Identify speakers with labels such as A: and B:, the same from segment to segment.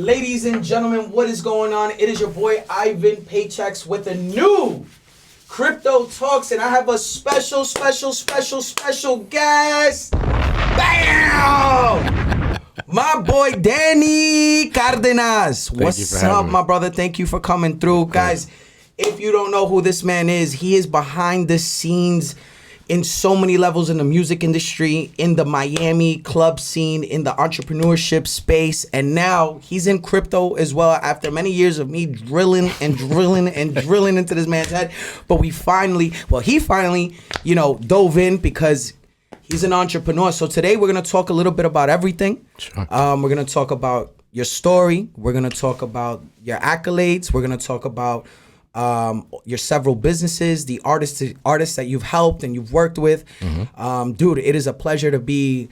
A: Ladies and gentlemen, what is going on? It is your boy Ivan Paychecks with a new Crypto Talks, and I have a special guest. Bam! My boy Danny Cardenas. What's up, my brother? Thank you for coming through. Okay. Guys, if you don't know who this man is, he is behind the scenes in so many levels in the music industry, in the Miami club scene, in the entrepreneurship space, and now he's in crypto as well after many years of me drilling into this man's head. But he finally, dove in because he's an entrepreneur. So today we're going to talk a little bit about everything. Sure. We're going to talk about your story. We're going to talk about your accolades. We're going to talk about your several businesses, the artists that you've helped and you've worked with. Mm-hmm. Dude, it is a pleasure to be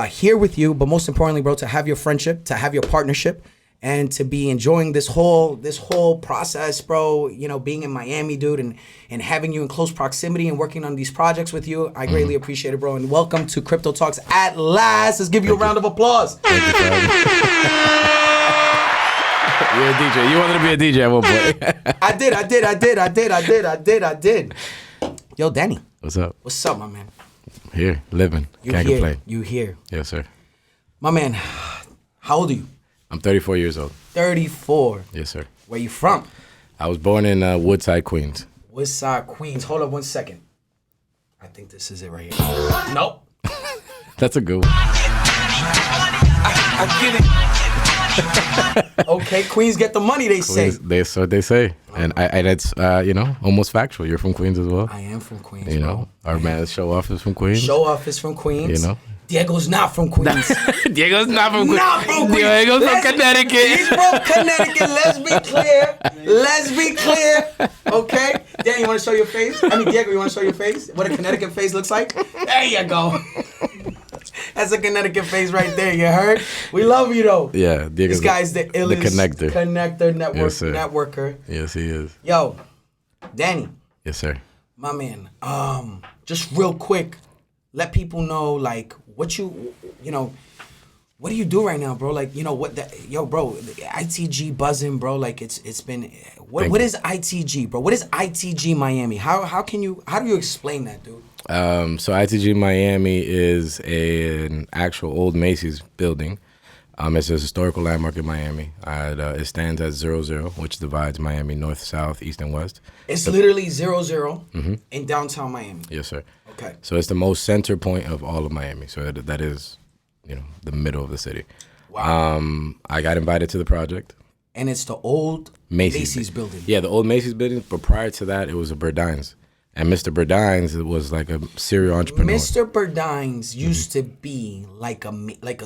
A: here with you, but most importantly, bro, to have your friendship, to have your partnership, and to be enjoying this whole process, bro. You know, being in Miami, dude, and having you in close proximity and working on these projects with you. I greatly appreciate it, bro. And welcome to Crypto Talks at last. Let's give you a round of applause.
B: Thank you for having me. You're a DJ. You wanted to be a DJ at one point.
A: I did. Yo, Danny.
B: What's up?
A: What's up, my man?
B: Here, living. Can't complain.
A: You here.
B: Yes, sir.
A: My man, how old are you?
B: I'm 34 years old.
A: 34.
B: Yes, sir.
A: Where you from?
B: I was born in Woodside, Queens.
A: Woodside, Queens. Hold up 1 second. I think this is it right here. Nope.
B: That's a good one.
A: I get it. Okay, Queens get the money, they say.
B: That's what they say. And it's, almost factual. You're from Queens as well.
A: I am from Queens,
B: You know, our man Show Off is from Queens.
A: Show Off is from Queens.
B: You know.
A: Diego's not from Queens.
B: Diego's not from Queens. Diego's from Connecticut.
A: He's from Connecticut. Let's be clear. Okay? Dan, you want to show your face? Diego, you want to show your face? What a Connecticut face looks like? There you go. That's a Connecticut face right there. You heard? We love you, though.
B: Yeah.
A: This guy's the illest
B: connector
A: networker.
B: Yes, he is.
A: Yo, Danny.
B: Yes, sir.
A: My man, just real quick, let people know, like, what do you do right now, bro? Like, bro, the ITG buzzing, bro. Like, it's been, what is ITG, bro? What is ITG Miami? How do you explain that, dude?
B: So ITG Miami is an actual old Macys building. It's a historical landmark in Miami. It stands at 00, which divides Miami north, south, east, and west.
A: It's literally 00 in downtown Miami.
B: Yes, sir.
A: Okay.
B: So it's the most center point of all of Miami. So that is, the middle of the city.
A: Wow.
B: I got invited to the project.
A: And it's the old Macys building.
B: Yeah, the old Macys building. But prior to that, it was a Burdines. And Mr. Burdines was like a serial entrepreneur.
A: Mr. Burdines used to be like a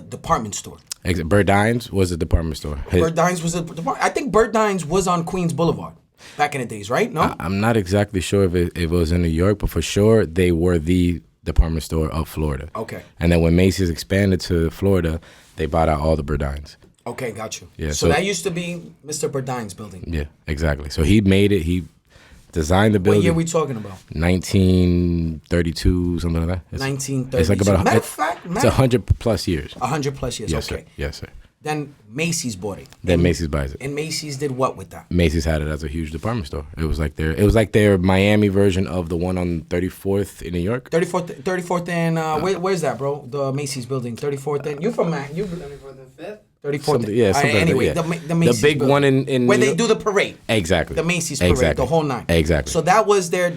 A: department store.
B: Burdines was a department store.
A: Burdines was a department. I think Burdines was on Queens Boulevard back in the days, right? No?
B: I'm not exactly sure if it was in New York, but for sure they were the department store of Florida.
A: Okay.
B: And then when Macys expanded to Florida, they bought out all the Burdines.
A: Okay, got you.
B: Yeah,
A: so that used to be Mr. Burdines building.
B: Yeah, exactly. So he made it. He designed the building.
A: What year are we talking about?
B: 1932, something like that.
A: 1932.
B: It's like about it's 100 plus years.
A: 100 plus years.
B: Yes,
A: okay.
B: Sir. Yes, sir.
A: Then Macys bought it.
B: Then Macys buys it.
A: And Macys did what with that?
B: Macys had it as a huge department store. It was like their Miami version of the one on 34th in New York.
A: 34th and where's that, bro? The Macys building, 34th and you from Mac? You 34th and 5th? 34th.
B: Yeah, something
A: anyway,
B: like that, yeah.
A: the Macys
B: the big
A: building,
B: one in
A: where
B: New
A: they do the parade.
B: Exactly.
A: The Macys parade,
B: exactly.
A: the whole nine.
B: Exactly.
A: So that was their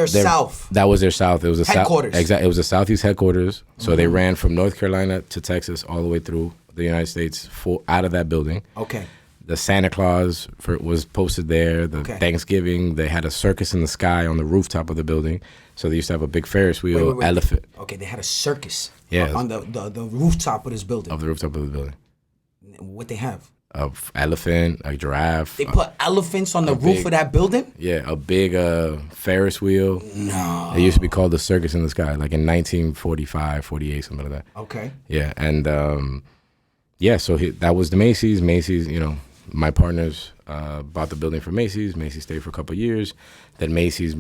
A: south.
B: That was their south. It was a
A: headquarters.
B: Exactly. It was a southeast headquarters. So they ran from North Carolina to Texas all the way through the United States out of that building.
A: Okay.
B: The Santa Claus was posted there. The Thanksgiving, they had a circus in the sky on the rooftop of the building. So they used to have a big Ferris wheel, elephant.
A: Okay, they had a circus.
B: Yeah.
A: On the rooftop of this building.
B: Of the rooftop of the building.
A: What they have?
B: A elephant, a giraffe.
A: They put elephants on the roof of that building?
B: Yeah, a big Ferris wheel.
A: No.
B: It used to be called the Circus in the Sky, like in 1945, 48, something like that.
A: Okay.
B: Yeah, and so that was the Macys. Macys, my partners bought the building for Macys. Macys stayed for a couple of years. Then Macys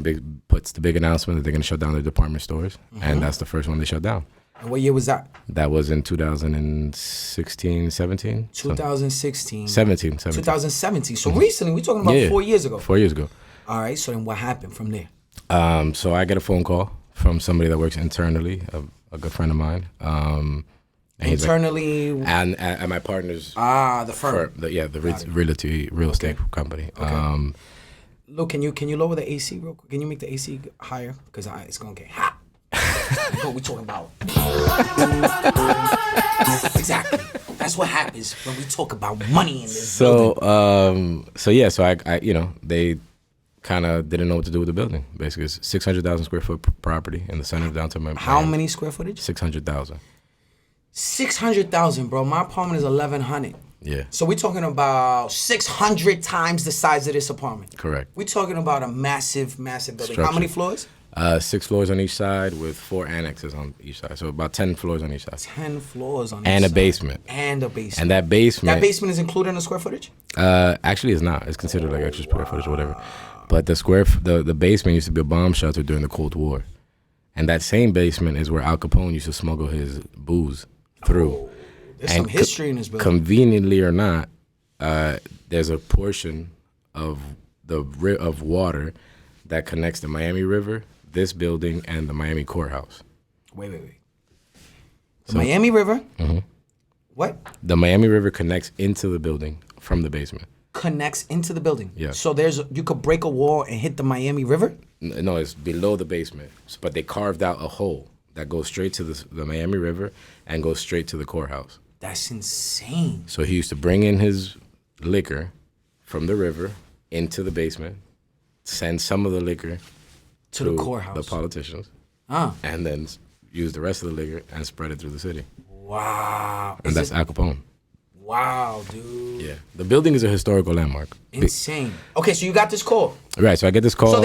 B: puts the big announcement that they're going to shut down their department stores, and that's the first one they shut down.
A: And what year was that?
B: That was in 2016, 17?
A: 2016.
B: 17.
A: 2017. So recently, we're talking about 4 years ago.
B: 4 years ago.
A: All right, so then what happened from there?
B: So I get a phone call from somebody that works internally, a good friend of mine. And
A: internally?
B: Like, and my partner's...
A: the firm.
B: The real estate company.
A: Okay. Look, can you lower the AC real quick? Can you make the AC higher? Because it's going to get hot. That's what we're talking about. Exactly. That's what happens when we talk about money in this building.
B: So I they kind of didn't know what to do with the building. Basically, it's 600,000 square foot property in the center of downtown Miami.
A: How many square footage?
B: 600,000.
A: 600,000, bro. My apartment is 1,100.
B: Yeah.
A: So we're talking about 600 times the size of this apartment.
B: Correct.
A: We're talking about a massive building.
B: Structure.
A: How many floors?
B: 6 floors on each side with 4 annexes on each side. So about 10 floors on each side.
A: 10 floors on each
B: and
A: side.
B: A basement.
A: And a basement.
B: And that basement.
A: That basement is included in the square footage?
B: Actually, it's not. It's considered like extra square footage or whatever. But the basement used to be a bomb shelter during the Cold War. And that same basement is where Al Capone used to smuggle his booze through.
A: Oh, there's some history in this building.
B: Conveniently or not, there's a portion of water that connects the Miami River, this building, and the Miami courthouse.
A: Wait. The Miami River?
B: Mm-hmm.
A: What?
B: The Miami River connects into the building from the basement.
A: Connects into the building?
B: Yeah.
A: So you could break a wall and hit the Miami River?
B: No, it's below the basement. But they carved out a hole that goes straight to the Miami River and goes straight to the courthouse.
A: That's insane.
B: So he used to bring in his liquor from the river into the basement, send some of the liquor
A: to the courthouse,
B: the politicians, and then use the rest of the liquor and spread it through the city.
A: Wow.
B: And that's Al Capone.
A: Wow, dude.
B: Yeah. The building is a historical landmark.
A: Insane. Okay, so you got this call.
B: Right, so I get this call.
A: So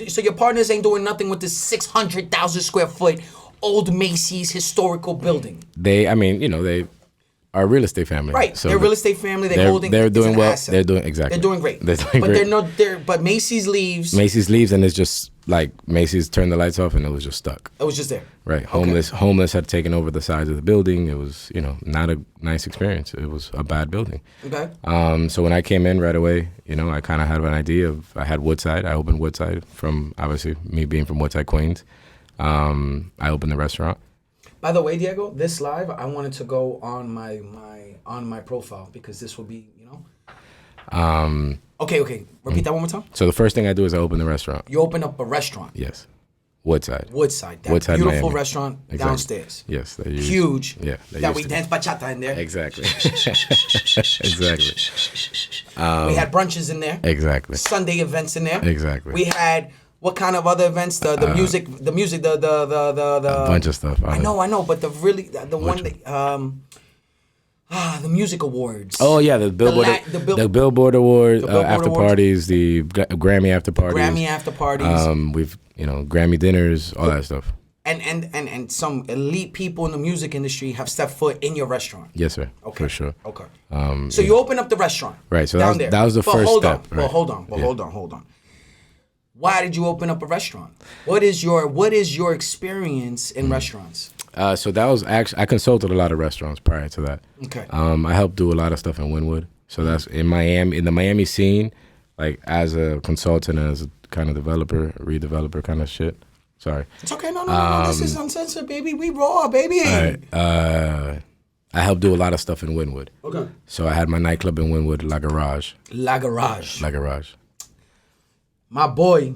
A: so your partners ain't doing nothing with this 600,000 square foot old Macys historical building.
B: They are a real estate family.
A: Right.
B: So
A: they're a real estate family. They're
B: doing well.
A: Asset.
B: They're doing exactly.
A: They're doing great. But Macys leaves.
B: Macys leaves, and it's just like Macys turned the lights off, and it was just stuck.
A: It was just there.
B: Right. Homeless had taken over the sides of the building. It was, not a nice experience. It was a bad building.
A: Okay.
B: So when I came in right away, I kind of had an idea of, I had Woodside. I opened Woodside from, obviously, me being from Woodside, Queens. I opened the restaurant.
A: By the way, Diego, this live, I wanted to go on my profile because this will be, Okay. Repeat that one more time.
B: So the first thing I do is I open the restaurant.
A: You open up a restaurant.
B: Yes. Woodside.
A: That
B: Woodside,
A: beautiful
B: Miami.
A: Restaurant downstairs.
B: Yes.
A: Huge.
B: Yeah.
A: That we dance bachata in there.
B: Exactly. Exactly.
A: We had brunches in there.
B: Exactly.
A: Sunday events in there.
B: Exactly.
A: We had what kind of other events? The music, a
B: bunch of stuff.
A: I know, but the music awards.
B: Oh yeah, the Billboard Awards, after parties, the Grammy after parties. We've Grammy dinners, all that stuff.
A: And some elite people in the music industry have stepped foot in your restaurant.
B: Yes, sir. Okay. For sure.
A: Okay. So you open up the restaurant.
B: Right. So that was the first step.
A: Right. Hold on. Why did you open up a restaurant? What is your experience in restaurants?
B: So that was actually, I consulted a lot of restaurants prior to that.
A: Okay.
B: I helped do a lot of stuff in Wynwood. So that's in Miami, in the Miami scene, like as a consultant, as a kind of redeveloper kind of shit. Sorry.
A: It's okay. No. This is uncensored, baby. We raw, baby.
B: All right. I helped do a lot of stuff in Wynwood.
A: Okay.
B: So I had my nightclub in Wynwood, La Garage.
A: La Garage.
B: La Garage.
A: My boy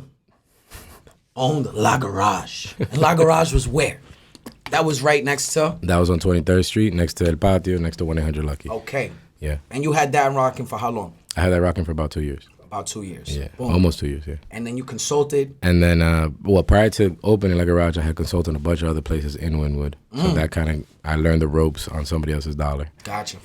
A: owned La Garage. And La Garage was where? That was right next to?
B: That was on 23rd Street, next to El Patio, next to 1-800 Lucky.
A: Okay.
B: Yeah.
A: And you had that rocking for how long?
B: I had that rocking for about 2 years.
A: About 2 years.
B: Yeah.
A: Boom.
B: Almost 2 years, yeah.
A: And then you consulted?
B: And then, prior to opening La Garage, I had consulted a bunch of other places in Wynwood. So that kind of, I learned the ropes on somebody else's dollar.
A: Gotcha.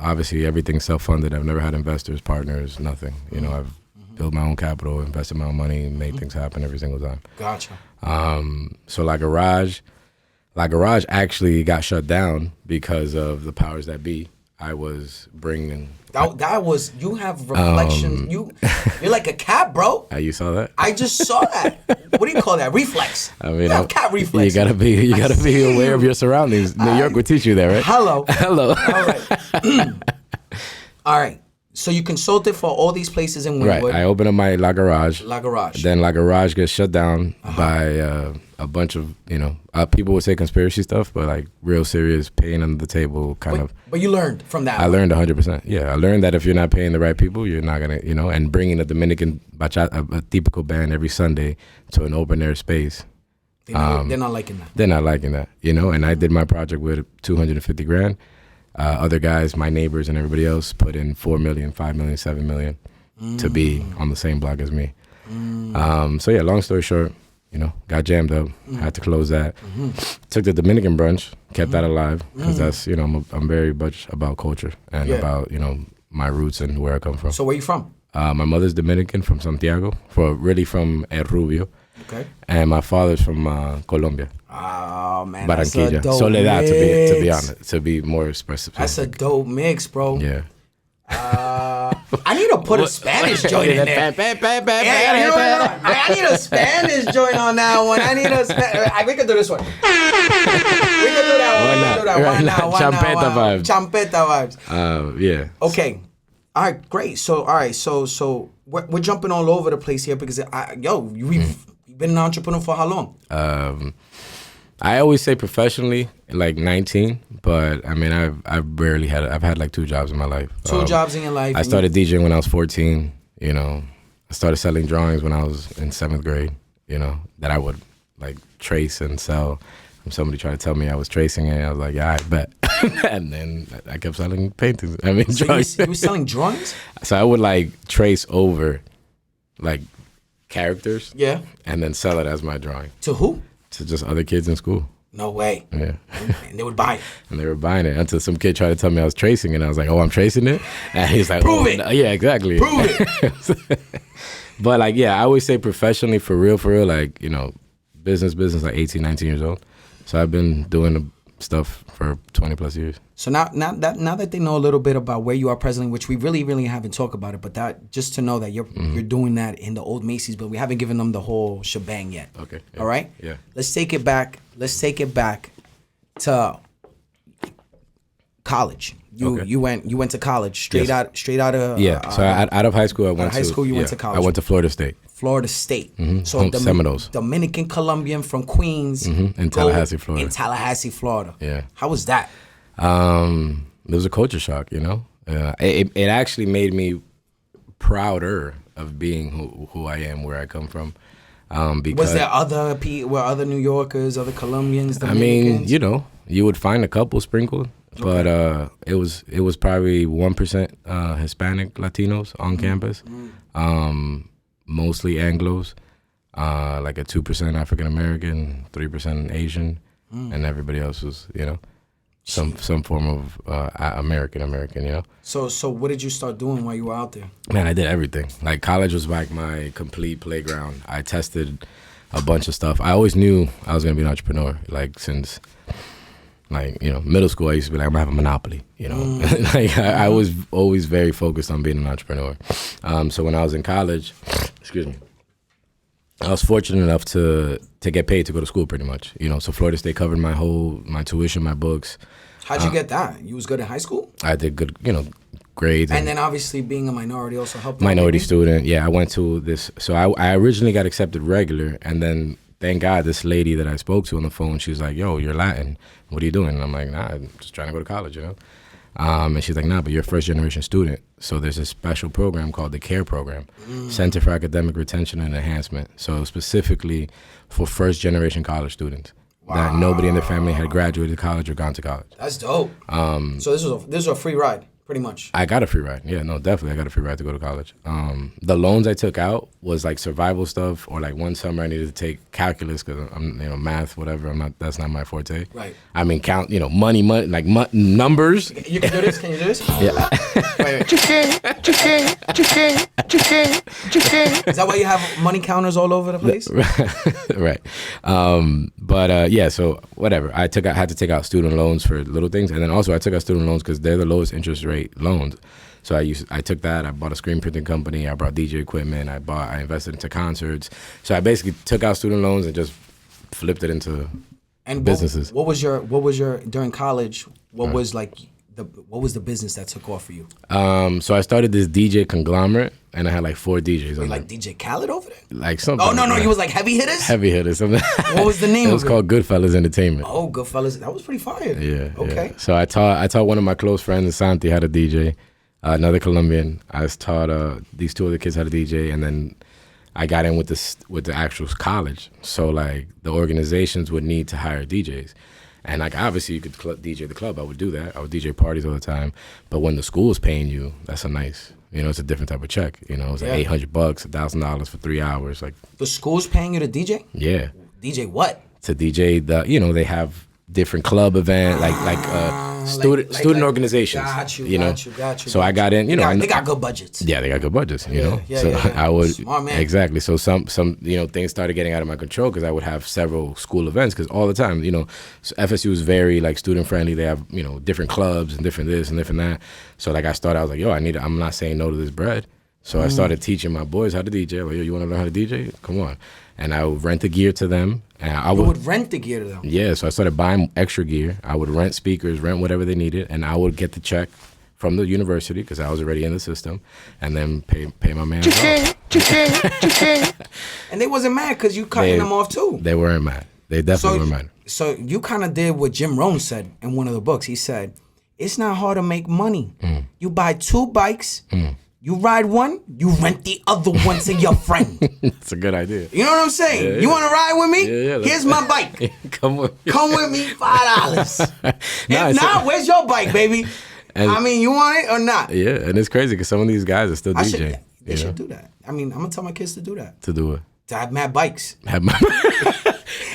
B: Obviously everything's self-funded. I've never had investors, partners, nothing. I've built my own capital, invested my own money, made things happen every single time.
A: Gotcha.
B: So La Garage actually got shut down because of the powers that be. I was bringing.
A: That was, you have reflections. You're like a cat, bro.
B: You saw that?
A: I just saw that. What do you call that? Reflex.
B: I mean,
A: you have cat reflex.
B: You gotta be aware of your surroundings. New York would teach you that, right?
A: Hello.
B: Hello.
A: All right. All right. So you consulted for all these places in Wynwood.
B: Right. I opened up my La Garage.
A: La Garage.
B: Then La Garage gets shut down by a bunch of, people would say conspiracy stuff, but like real serious paying under the table kind of.
A: But you learned from that.
B: I learned 100%. Yeah, I learned that if you're not paying the right people, you're not going to, and bringing a Dominican bachata, a typical band every Sunday to an open air space.
A: They're not liking that.
B: They're not liking that, and I did my project with $250,000. Other guys, my neighbors and everybody else put in $4 million, $5 million, $7 million to be on the same block as me. So yeah, long story short, got jammed up, had to close that. Took the Dominican brunch, kept that alive because that's, I'm very much about culture and about, my roots and where I come from.
A: So where you from?
B: My mother's Dominican from Santiago, from El Rubio.
A: Okay.
B: And my father's from Colombia.
A: Oh man,
B: Barranquilla.
A: that's a dope
B: Soledad,
A: mix.
B: to be honest, to be more specific.
A: That's a dope mix, bro.
B: Yeah.
A: I need to put a Spanish joint in there. I need a Spanish joint on that one. We can do this one. We can do that one.
B: Champeta vibes.
A: Champeta vibes.
B: Yeah.
A: Okay. All right, great. So we're jumping all over the place here because you've been an entrepreneur for how long?
B: I always say professionally, like 19, but I mean, I've had like 2 jobs in my life.
A: 2 jobs in your life.
B: I started DJing when I was 14, I started selling drawings when I was in 7th grade, that I would like trace and sell. Somebody tried to tell me I was tracing it. I was like, yeah, I bet. And then I kept selling paintings.
A: So
B: drawings.
A: you were selling drawings?
B: So I would like trace over like characters.
A: Yeah.
B: And then sell it as my drawing.
A: To who?
B: To just other kids in school.
A: No way.
B: Yeah.
A: And they would buy it.
B: And they were buying it until some kid tried to tell me I was tracing it. And I was like, oh, I'm tracing it? And he's like,
A: Prove it.
B: No. Yeah, exactly.
A: Prove it.
B: But like, yeah, I always say professionally, for real, like, business, like 18, 19 years old. So I've been doing stuff for 20 plus years.
A: So now that they know a little bit about where you are presently, which we really, really haven't talked about it, but that just to know that you're doing that in the old Macys, but we haven't given them the whole shebang yet.
B: Okay. Yeah.
A: All right?
B: Yeah.
A: Let's take it back to college. You went to college straight out of
B: So out of high school,
A: went to college.
B: I went to Florida State.
A: Florida State.
B: So Seminoles.
A: Dominican Colombian from Queens.
B: In Tallahassee, Florida.
A: In Tallahassee, Florida.
B: Yeah.
A: How was that?
B: It was a culture shock, It actually made me prouder of being who I am, where I come from. Because
A: was there other New Yorkers, other Colombians, Dominicans?
B: I mean, you would find a couple sprinkled, but it was probably 1% Hispanic Latinos on campus. Mostly Anglos, like a 2% African American, 3% Asian, and everybody else was, some form of American,
A: So what did you start doing while you were out there?
B: Man, I did everything. Like college was like my complete playground. I tested a bunch of stuff. I always knew I was gonna be an entrepreneur. Like since middle school, I used to be like, I'm gonna have a monopoly, I was always very focused on being an entrepreneur. So when I was in college, I was fortunate enough to get paid to go to school pretty much. So Florida State covered my tuition, my books.
A: How'd you get that? You was good in high school?
B: I did good, grades.
A: And then obviously being a minority also helped.
B: Minority student, yeah. I went to this, so I originally got accepted regular, and then thank God this lady that I spoke to on the phone, she was like, yo, you're Latin. What are you doing? And I'm like, nah, I'm just trying to go to college, And she's like, nah, but you're a first-generation student. So there's a special program called the CARE program, Center for Academic Retention and Enhancement. So specifically for first-generation college students. Wow. That nobody in their family had graduated college or gone to college.
A: That's dope. So this was a free ride. pretty much.
B: I got a free ride. Yeah, no, definitely. I got a free ride to go to college. The loans I took out was like survival stuff, or like one summer I needed to take calculus because I'm, math, whatever. That's not my forte.
A: Right.
B: I mean, count, money, like numbers.
A: You can do this. Can you do this?
B: Yeah.
A: Wait. Is that why you have money counters all over the place?
B: Right. But so whatever. I had to take out student loans for little things, and then also I took out student loans because they're the lowest interest rate loans. So I took that. I bought a screen printing company. I bought DJ equipment. I invested into concerts. So I basically took out student loans and just flipped it into businesses.
A: What was your during college? What was the business that took off for you?
B: So I started this DJ conglomerate, and I had like 4 DJs.
A: Wait, like DJ Khaled over there?
B: Like something.
A: Oh, no, you was like Heavy Hitters?
B: Heavy Hitters.
A: What was the name of it?
B: It was called Goodfellas Entertainment.
A: Oh, Goodfellas. That was pretty fire.
B: Yeah.
A: Okay.
B: Yeah. So I taught one of my close friends, Santi, how to DJ. Another Colombian. I taught these 2 other kids how to DJ, and then I got in with the actual college. So like the organizations would need to hire DJs. And like obviously you could DJ the club. I would do that. I would DJ parties all the time. But when the school is paying you, that's a nice, it's a different type of check. It's like $800, $1,000 for 3 hours. Like
A: the school's paying you to DJ?
B: Yeah.
A: DJ what?
B: To DJ they have different club event student organizations.
A: Got you.
B: So I got in.
A: They got good budgets.
B: Yeah, they got good budgets. I would smart man. Exactly. So some things started getting out of my control because I would have several school events because all the time so FSU is very like student friendly. They have different clubs and different this and different that. So like I was like, I'm not saying no to this bread. So I started teaching my boys how to DJ. Like, you want to learn how to DJ? Come on. And I would rent the gear to them. And I would
A: rent the gear to them?
B: Yeah, so I started buying extra gear. I would rent speakers, rent whatever they needed, and I would get the check from the university because I was already in the system, and then pay my man off.
A: And they wasn't mad because you cutting them off too?
B: They weren't mad. They definitely weren't mad.
A: So you kind of did what Jim Rohn said in one of the books. He said, it's not hard to make money. You buy 2 bikes, you ride one, you rent the other one to your friend.
B: That's a good idea.
A: You know what I'm saying? Yeah, you want to ride with me?
B: Yeah,
A: here's my bike.
B: Come with me,
A: $5. If not, where's your bike, baby? You want it or not?
B: Yeah, and it's crazy because some of these guys are still DJing.
A: They should do that. I'm going to tell my kids to do that.
B: To do it.
A: To have mad bikes.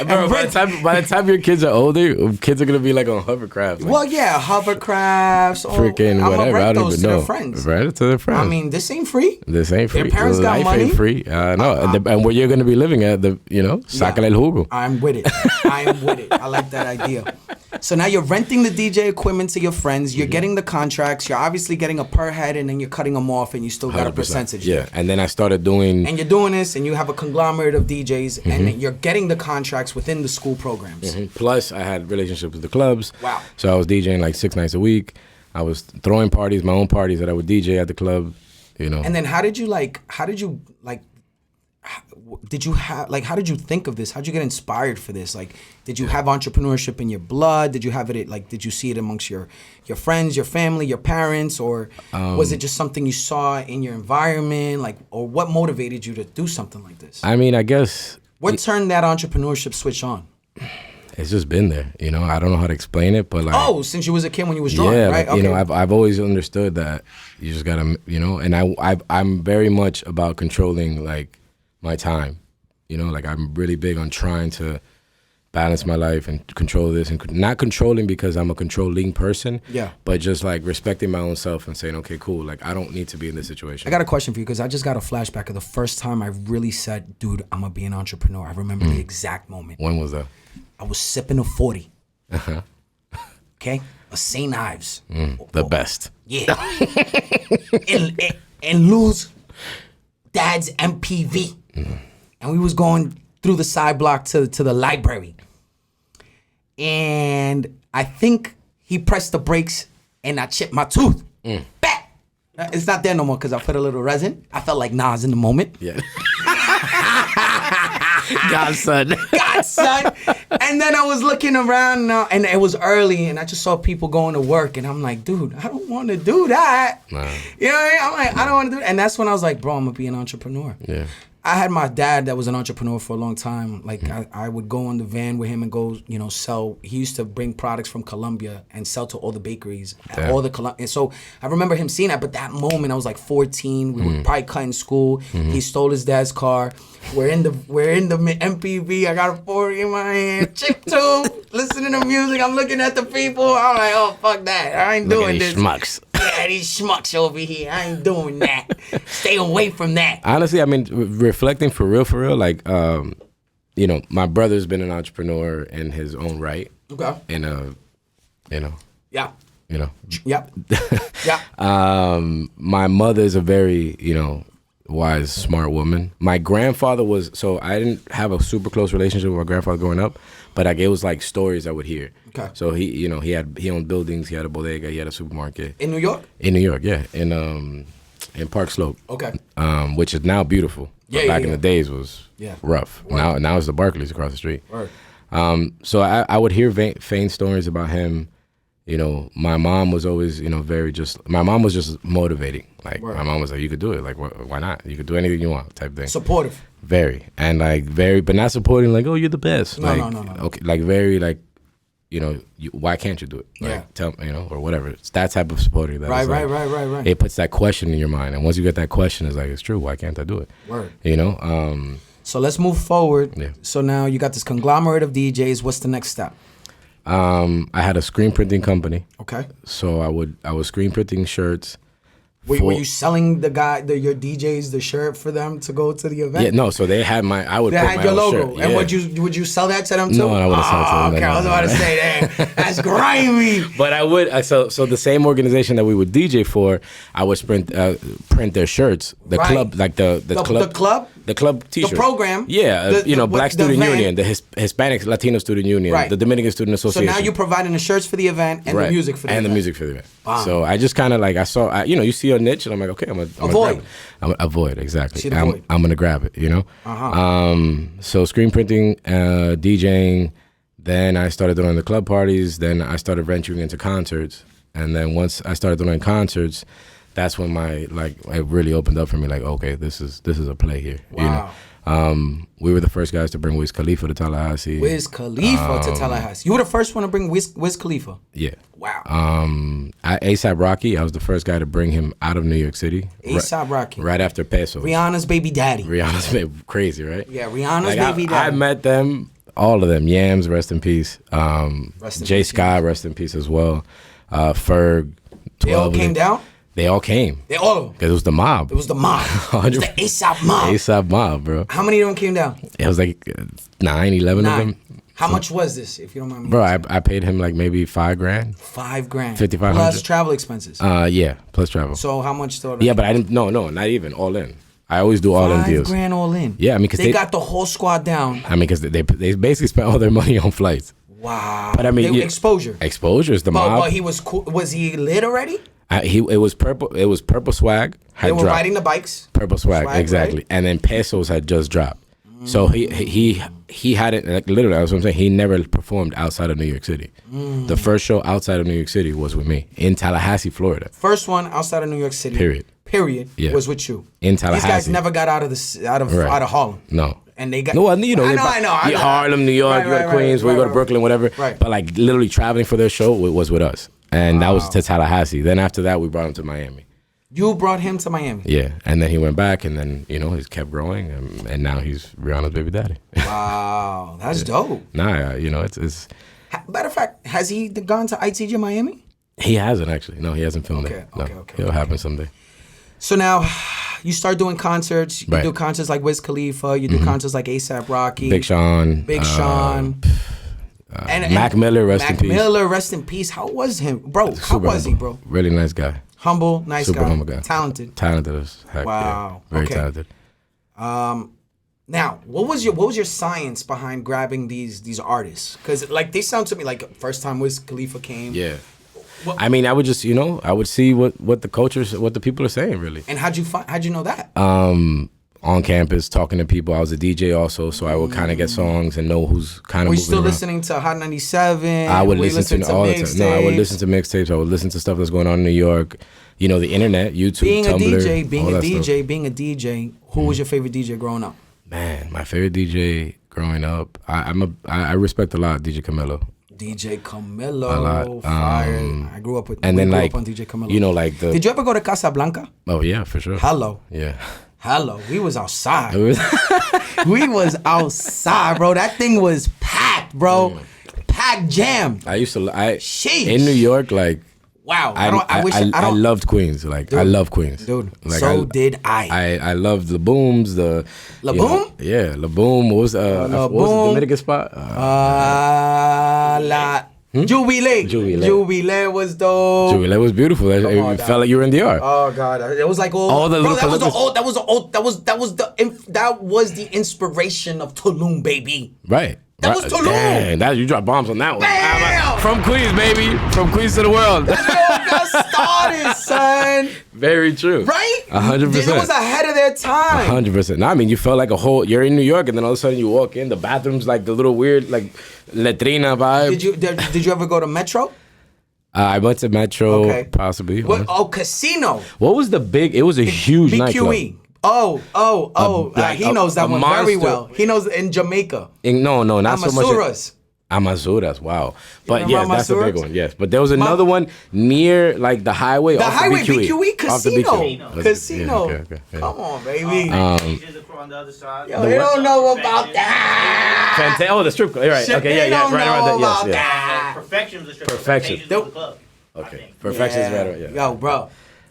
B: Bro, by the time your kids are older, kids are gonna be like on hovercrafts. Like,
A: well, yeah, hovercrafts.
B: Freaking whatever. I don't even know. Right to their friends.
A: This ain't free.
B: This ain't free.
A: Their parents got
B: life
A: money.
B: Ain't free. No, and where you're gonna be living at, sácale el jugo.
A: I'm with it. I like that idea. So now you're renting the DJ equipment to your friends. You're getting the contracts. You're obviously getting a per head, and then you're cutting them off, and you still got 100%. A percentage.
B: Yeah, and then I started doing.
A: And you're doing this, and you have a conglomerate of DJs, and you're getting the contracts within the school programs.
B: Plus, I had relationships with the clubs.
A: Wow.
B: So I was DJing like 6 nights a week. I was throwing parties, my own parties that I would DJ at the club.
A: And then how did you think of this? How did you get inspired for this? Like, did you have entrepreneurship in your blood? Did you have it did you see it amongst your friends, your family, your parents, or was it just something you saw in your environment? Like, or what motivated you to do something like this?
B: I mean, I guess.
A: What turned that entrepreneurship switch on?
B: It's just been there, I don't know how to explain it, but like.
A: Oh, since you was a kid when you was drawing, right?
B: Like, okay. I've always understood that you just gotta, and I'm very much about controlling like my time, like I'm really big on trying to balance my life and control this, and not controlling because I'm a controlling person, but just like respecting my own self and saying, okay, cool, like I don't need to be in this situation.
A: I got a question for you because I just got a flashback of the first time I really said, dude, I'm gonna be an entrepreneur. I remember the exact moment.
B: When was that?
A: I was sipping a 40. Okay? A St. Ives.
B: The best.
A: Yeah. and lose Dad's MPV. And we was going through the side block to the library. And I think he pressed the brakes and I chipped my tooth. Bat! It's not there no more because I put a little resin. I felt like Nas in the moment.
B: Yeah. Godson.
A: And then I was looking around and it was early and I just saw people going to work and I'm like, dude, I don't want to do that. Nah. You know what I mean? I'm like, I don't want to do that. And that's when I was like, bro, I'm going to be an entrepreneur.
B: Yeah.
A: I had my dad that was an entrepreneur for a long time. Like I would go on the van with him and go, you know, sell. He used to bring products from Colombia and sell to all the bakeries, all the and so I remember him seeing that. But that moment, I was like 14. We were probably cutting school. He stole his dad's car. We're in the MPV. I got a 40 in my hand. Chip tune, listening to music. I'm looking at the people. I'm like, oh fuck that. I ain't doing this.
B: Schmucks.
A: Yeah, these schmucks over here. I ain't doing that. Stay away from that.
B: Honestly, I mean, reflecting for real, like, you know, my brother's been an entrepreneur in his own right.
A: Okay.
B: And, you know.
A: Yeah.
B: You know.
A: Yep. Yeah.
B: My mother's a very, you know, wise, smart woman. My grandfather was, so I didn't have a super close relationship with my grandfather growing up, but like it was like stories I would hear.
A: Okay.
B: So he, you know, he owned buildings, he had a bodega, he had a supermarket.
A: In New York?
B: In New York, yeah. In Park Slope.
A: Okay.
B: Which is now beautiful.
A: Yeah,
B: but back in the days was rough.
A: Word.
B: Now it's the Barclays across the street.
A: Word.
B: So I would hear faint stories about him. You know, my mom was always, you know, my mom was just motivating. Like,
A: Word.
B: my mom was like, you could do it. Like, why not? You could do anything you want type thing.
A: Supportive.
B: Very. And like, but not supporting like, oh, you're the best.
A: No,
B: like,
A: no.
B: Okay, like very like, you know, why can't you do it? Like,
A: Yeah.
B: tell you know, or whatever. It's that type of supporting. That
A: Right.
B: like, it puts that question in your mind. And once you get that question, it's like, it's true. Why can't I do it?
A: Word.
B: You know?
A: So let's move forward.
B: Yeah.
A: So now you got this conglomerate of DJs. What's the next step?
B: I had a screen printing company.
A: Okay.
B: So I was screen printing shirts.
A: Were you selling your DJs the shirt for them to go to the event?
B: Yeah, no. So they had I would.
A: They
B: put
A: had
B: my
A: your
B: own
A: logo,
B: shirt.
A: and
B: Yeah.
A: would you sell that to them too?
B: No, I wouldn't sell it to them.
A: Okay,
B: No,
A: I was about to say that. That's grimy.
B: But I would. So the same organization that we would DJ for, I would print their shirts. The
A: Right.
B: club, like the club.
A: The club.
B: The club T-shirt.
A: The program.
B: Yeah, you know, Black Student Union, the Hispanic Latino Student Union,
A: Right.
B: the Dominican Student
A: So
B: Association.
A: now you're providing the shirts for the event and
B: Right.
A: the music for the event.
B: And the music for the event.
A: Wow.
B: So I just kind of like, you know, you see a niche and I'm like, okay, I'm gonna grab it. Avoid, exactly.
A: See the void.
B: I'm gonna grab it, you know? So screen printing, DJing, then I started doing the club parties, then I started venturing into concerts. And then once I started doing concerts, that's when it really opened up for me, like, okay, this is a play here.
A: Wow.
B: You know? We were the first guys to bring Wiz Khalifa to Tallahassee.
A: Wiz Khalifa to Tallahassee. You were the first one to bring Wiz Khalifa.
B: Yeah.
A: Wow.
B: A$AP Rocky, I was the first guy to bring him out of New York City.
A: A$AP Rocky.
B: Right after Peso.
A: Rihanna's baby daddy.
B: Rihanna's baby, crazy, right?
A: Yeah, Rihanna's baby daddy.
B: I met them, all of them. Yams, rest in peace.
A: Rest in
B: Jay
A: peace,
B: Sky, rest in peace as well. Ferg. 12
A: They all came down?
B: They all came.
A: All of them?
B: Because it was the mob.
A: It was the mob. It was the A$AP mob.
B: A$AP mob, bro.
A: How many of them came down?
B: It was like 9, 11 of them.
A: How much was this, if you don't mind me
B: Bro,
A: asking?
B: I paid him like maybe $5,000.
A: $5,000.
B: 5,500.
A: Plus travel expenses.
B: Yeah, plus travel.
A: So how much total?
B: Yeah, but I didn't. No, not even all in. I always do all in deals.
A: $5,000 all in.
B: Yeah, I mean, because
A: they got the whole squad down.
B: I mean, because they basically spent all their money on flights.
A: Wow.
B: But I mean,
A: exposure.
B: Exposure is the mob.
A: But he was cool. Was he lit already?
B: It was purple. It was purple swag.
A: They were riding the bikes.
B: Purple swag, exactly.
A: Right?
B: And then Pesos had just dropped. So he hadn't, like, literally, that's what I'm saying. He never performed outside of New York City. The first show outside of New York City was with me in Tallahassee, Florida.
A: First one outside of New York City. Period.
B: Yeah.
A: Was with you.
B: In Tallahassee.
A: These guys never got out of Harlem.
B: No.
A: And they got.
B: No, you know.
A: I know.
B: Harlem, New York, you go to Queens, we go to Brooklyn, whatever.
A: Right.
B: But like literally traveling for their show was with us. And that was to Tallahassee. Then after that, we brought him to Miami.
A: You brought him to Miami.
B: Yeah, and then he went back, and then he's kept growing, and now he's Rihanna's baby daddy.
A: Wow, that's dope.
B: Nah, it's.
A: Matter of fact, has he gone to ITG Miami?
B: He hasn't actually. No, he hasn't filmed it. No, it'll happen someday.
A: So now, you start doing concerts. You
B: Right.
A: do concerts like Wiz Khalifa. You do concerts like A$AP Rocky.
B: Big Sean.
A: And
B: Mac Miller, rest in peace.
A: Mac Miller, rest in peace. How was him, bro? How was he, bro?
B: Really nice guy.
A: Humble, nice
B: Super
A: guy.
B: humble guy.
A: Talented.
B: Talented as heck.
A: Wow.
B: Yeah. Very
A: Okay.
B: talented.
A: Now, what was your science behind grabbing these artists? Because like they sound to me like first time Wiz Khalifa came.
B: Yeah. I mean, I would just, I would see what the cultures, what the people are saying, really.
A: And how'd you know that?
B: on campus talking to people. I was a DJ also, so I would kind of get songs and know who's kind of.
A: Were you still listening to Hot 97?
B: I would listen to all the time. No, I would listen to mixtapes. I would listen to stuff that's going on in New York. You know, the internet, YouTube, Tumblr,
A: being a DJ. Who was your favorite DJ growing up?
B: Man, my favorite DJ growing up, I respect a lot DJ Camilo.
A: DJ Camilo,
B: a lot.
A: Fire. I grew up with.
B: And then
A: grew
B: like
A: up on DJ Camilo.
B: You know, like the.
A: Did you ever go to Casablanca?
B: Oh yeah, for sure.
A: Hello.
B: Yeah.
A: Hello. We was outside. We was outside, bro. That thing was packed, bro. Packed jam.
B: I used to.
A: Sheesh.
B: In New York, like.
A: Wow.
B: I loved Queens. Like, dude, I love Queens.
A: Dude,
B: like,
A: so did I.
B: I loved La Boom's.
A: La Boom?
B: Yeah, La Boom. What was the Dominican spot?
A: Jubilee was dope.
B: Jubilee was beautiful. It felt like you were in the art.
A: Oh God, it was like all the bro, that was the inspiration of Tulum, baby.
B: Right.
A: That was Tulum.
B: Dang, you dropped bombs on that one.
A: Bam!
B: From Queens, baby. From Queens to the world.
A: That's how it got started, son.
B: Very true.
A: Right?
B: 100%.
A: It was ahead of their time.
B: 100%. No, I mean, you felt like you're in New York, and then all of a sudden you walk in, the bathroom's like the little weird, like, letrina vibe.
A: Did you ever go to Metro?
B: I went to Metro, possibly.
A: Casino.
B: What was the big, it was a huge
A: BQE.
B: nightclub.
A: He knows that one very well. He knows in Jamaica.
B: No, not so much.
A: Amazuras,
B: wow. But yes, that's a big one, yes. But there was another one near like the highway.
A: The highway, BQE Casino.
B: Casino. Okay.
A: Come on, baby.
C: On the other side.
A: Yo, they don't know about that.
B: The strip club. Right. Okay, yeah. Right around that. Yes.
C: Perfection was the strip club.
B: Perfection.
C: The club.
B: Okay. Perfection is right around. Yeah.
A: Yo, bro.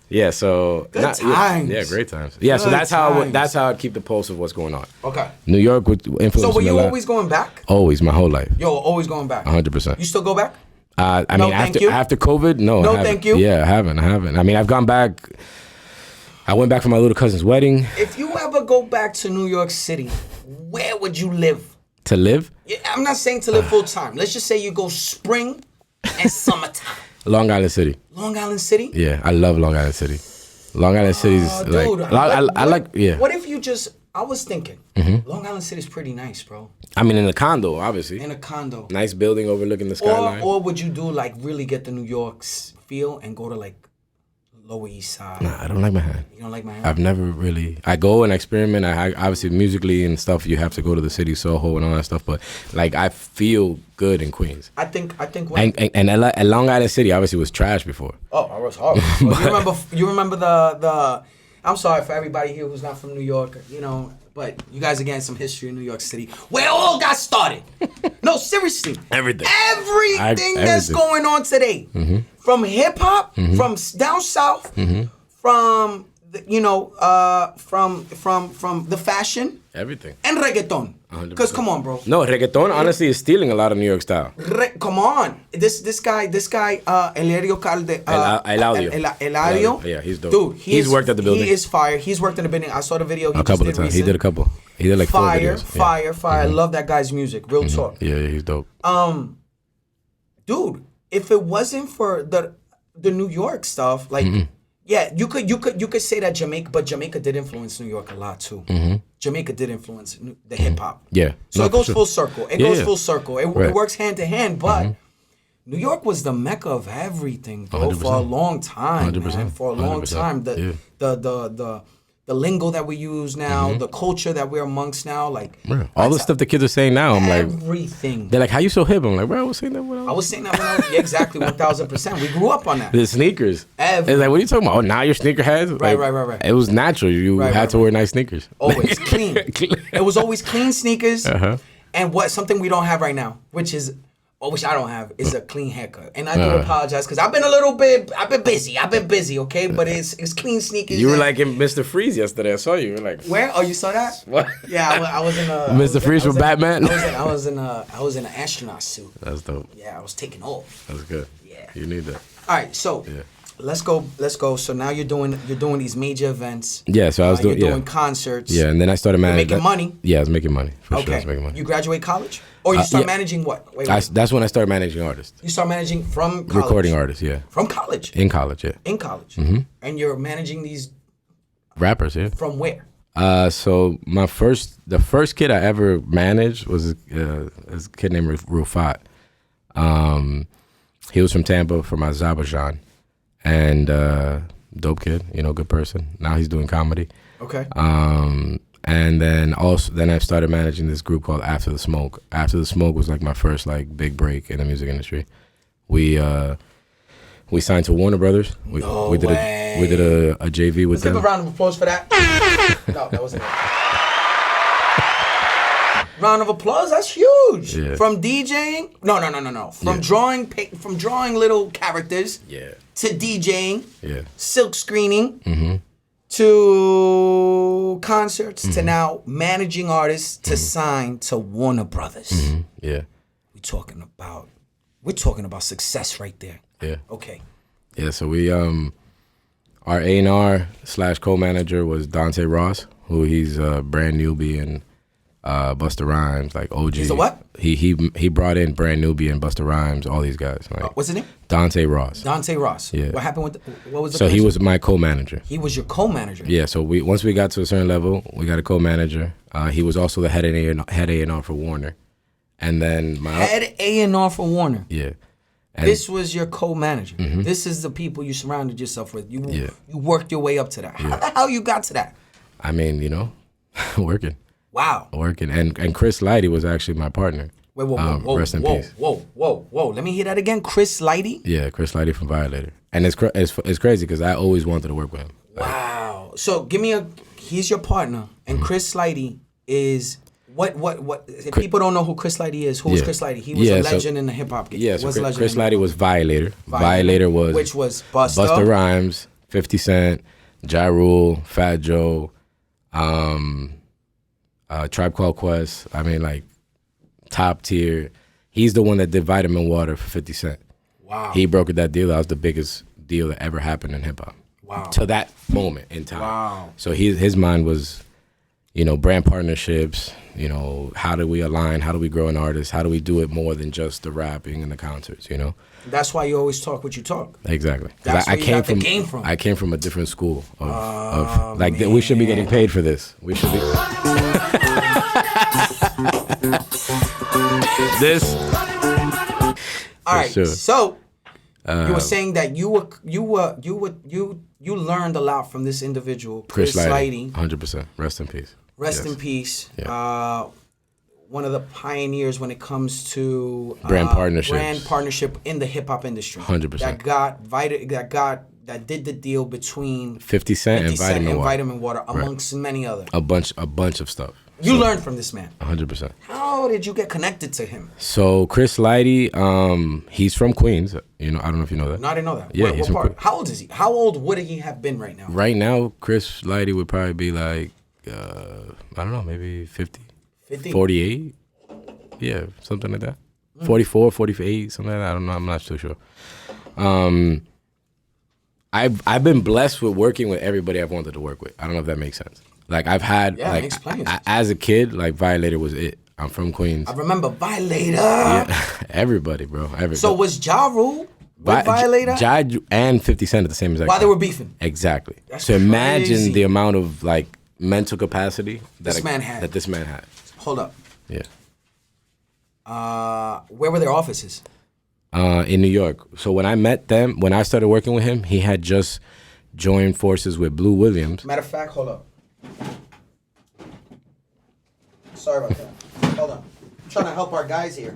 B: Yeah, so
A: good times.
B: Yeah, great times. Yeah, so that's how I'd keep the pulse of what's going on.
A: Okay.
B: New York would influence me.
A: So were you
B: a lot.
A: always going back?
B: Always, my whole life.
A: Yo, always going back.
B: 100%.
A: You still go back?
B: I mean, after COVID, no.
A: No, thank you.
B: Yeah, I haven't. I mean, I've gone back. I went back for my little cousin's wedding.
A: If you ever go back to New York City, where would you live?
B: To live?
A: Yeah, I'm not saying to live full time. Let's just say you go spring and summertime.
B: Long Island City.
A: Long Island City?
B: Yeah, I love Long Island City. Long Island City's like, dude, I like, yeah.
A: What if you I was thinking, Long Island City's pretty nice, bro.
B: I mean, in a condo, obviously.
A: In a condo.
B: Nice building overlooking the skyline.
A: Or would you do like really get the New York feel and go to like Lower East Side?
B: Nah, I don't like Manhattan.
A: You don't like Manhattan?
B: I've never really. I go and experiment. I obviously musically and stuff. You have to go to the city, Soho, and all that stuff. But like, I feel good in Queens.
A: I think. When,
B: and Long Island City obviously was trash before.
A: Oh, I was horrible. You remember the. I'm sorry for everybody here who's not from New York. You know, but you guys are getting some history in New York City, where it all got started. No, seriously.
B: Everything
A: that's going on today. From hip hop, from down south, from from the fashion,
B: everything,
A: and reggaeton. Because come on, bro.
B: No, reggaeton honestly is stealing a lot of New York style.
A: Come on, this guy, Eladio Eladio.
B: Yeah, he's dope.
A: Dude,
B: he's worked at the building.
A: He is fire. He's worked in the building. I saw the video.
B: A couple of times. He did a couple. He did like 4 videos.
A: Fire. I love that guy's music. Real talk.
B: Yeah, he's dope.
A: Dude, if it wasn't for the New York stuff, like, yeah, you could say that Jamaica did influence New York a lot too. Jamaica did influence the hip hop.
B: Yeah.
A: So it goes full circle. Full circle. It works hand to hand, but New York was the mecca of everything, bro,
B: 100%.
A: for a long time.
B: 100%.
A: Man. For a long time. The lingo that we use now, the culture that we're amongst now, like
B: all the stuff the kids are saying now, I'm like
A: everything.
B: They're like, "How you so hip?" I'm like, "Bro, I was saying that when
A: I was saying that when I was exactly 1000%. We grew up on that.
B: The sneakers. It's like, what are you talking about? Oh, now you're sneakerheads?
A: Right.
B: It was natural. You had to wear nice sneakers.
A: Always clean. It was always clean sneakers. And something we don't have right now, which I don't have, is a clean haircut. And I do apologize because I've been busy, okay? But it's clean sneakers.
B: You were like in Mr. Freeze yesterday. I saw you. You were like,
A: where? Oh, you saw that?
B: What?
A: Yeah, I was in a
B: Mr. Freeze from Batman.
A: I was in an astronaut suit.
B: That's dope.
A: Yeah, I was taking off.
B: That's good.
A: Yeah.
B: You need that.
A: All right, so let's go. So now you're doing these major events.
B: Yeah, so I was
A: doing concerts.
B: Yeah, and then I started managing.
A: Making money.
B: Yeah, I was making money. For sure, I
A: Okay.
B: was making money.
A: You graduate college? Or you start managing what? Wait.
B: That's when I started managing artists.
A: You start managing from college?
B: Recording artists, yeah.
A: From college?
B: In college, yeah.
A: In college. And you're managing these
B: Rappers, yeah.
A: from where?
B: So the first kid I ever managed was a kid named Rooftop. He was from Tampa, from Azerbaijan, and dope kid, good person. Now he's doing comedy.
A: Okay.
B: And then I started managing this group called After the Smoke. After the Smoke was like my first like big break in the music industry. We signed to Warner Brothers. We did a JV with them.
A: Let's give a round of applause for that. No, that wasn't it. Round of applause. That's huge.
B: Yeah.
A: From DJing. No. From drawing little characters.
B: Yeah.
A: To DJing.
B: Yeah.
A: Silk screening.
B: Mm-hmm.
A: To concerts. To now managing artists to sign to Warner Brothers.
B: Mm-hmm. Yeah.
A: We're talking about success right there.
B: Yeah.
A: Okay.
B: Yeah. So we our A&R / co-manager was Dante Ross, who he's a brand newbie in Busta Rhymes, like OG.
A: He's a what?
B: He brought in brand newbie and Busta Rhymes, all these guys. Like
A: What's his name?
B: Dante Ross.
A: Dante Ross.
B: Yeah.
A: What happened with what was the
B: So he
A: person?
B: was my co-manager.
A: He was your co-manager.
B: Yeah. So once we got to a certain level, we got a co-manager. He was also the head A&R for Warner, and then my
A: Head A&R for Warner.
B: yeah. And
A: This was your co-manager. This is the people you surrounded yourself with. You worked your way up to that. How the hell you got to that?
B: I mean, working.
A: Wow.
B: And Chris Lighty was actually my partner.
A: Whoa,
B: rest in peace.
A: Whoa. Let me hear that again. Chris Lighty?
B: Yeah, Chris Lighty from Violator. And it's crazy because I always wanted to work with him.
A: Wow. So he's your partner, and Chris Lighty is what if people don't know who Chris Lighty is, who's Chris Lighty? He was a legend in the hip hop game.
B: Yeah, so Chris Lighty was Violator.
A: Which was
B: Busta Rhymes, 50 Cent, Ja Rule, Fat Joe, Tribe Called Quest. I mean, like, top tier. He's the one that did Vitamin Water for 50 Cent.
A: Wow.
B: He brokered that deal. That was the biggest deal that ever happened in hip hop.
A: Wow.
B: To that moment in time.
A: Wow.
B: So his mind was, brand partnerships, how do we align? How do we grow an artist? How do we do it more than just the rapping and the concerts,
A: That's why you always talk what you talk.
B: Exactly.
A: That's where you got the game from.
B: I came from a different school of we should be getting paid for this. We should be. This.
A: All right.
B: Sure.
A: So you were saying that you learned a lot from this individual, Chris Lighty.
B: 100%. Rest in peace.
A: Rest in peace.
B: Yeah.
A: One of the pioneers when it comes to
B: brand partnerships.
A: Brand partnership in the hip hop industry.
B: 100%.
A: That did the deal between
B: 50 Cent and
A: Vitamin Water, amongst many others.
B: A bunch of stuff.
A: You learned from this man.
B: 100%.
A: How did you get connected to him?
B: So Chris Lighty, he's from Queens. I don't know if you know that.
A: No, I didn't know that.
B: Yeah, he's from Queens.
A: How old is he? How old would he have been right now?
B: Right now, Chris Lighty would probably be like, I don't know, maybe 50. 48. Yeah, something like that. 44, 48, something like that. I don't know. I'm not too sure. I've been blessed with working with everybody I've wanted to work with. I don't know if that makes sense. Like I've had as a kid, like Violator was it. I'm from Queens.
A: I remember Violator.
B: Yeah, everybody, bro. Everybody.
A: So was Ja Rule with Violator?
B: Ja and 50 Cent at the same exact
A: while
B: time.
A: They were beefing.
B: Exactly.
A: That's
B: so imagine
A: crazy.
B: the amount of like mental capacity that
A: this man had. Hold up.
B: Yeah.
A: Where were their offices?
B: In New York. So when I met them, when I started working with him, he had just joined forces with Blue Williams.
A: Matter of fact, hold up. Sorry about that. Hold on. I'm trying to help our guys here.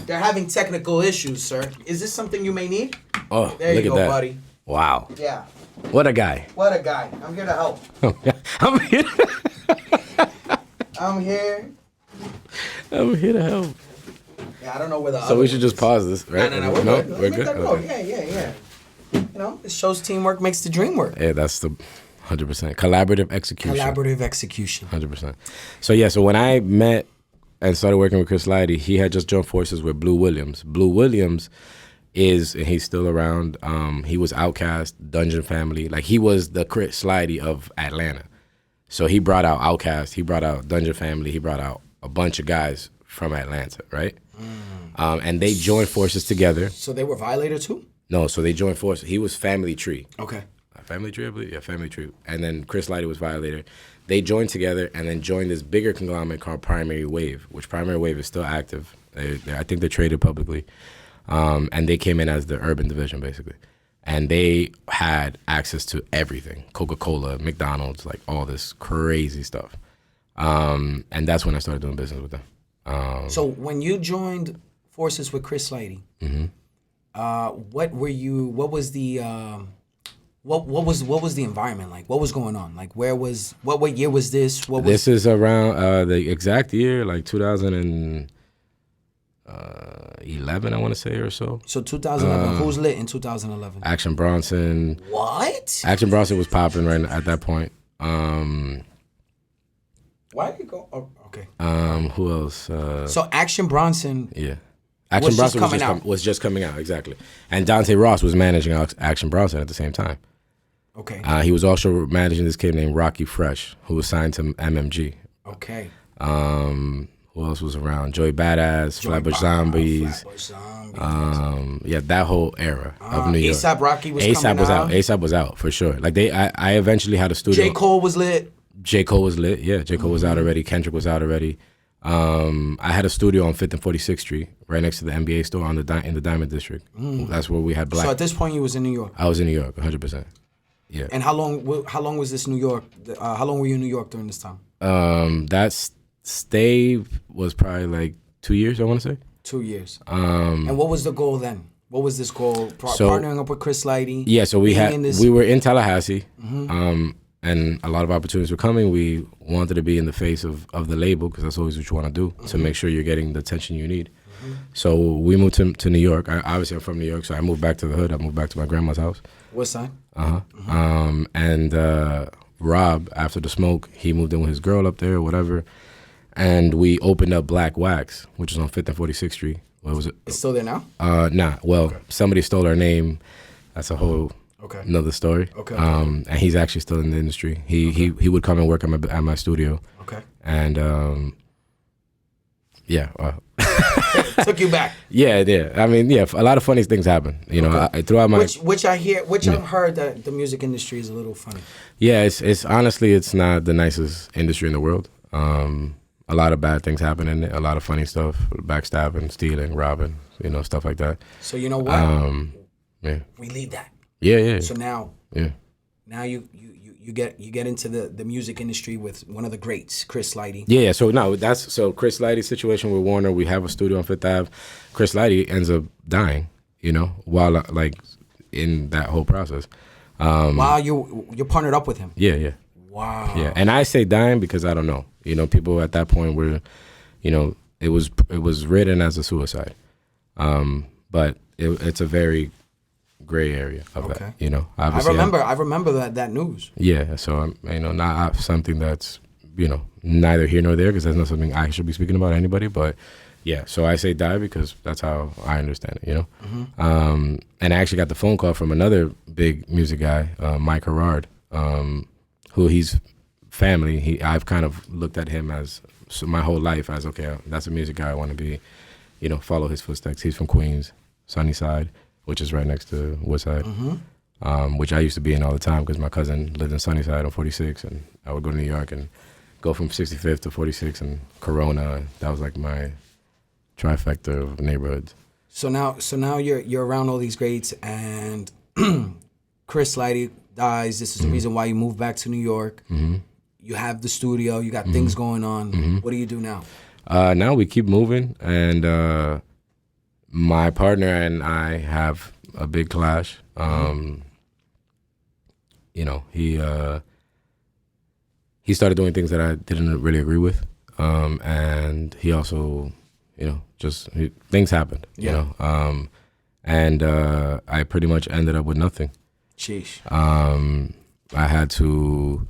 A: They're having technical issues, sir. Is this something you may need?
B: Oh,
A: there you
B: look
A: go,
B: at that.
A: buddy.
B: Wow.
A: Yeah.
B: What a guy.
A: What a guy. I'm here to help.
B: I'm here.
A: I'm here.
B: I'm here to help.
A: Yeah, I don't know where the.
B: So we should just pause this, right?
A: No, we're good.
B: We're good.
A: Okay. Yeah. It shows teamwork makes the dream work.
B: Yeah, that's the 100% collaborative execution. 100%. So yeah, so when I met and started working with Chris Lighty, he had just joined forces with Blue Williams. Blue Williams and he's still around. He was Outkast, Dungeon Family. Like he was the Chris Lighty of Atlanta. So he brought out Outkast, he brought out Dungeon Family, he brought out a bunch of guys from Atlanta, right? And they joined forces together.
A: So they were Violator too?
B: No, so they joined forces. He was Family Tree.
A: Okay.
B: Family Tree, I believe. Yeah, Family Tree. And then Chris Lighty was Violator. They joined together and then joined this bigger conglomerate called Primary Wave, which Primary Wave is still active. I think they're traded publicly. And they came in as the urban division, basically. And they had access to everything. Coca-Cola, McDonald's, like all this crazy stuff. And that's when I started doing business with them.
A: So when you joined forces with Chris Lighty, what was the environment like? What was going on? Like what year was this?
B: This is around the exact year, like 2011, I want to say, or so.
A: So 2011. Who's lit in 2011?
B: Action Bronson.
A: What?
B: Action Bronson was popping right at that point.
A: Why did you go? Oh, okay.
B: Who else?
A: So Action Bronson.
B: Yeah. Action Bronson was just coming out, exactly. And Dante Ross was managing Action Bronson at the same time.
A: Okay.
B: He was also managing this kid named Rocky Fresh, who was signed to MMG.
A: Okay.
B: Who else was around? Joey Badass, Flatbush Zombies. Yeah, that whole era of New York.
A: A$AP Rocky was coming out.
B: A$AP was out for sure. Like I eventually had a studio.
A: J. Cole was lit.
B: J. Cole was lit. Yeah, J. Cole was out already. Kendrick was out already. I had a studio on 5th and 46th Street, right next to the NBA store in the Diamond District. That's where we had Black.
A: So at this point, you was in New York.
B: I was in New York, 100%. Yeah.
A: And how long was this New York? How long were you in New York during this time?
B: That stay was probably like 2 years, I want to say.
A: 2 years. And what was the goal then? What was this goal? Partnering up with Chris Lighty?
B: Yeah, so we were in Tallahassee, and a lot of opportunities were coming. We wanted to be in the face of the label, because that's always what you want to do, to make sure you're getting the attention you need. So we moved to New York. Obviously, I'm from New York, so I moved back to the hood. I moved back to my grandma's house.
A: What side?
B: And Rob, after the smoke, he moved in with his girl up there or whatever. And we opened up Black Wax, which is on 5th and 46th Street. What was it?
A: It's still there now?
B: Nah. Well, somebody stole our name. That's a whole another story.
A: Okay.
B: And he's actually still in the industry. He would come and work at my studio.
A: Okay.
B: And yeah.
A: Took you back.
B: Yeah. I mean, yeah. A lot of funny things happen. You know, throughout my
A: I've heard that the music industry is a little funny.
B: Yeah, it's honestly, it's not the nicest industry in the world. A lot of bad things happen in it. A lot of funny stuff, backstabbing, stealing, robbing, stuff like that.
A: So you know what?
B: Yeah.
A: We leave that.
B: Yeah.
A: So now, you get into the music industry with one of the greats, Chris Lighty.
B: Yeah. So Chris Lighty's situation with Warner. We have a studio on Fifth Ave. Chris Lighty ends up dying, while like in that whole process.
A: While you're partnered up with him.
B: Yeah.
A: Wow.
B: Yeah, and I say dying because I don't know. People at that point were, it was written as a suicide, but it's a very gray area of that. Obviously,
A: I remember that news.
B: Yeah, so not something that's neither here nor there, because that's not something I should be speaking about anybody. But yeah, so I say die because that's how I understand it. And I actually got the phone call from another big music guy, Mike Herrard. Who he's family. I've kind of looked at him as my whole life as, okay, that's a music guy I want to be, follow his footsteps. He's from Queens, Sunnyside, which is right next to Woodside, which I used to be in all the time because my cousin lived in Sunnyside on 46, and I would go to New York and go from 65th to 46 and Corona. And that was like my trifecta of neighborhoods.
A: So now you're around all these greats, and Chris Lighty dies. This is the reason why you moved back to New York. You have the studio. You got things going on. What do you do now?
B: Now we keep moving, and my partner and I have a big clash. He started doing things that I didn't really agree with, and he also, things happened. And I pretty much ended up with nothing.
A: Sheesh.
B: I had to,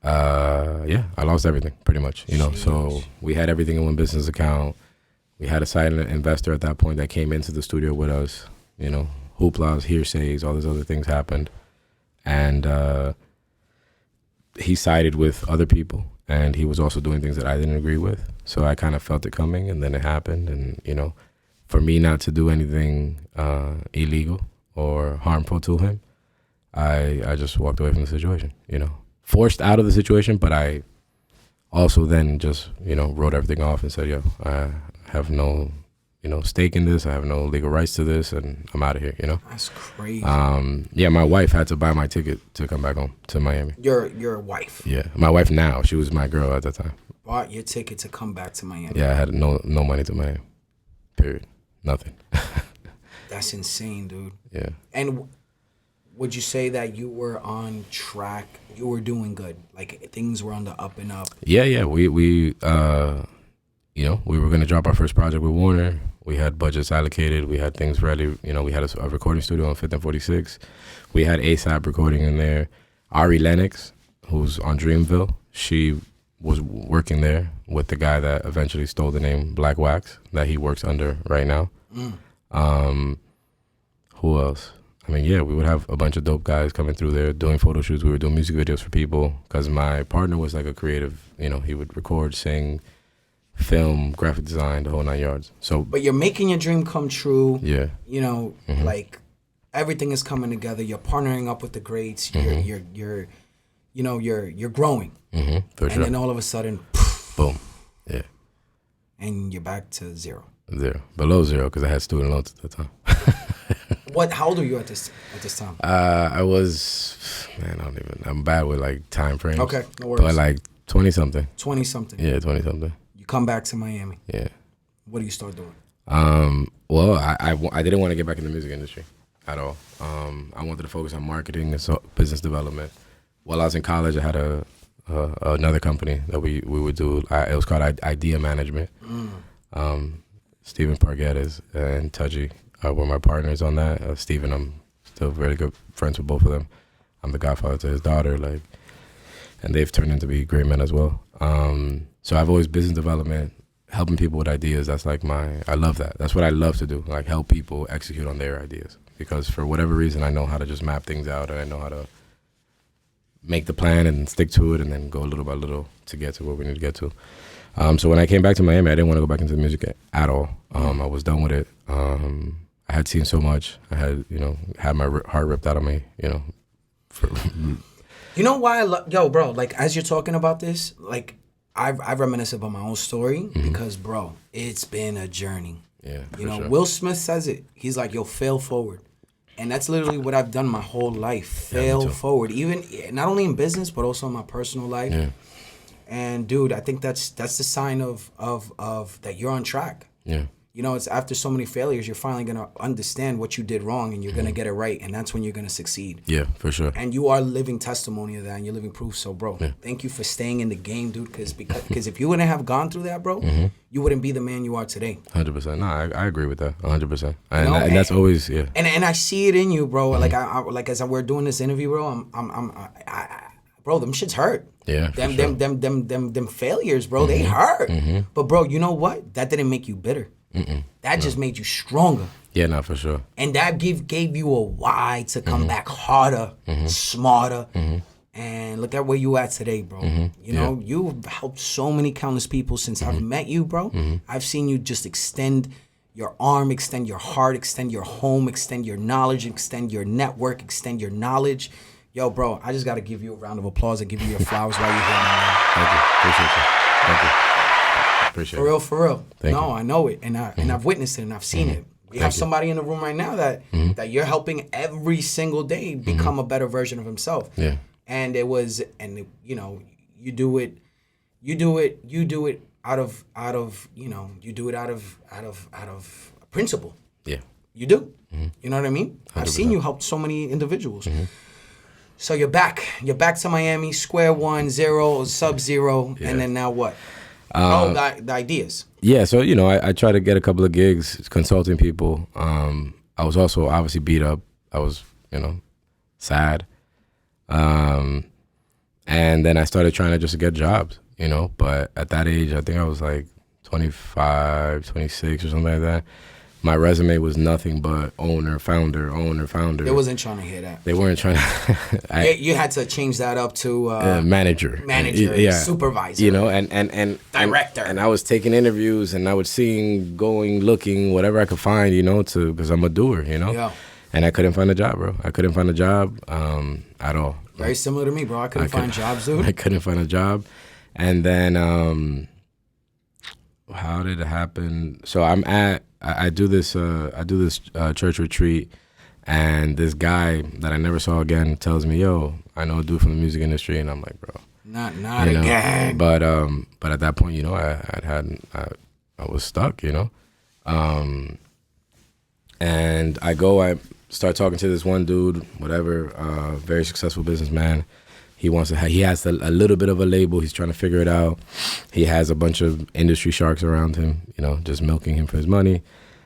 B: I lost everything pretty much, so we had everything in one business account. We had a silent investor at that point that came into the studio with us, hooplas, hearsays, all these other things happened. And he sided with other people, and he was also doing things that I didn't agree with. So I kind of felt it coming, and then it happened. And, for me not to do anything illegal or harmful to him, I just walked away from the situation, you know, forced out of the situation, but I also then just, you know, wrote everything off and said, yo, I have no, you know, stake in this. I have no legal rights to this, and I'm out of here, you know.
A: That's crazy.
B: Yeah, my wife had to buy my ticket to come back home to Miami.
A: Your wife?
B: Yeah, my wife now. She was my girl at that time.
A: Bought your ticket to come back to Miami.
B: Yeah, I had no money to Miami. Period. Nothing.
A: That's insane, dude.
B: Yeah.
A: And would you say that you were on track? You were doing good. Like things were on the up and up.
B: Yeah. We you know, we were gonna drop our first project with Warner. We had budgets allocated. We had things ready. You know, we had a recording studio on 5th and 46. We had ASAP recording in there. Ari Lennox, who's on Dreamville, she was working there with the guy that eventually stole the name Black Wax that he works under right now. Who else? I mean, yeah, we would have a bunch of dope guys coming through there doing photo shoots. We were doing music videos for people because my partner was like a creative. You know, he would record, sing, film, graphic design, the whole 9 yards. So,
A: but you're making your dream come true.
B: Yeah.
A: You know, like everything is coming together. You're partnering up with the greats. You're you know, you're growing.
B: For
A: and
B: sure.
A: then all of a sudden,
B: Boom. Yeah.
A: and you're back to zero.
B: Below zero because I had student loans at the time.
A: How old are you at this time?
B: I was, man, I'm bad with like time frames.
A: Okay, no worries.
B: But like 20 something.
A: 20 something.
B: Yeah, 20 something.
A: You come back to Miami.
B: Yeah.
A: What do you start doing?
B: Well, I didn't want to get back in the music industry at all. I wanted to focus on marketing and business development. While I was in college, I had another company that we would do. It was called Idea Management. Stephen Pargettis and Tudgy were my partners on that. Stephen, I'm still very good friends with both of them. I'm the godfather to his daughter, and they've turned into be great men as well. So I've always business development, helping people with ideas. That's like I love that. That's what I love to do, like help people execute on their ideas. Because for whatever reason, I know how to just map things out, and I know how to make the plan and stick to it, and then go little by little to get to where we need to get to. So when I came back to Miami, I didn't want to go back into the music at all. I was done with it. I had seen so much. I had, had my heart ripped out of me,
A: You know why yo, bro, like, as you're talking about this, like, I reminisce about my own story because, bro, it's been a journey.
B: Yeah,
A: sure. Will Smith says it. He's like, yo, fail forward. And that's literally what I've done my whole life. Fail forward. Even, not only in business, but also in my personal life. Yeah. And, dude, I think that's the sign of that you're on track.
B: Yeah.
A: It's after so many failures, you're finally going to understand what you did wrong, and you're going to get it right, and that's when you're going to succeed.
B: Yeah, for sure.
A: And you are living testimony of that, and you're living proof. So, bro, thank you for staying in the game, dude, because if you wouldn't have gone through that, bro, you wouldn't be the man you are today.
B: 100%. No, I agree with that, 100%. And that's always, yeah.
A: And I see it in you, bro. Like, like as we're doing this interview, bro, bro, them shits hurt.
B: Yeah,
A: them failures, bro, they hurt. But, bro, you know what? That didn't make you bitter. That just made you stronger.
B: Yeah, no, for sure.
A: And that gave you a why to come back harder, smarter. And look at where you at today, bro. You've helped so many countless people since I've met you, bro. I've seen you just extend your arm, extend your heart, extend your home, extend your knowledge, extend your network, extend your knowledge. Yo, bro, I just got to give you a round of applause and give you your flowers while you're here, man.
B: Thank you. Appreciate you. Thank you. Appreciate it.
A: For real.
B: Thank you.
A: I know it, and I've witnessed it, and I've seen it. We have somebody in the room right now that you're helping every single day become a better version of himself.
B: Yeah.
A: And you do it out of principle.
B: Yeah.
A: You do. You know what I mean? 100%. I've seen you help so many individuals. So you're back to Miami, square one, zero, sub-zero, and then now what? The ideas. Yeah,
B: so, I try to get a couple of gigs consulting people. I was also obviously beat up. I was, sad. And then I started trying to just get jobs, But at that age, I think I was like 25, 26 or something like that. My resume was nothing but owner, founder. They wasn't
A: trying to hear that.
B: They weren't trying to.
A: You had to change that up to
B: manager,
A: supervisor,
B: and
A: director.
B: And I was taking interviews, and I was seeing, going, looking, whatever I could find, because I'm a doer,
A: Yeah.
B: And I couldn't find a job, bro. I couldn't find a job at all.
A: Very similar to me, bro. I couldn't find jobs, dude.
B: I couldn't find a job. And then how did it happen? So I do this church retreat, and this guy that I never saw again tells me, "Yo, I know a dude from the music industry," and I'm like, "Bro,
A: not again."
B: But at that point, you know, I was stuck, you know, and I start talking to this one dude, whatever, very successful businessman. He has a little bit of a label. He's trying to figure it out. He has a bunch of industry sharks around him, you know, just milking him for his money.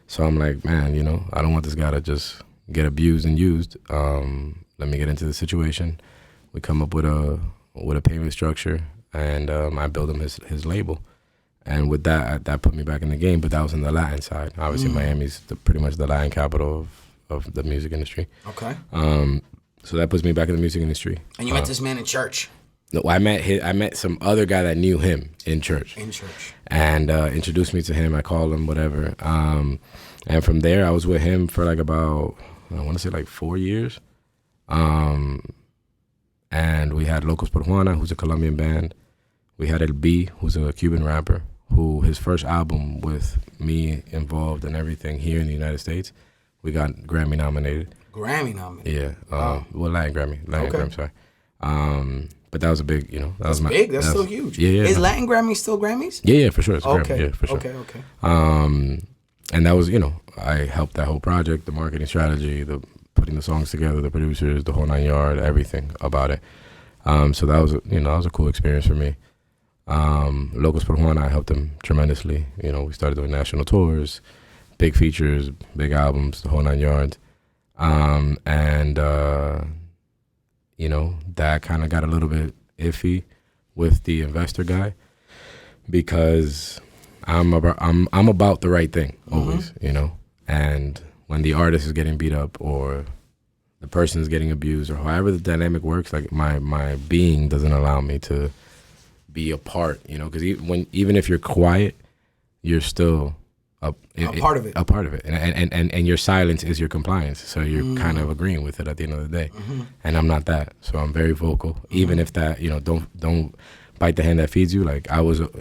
B: So I'm like, man, you know, I don't want this guy to just get abused and used. Let me get into the situation. We come up with a payment structure, and I build him his label. And with that put me back in the game. But that was in the Latin side. Obviously, Miami's pretty much the Latin capital of the music industry.
A: Okay.
B: So that puts me back in the music industry.
A: And you met this man in church?
B: No, I met some other guy that knew him in church. And introduced me to him. I called him, whatever. And from there, I was with him for like about, I want to say like 4 years. And we had Locos por Juana, who's a Colombian band. We had El B, who's a Cuban rapper, who his first album with me involved and everything here in the United States, we got Grammy nominated. Yeah. Well, Latin Grammy, sorry. But that was a big, you know.
A: That's big. That's still huge.
B: Yeah.
A: Is Latin Grammy still Grammys?
B: Yeah, for sure. It's
A: okay.
B: Grammy. Yeah, for sure.
A: Okay.
B: And that was, you know, I helped that whole project, the marketing strategy, the putting the songs together, the producers, the whole 9 yard, everything about it. So that was, you know, that was a cool experience for me. Locos por Juana, I helped them tremendously. You know, we started doing national tours, big features, big albums, the whole 9 yards. You know, that kind of got a little bit iffy with the investor guy, because I'm about the right thing always, you know. And when the artist is getting beat up or the person is getting abused or however the dynamic works, like my being doesn't allow me to be a part, you know, because even if you're quiet, you're still a part of it. A part of it, and your silence is your compliance. So you're kind of agreeing with it at the end of the day. And I'm not that, so I'm very vocal. Even if that, you know, don't bite the hand that feeds you. Like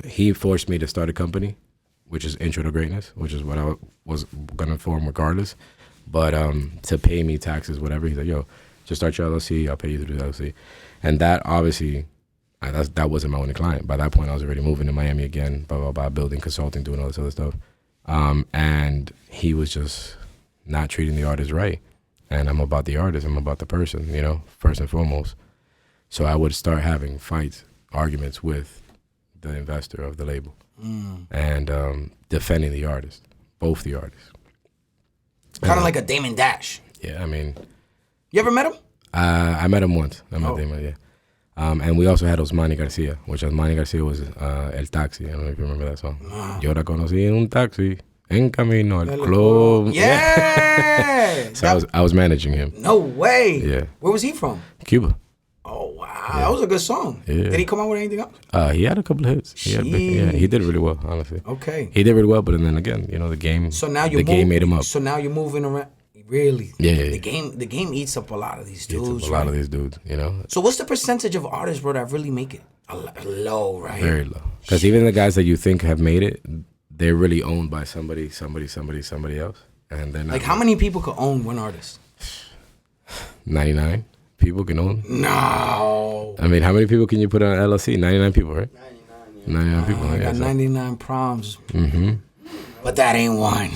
B: he forced me to start a company, which is Intro to Greatness, which is what I was gonna form regardless. But to pay me taxes, whatever, he's like, yo, just start your LLC. I'll pay you through the LLC. And that obviously, that wasn't my only client. By that point, I was already moving to Miami again, blah blah blah, building, consulting, doing all this other stuff. And he was just not treating the artist right. And I'm about the artist. I'm about the person, you know, first and foremost. So I would start having fights, arguments with the investor of the label, and defending the artist, both the artists.
A: Kind of like a Damon Dash.
B: Yeah, I mean.
A: You ever met him?
B: I met him once. I met Damon, yeah. And we also had Osmani Garcia, which Osmani Garcia was El Taxi. I don't know if you remember that song. Yo la conocí en un taxi, en camino al club.
A: Yeah!
B: So I was managing him.
A: No way!
B: Yeah.
A: Where was he from?
B: Cuba.
A: Oh, wow. Yeah. That was a good song.
B: Yeah.
A: Did he come out with anything else?
B: He had a couple of hits. He did really well, honestly.
A: Okay.
B: He did really well, but then again, you know, the game game made him up.
A: So now you're moving around. Really?
B: Yeah.
A: The game eats up a lot of these dudes.
B: A lot of these dudes, you know.
A: So what's the percentage of artists, bro, that really make it? Low, right?
B: Very low. Because even the guys that you think have made it, they're really owned by somebody else. And then
A: like how many people could own one artist?
B: 99 people can own.
A: No.
B: I mean, how many people can you put on an LLC? 99 people, right? 99 people.
A: I got 99 proms. But that ain't one.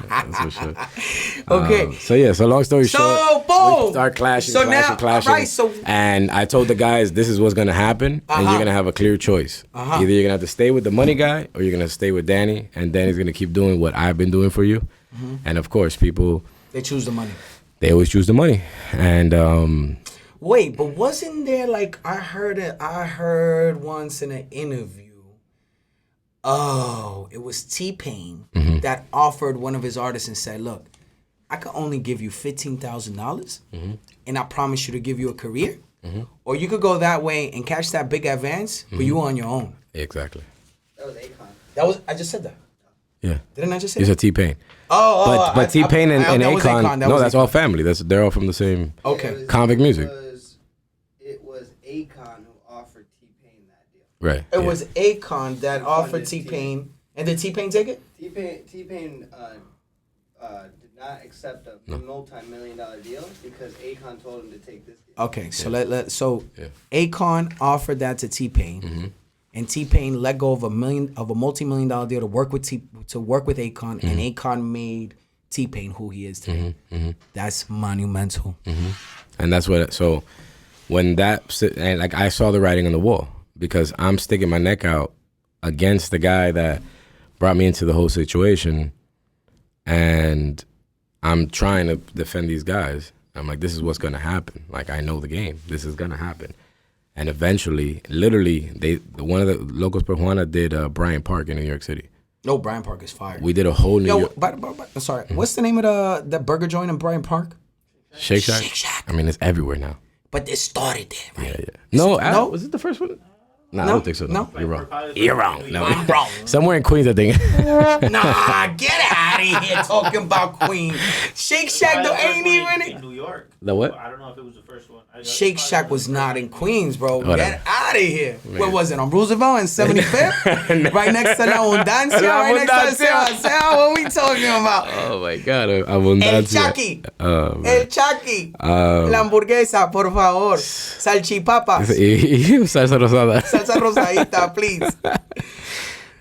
B: That's for sure.
A: Okay.
B: So long story short,
A: boom.
B: we start clashing.
A: Right,
B: and I told the guys, this is what's gonna happen, and you're gonna have a clear choice. Either you're gonna have to stay with the money guy, or you're gonna stay with Danny, and Danny's gonna keep doing what I've been doing for you. And of course, people,
A: they choose the money.
B: They always choose the money. And
A: wait, but wasn't there like I heard once in an interview. Oh, it was T-Pain that offered one of his artists and said, look, I could only give you $15,000 and I promise you to give you a career. Or you could go that way and catch that big advance, but you on your own.
B: Exactly.
C: That was Akon.
A: I just said that.
B: Yeah.
A: Didn't I just say
B: You
A: that?
B: said T-Pain.
A: But
B: T-Pain and
A: that was
B: Akon,
A: That
B: no,
A: was
B: that's
A: Akon.
B: all family. They're all from the same
A: Okay.
B: convict music.
D: It was Akon who offered T-Pain that deal.
B: Right.
A: It was Akon that offered T-Pain. And did T-Pain take it?
D: T-Pain did not accept a multi-million-dollar deal because Akon told him to take this deal.
A: Okay, so Akon offered that to T-Pain, and T-Pain let go of a multi-million-dollar deal to work with Akon, and Akon made T-Pain who he is today. That's monumental.
B: And that's what. So when and like I saw the writing on the wall because I'm sticking my neck out against the guy that brought me into the whole situation, and I'm trying to defend these guys. I'm like, this is what's gonna happen. Like I know the game. This is gonna happen. And eventually, literally, one of the locals per Juana did Bryant Park in New York City.
A: No, Bryant Park is fire.
B: We did a whole New York.
A: But sorry, what's the name of the burger joint in Bryant Park?
B: Shake Shack.
A: Shake Shack.
B: I mean, it's everywhere now.
A: But it started there, right?
B: Yeah. No,
A: No?
B: was it the first one? Nah, I
A: No?
B: don't think so.
A: No?
B: You're wrong.
C: Probably
B: You're wrong. No,
A: I'm wrong.
B: somewhere in Queens, I think.
A: Nah, get out of here talking about Queen. Shake Shack though ain't even
C: in New York.
B: The what?
C: I don't know if it was the first one.
A: Shake Shack was not in Queens, bro.
B: Whatever.
A: Get out of here. Where was it? On Roosevelt and 75th? Right next to La Abundancia? Right next to Sebastián? What we talking about?
B: Oh my God,
A: El
B: abundancia.
A: Chucky.
B: Oh,
A: El Chucky. La hamburguesa, por favor. Salchipapas.
B: Salsa rosada.
A: Salsa rosadita, please.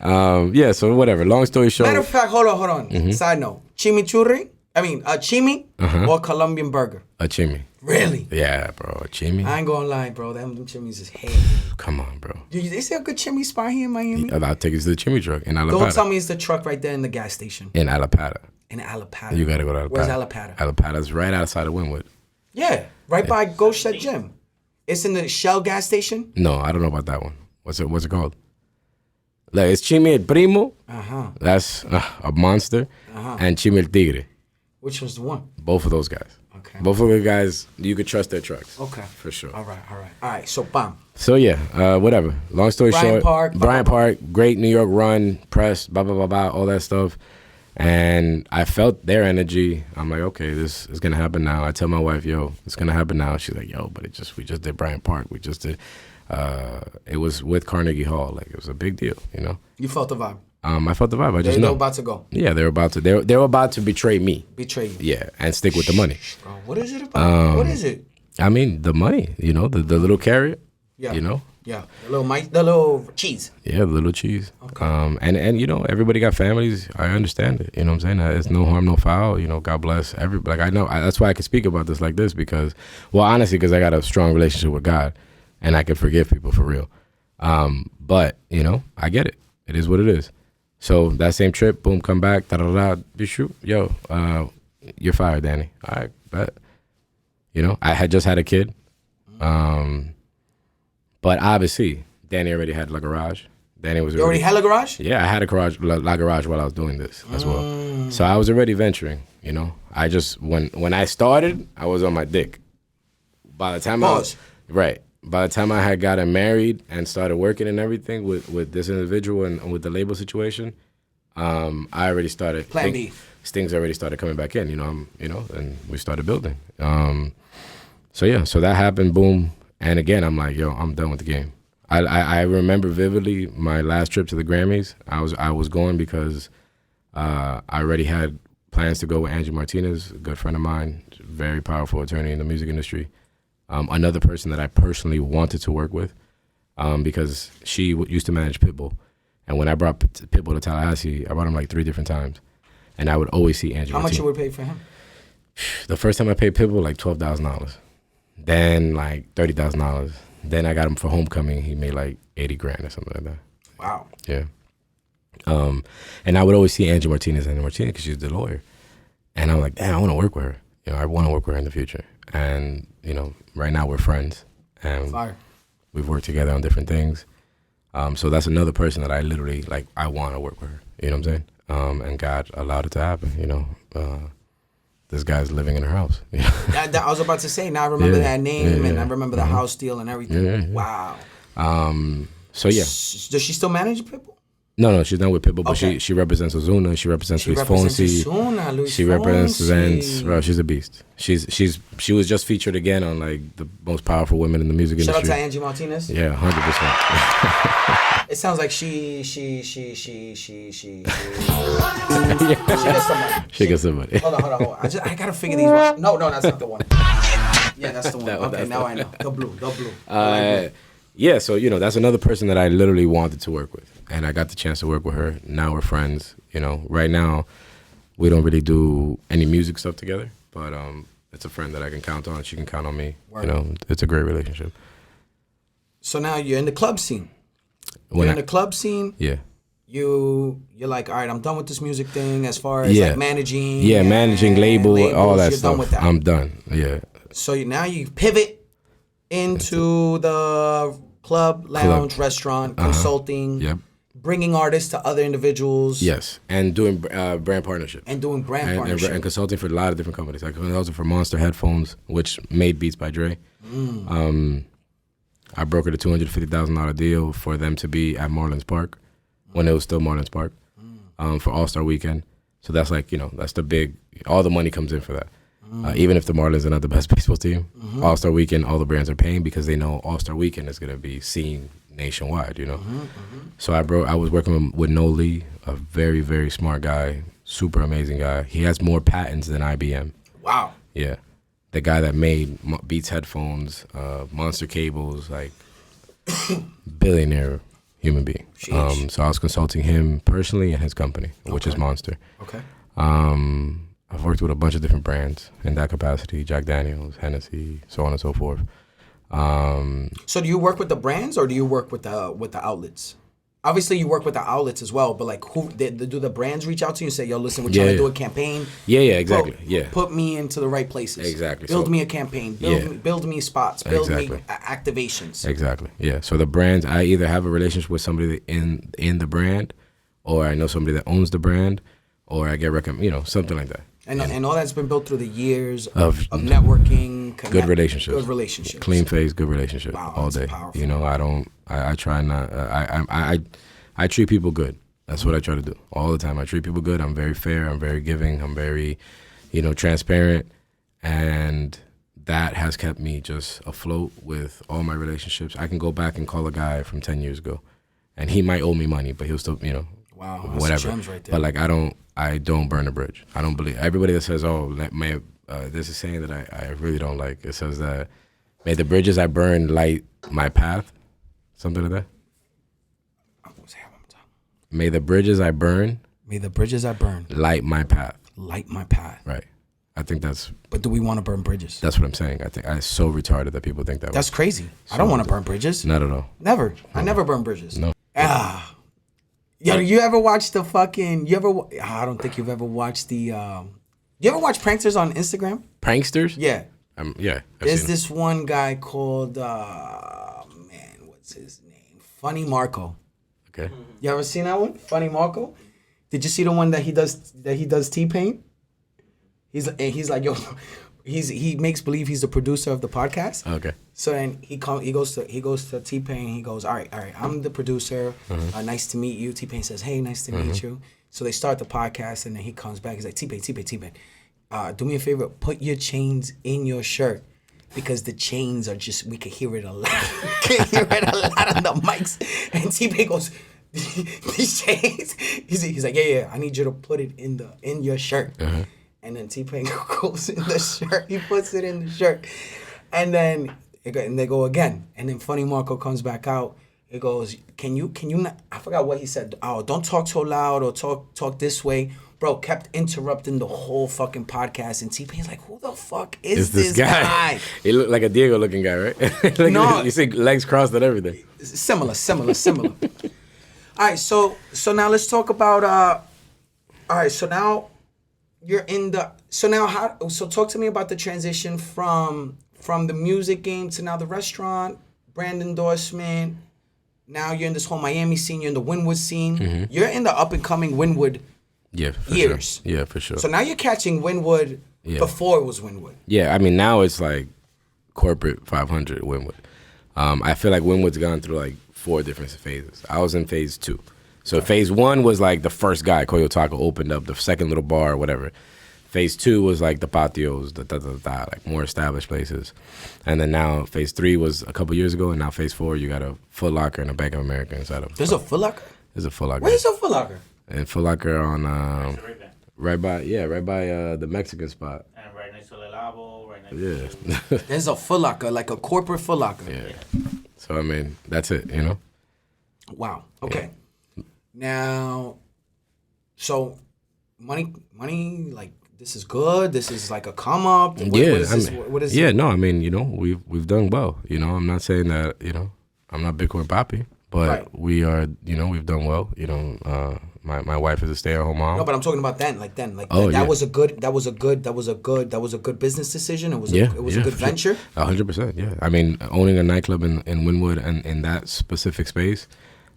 B: Yeah, so whatever. Long story short.
A: Matter of fact, hold on. Side note. Chimichurri? I mean, a chimi or Colombian burger?
B: A chimi.
A: Really?
B: Yeah, bro. A chimi.
A: I ain't gonna lie, bro. Them chimneys is heavy.
B: Come on, bro.
A: They say a good chimney spot here in Miami?
B: I'll take you to the chimney truck in Alapata.
A: Don't tell me it's the truck right there in the gas station.
B: In Alapata.
A: In Alapata.
B: You gotta go to Alapata.
A: Where's Alapata?
B: Alapata's right outside of Wynwood.
A: Yeah, right by Ghost Shed Gym. It's in the Shell gas station?
B: No, I don't know about that one. What's it called? Like, it's Chimi el Primo. That's a monster. And Chimi el Tigre.
A: Which was the one?
B: Both of those guys.
A: Okay.
B: Both of the guys, you could trust their trucks.
A: Okay.
B: For sure.
A: All right, so bam.
B: So yeah, whatever. Long story
A: Bryant
B: short,
A: Park,
B: Bryant Park, great New York run, press, blah blah blah blah, all that stuff. And I felt their energy. I'm like, okay, this is gonna happen now. I tell my wife, yo, it's gonna happen now. She's like, yo, but we just did Bryant Park. We just did. It was with Carnegie Hall. Like it was a big deal, you know.
A: You felt the vibe.
B: I felt the vibe. I just
A: They
B: know.
A: were about to go.
B: Yeah, they were about to betray me.
A: Betray you.
B: Yeah, and stick with the money.
A: Bro, what is it about? What is it?
B: I mean, the money. You know, the little carrot.
A: Yeah.
B: You know.
A: Yeah. The little cheese.
B: Yeah, the little cheese. Okay. And you know, everybody got families. I understand it. You know what I'm saying? It's no harm, no foul. You know, God bless everybody. Like I know that's why I can speak about this like this because, well, honestly, because I got a strong relationship with God, and I can forgive people for real. But you know, I get it. It is what it is. So that same trip, boom, come back, shoot, yo, you're fired, Danny. All right, bet. You know, I had just had a kid. But obviously, Danny already had La Garage. Danny was
A: You already had a garage?
B: Yeah, I had a garage, La Garage while I was doing this as well. So I was already venturing, you know. I just, when I started, I was on my dick. By the time By the time I had gotten married and started working and everything with this individual and with the label situation, I already started.
A: Plan B.
B: Things already started coming back in, and we started building. So that happened, boom. And again, I'm like, yo, I'm done with the game. I remember vividly my last trip to the Grammys. I was going because I already had plans to go with Angie Martinez, a good friend of mine, very powerful attorney in the music industry. Another person that I personally wanted to work with because she used to manage Pitbull. And when I brought Pitbull to Tallahassee, I brought him like 3 different times. And I would always see Angie Martinez.
A: How much you would pay for him?
B: The first time I paid Pitbull, like $12,000. Then like $30,000. Then I got him for Homecoming. He made like $80,000 or something like that.
A: Wow.
B: Yeah. And I would always see Angie Martinez because she's the lawyer. And I'm like, damn, I want to work with her. I want to work with her in the future. And, right now we're friends. And
A: Fire.
B: We've worked together on different things. So that's another person that I literally, like, I want to work with her. You know what I'm saying? And God allowed it to happen, This guy's living in her house.
A: I was about to say, now I remember that name and I remember the house deal and everything.
B: Yeah.
A: Wow.
B: So, yeah.
A: Does she still manage Pitbull?
B: No, she's not with Pitbull, but
A: Okay.
B: she represents Ozuna. She represents Luis Fonsi.
A: Luis
B: She represents, bro. She's a beast. She was just featured again on like the most powerful women in the music
A: Shout out
B: industry.
A: to Angie Martinez.
B: Yeah, 100%.
A: It sounds like she she gets somebody.
B: She gets somebody.
A: Hold on. I gotta figure these ones. No, that's not the one. Yeah, that's the one. Okay, now I know. The blue.
B: Yeah, so that's another person that I literally wanted to work with, and I got the chance to work with her. Now we're friends. Right now we don't really do any music stuff together, but it's a friend that I can count on. She can count on me.
A: Word.
B: It's a great relationship.
A: So now you're in the club scene.
B: In
A: the club scene.
B: Yeah.
A: You're like, all right, I'm done with this music thing as far as like managing.
B: Yeah, managing, labels, all that
A: you're
B: stuff.
A: Done with that.
B: I'm done. Yeah.
A: So now you pivot into the club, lounge, restaurant, consulting, bringing artists to other individuals.
B: Yes, and doing brand partnership.
A: And doing brand partnership.
B: And consulting for a lot of different companies. I consulted for Monster Headphones, which made Beats by Dre. I brokered a $250,000 deal for them to be at Marlins Park when it was still Marlins Park for All-Star Weekend. So that's like, that's the big, all the money comes in for that. Even if the Marlins are not the best baseball team, All-Star Weekend, all the brands are paying because they know All-Star Weekend is going to be seen nationwide, So I was working with No Lee, a very, very smart guy, super amazing guy. He has more patents than IBM.
A: Wow.
B: Yeah. The guy that made Beats headphones, Monster cables, like billionaire human being. So I was consulting him personally and his company, which is Monster.
A: Okay.
B: I've worked with a bunch of different brands in that capacity, Jack Daniels, Hennessy, so on and so forth.
A: So do you work with the brands or do you work with the outlets? Obviously, you work with the outlets as well, but like, do the brands reach out to you and say, "Yo, listen, we're trying to do a campaign"?
B: Yeah, exactly.
A: Put me into the right places.
B: Exactly.
A: Build me a campaign. Build me spots. Build me activations.
B: Exactly. Yeah. So the brands, I either have a relationship with somebody in the brand, or I know somebody that owns the brand, or I get something like that.
A: And all that's been built through the years of networking,
B: good relationships, clean face, good relationship, all day. Powerful. I try not. I treat people good. That's what I try to do all the time. I treat people good. I'm very fair. I'm very giving. I'm very, transparent, and that has kept me just afloat with all my relationships. I can go back and call a guy from 10 years ago, and he might owe me money, but he'll still,
A: wow,
B: whatever.
A: Gems right there.
B: But like I don't burn a bridge. I don't believe everybody that says, "Oh, this is saying that I really don't like." It says that, "May the bridges I burn light my path," something like that. May the bridges I burn.
A: May the bridges I burn
B: light my path.
A: Light my path.
B: Right. I think that's.
A: But do we want to burn bridges?
B: That's what I'm saying. I think it's so retarded that people think that.
A: That's crazy. I don't want to burn bridges.
B: Not at all.
A: Never. I never burn bridges.
B: No.
A: Yo, you ever watch the fucking? I don't think you've ever watched the. You ever watch pranksters on Instagram?
B: Pranksters?
A: Yeah.
B: Yeah.
A: There's this one guy called what's his name? Funny Marco.
B: Okay.
A: You ever seen that one? Funny Marco. Did you see the one that he does T-Pain? He's like, yo, he makes believe he's the producer of the podcast.
B: Okay.
A: So then he goes to T-Pain. He goes, all right, I'm the producer. Nice to meet you. T-Pain says, hey, nice to meet you. So they start the podcast, and then he comes back. He's like, T-Pain, do me a favor, put your chains in your shirt. Because the chains are just, we can hear it a lot. We can hear it a lot on the mics. And T-Pain goes, these chains. He's like, yeah, I need you to put it in your shirt. And then T-Pain goes in the shirt. He puts it in the shirt. And then they go again. And then Funny Marco comes back out. He goes, can you not, I forgot what he said. Oh, don't talk so loud or talk this way. Bro, kept interrupting the whole fucking podcast. And T-Pain's like, who the fuck is this guy?
B: He looked like a Diego looking guy, right?
A: No.
B: You see legs crossed and everything.
A: Similar. All right, so now let's talk about, all right, so now you're in the, so talk to me about the transition from the music game to now the restaurant, brand endorsement. Now you're in this whole Miami scene, you're in the Wynwood scene. You're in the up and coming Wynwood years.
B: Sure. Yeah, for sure.
A: So now you're catching Wynwood before it was Wynwood.
B: Yeah, I mean, now it's like corporate 500 Wynwood. I feel like Wynwood's gone through like 4 different phases. I was in phase 2. So phase 1 was like the first guy, Koyo Taco, opened up the second little bar or whatever. Phase 2 was like the patios, like more established places. And then now phase 3 was a couple years ago, and now phase 4, you got a Foot Locker and a Bank of America inside of it.
A: There's a Foot Locker?
B: There's a Foot Locker.
A: Where's a Foot Locker?
B: And Foot Locker on right by the Mexican spot.
C: And right next to the Labo, right next
B: Yeah.
A: There's a Foot Locker, like a corporate Foot Locker.
B: Yeah. So I mean, that's it, you know?
A: Wow. Okay. Now, so money, like this is good. This is like a come up. What is
B: yeah,
A: it?
B: no, I mean, you know, we've done well. You know, I'm not saying that, you know, I'm not Bitcoin Poppy, but we are, you know, we've done well. You know, my wife is a stay-at-home mom.
A: No, but I'm talking about then.
B: Oh,
A: was a good business decision. It was a good venture.
B: 100%. Yeah. I mean, owning a nightclub in Wynwood and in that specific space,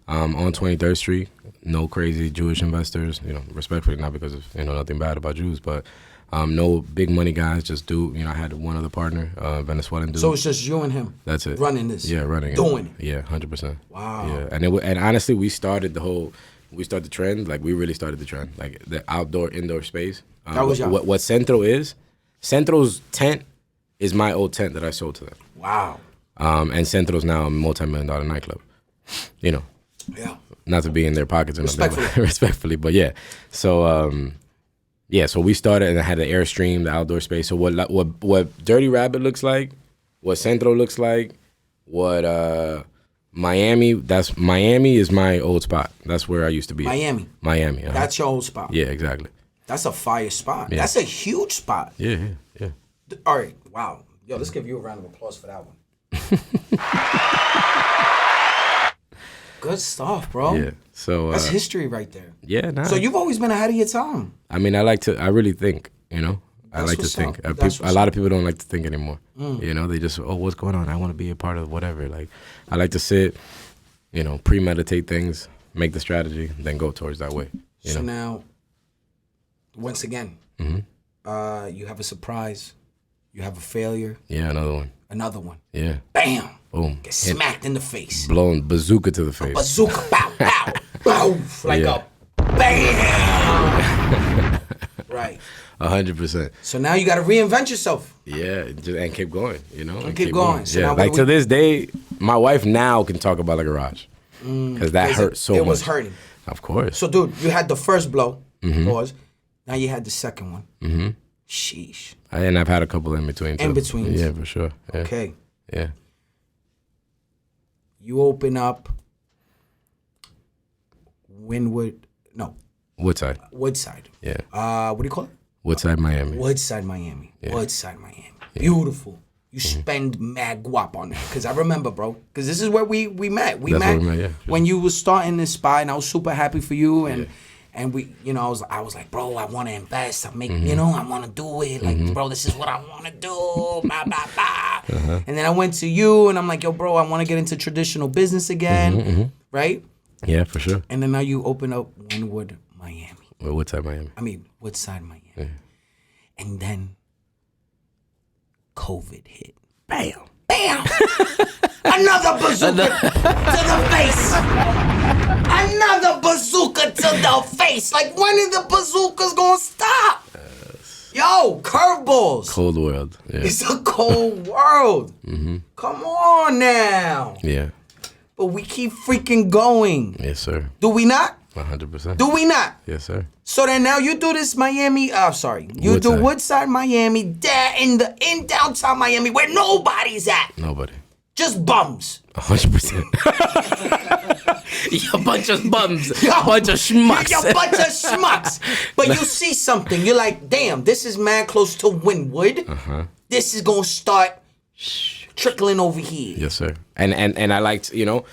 B: on 23rd Street, no crazy Jewish investors. You know, respectfully, not because of nothing bad about Jews, but no big money guys. Just I had one other partner, Venezuelan dude.
A: So it's just you and him.
B: That's it.
A: Running this.
B: Yeah, running
A: doing
B: it. Yeah, 100%.
A: Wow.
B: Yeah, and honestly, we started the trend. Like we really started the trend. Like the indoor space.
A: That was
B: what Centro is. Centro's tent is my old tent that I sold to them.
A: Wow.
B: And Centro's now a multi-million-dollar nightclub. You know.
A: Yeah.
B: Not to be in their pockets or
A: Respectfully.
B: nothing, respectfully, but yeah. So so we started and I had the Airstream, the outdoor space. So what Dirty Rabbit looks like, what Centro looks like, what Miami is my old spot. That's where I used to be.
A: Miami.
B: Uh-huh.
A: That's your old spot.
B: Yeah, exactly.
A: That's a fire spot.
B: Yeah.
A: That's a huge spot.
B: Yeah.
A: All right. Wow. Yo, let's give you a round of applause for that one. Good stuff, bro.
B: Yeah. So
A: that's history right there.
B: Yeah. Nah.
A: So you've always been ahead of your time.
B: I mean, I really think, you know. I like to think. A lot of people don't like to think anymore. You know, they just, what's going on? I want to be a part of whatever. Like, I like to sit, you know, premeditate things, make the strategy, then go towards that way.
A: So now, once again, you have a surprise. You have a failure.
B: Yeah,
A: Another one.
B: Yeah.
A: Bam.
B: Boom.
A: Get smacked in the face.
B: Blown bazooka to the face.
A: Bazooka, pow, pow, pow. Like a bam. Right.
B: 100%.
A: So now you got to reinvent yourself.
B: Yeah, and keep going, you know?
A: And keep going. So
B: yeah,
A: now
B: like to this day, my wife now can talk about the garage. Because that hurt so much.
A: It was hurting.
B: Of course.
A: So, dude, you had the first blow. Pause. Now you had the second one. Sheesh.
B: And I've had a couple in between, too.
A: In between.
B: Yeah, for sure. Yeah.
A: Okay.
B: Yeah.
A: You open up Woodside.
B: Yeah.
A: What do you call it?
B: Woodside, Miami.
A: Woodside, Miami.
B: Yeah.
A: Woodside, Miami. Beautiful. You spend mad guap on it. Because I remember, bro. Because this is where we met. We met
B: yeah.
A: when you was starting this spot, and I was super happy for you. And we, you know, I was like, bro, I want to invest. I want to do it. Like, bro, this is what I want to do. Blah, blah, blah. And then I went to you, and I'm like, yo, bro, I want to get into traditional business again. Right?
B: Yeah, for sure.
A: And then now you open up Wynwood, Miami.
B: Woodside, Miami.
A: Woodside, Miami.
B: Yeah.
A: And then COVID hit. Bam. Bam. Another bazooka to the face. Another bazooka to the face. Like, when are the bazookas gonna stop? Yo, curveballs.
B: Cold world. Yeah.
A: It's a cold world. Come on now.
B: Yeah.
A: But we keep freaking going.
B: Yes, sir.
A: Do we not?
B: 100%.
A: Do we not?
B: Yes, sir.
A: So then now you do this Miami, you do Woodside, Miami, there in downtown Miami where nobody's at.
B: Nobody.
A: Just bums.
B: 100%. You're a bunch of bums. A bunch of schmucks.
A: You're a bunch of schmucks. But you see something. You're like, damn, this is mad close to Wynwood. This is going to start trickling over here.
B: Yes, sir. And I liked, you know,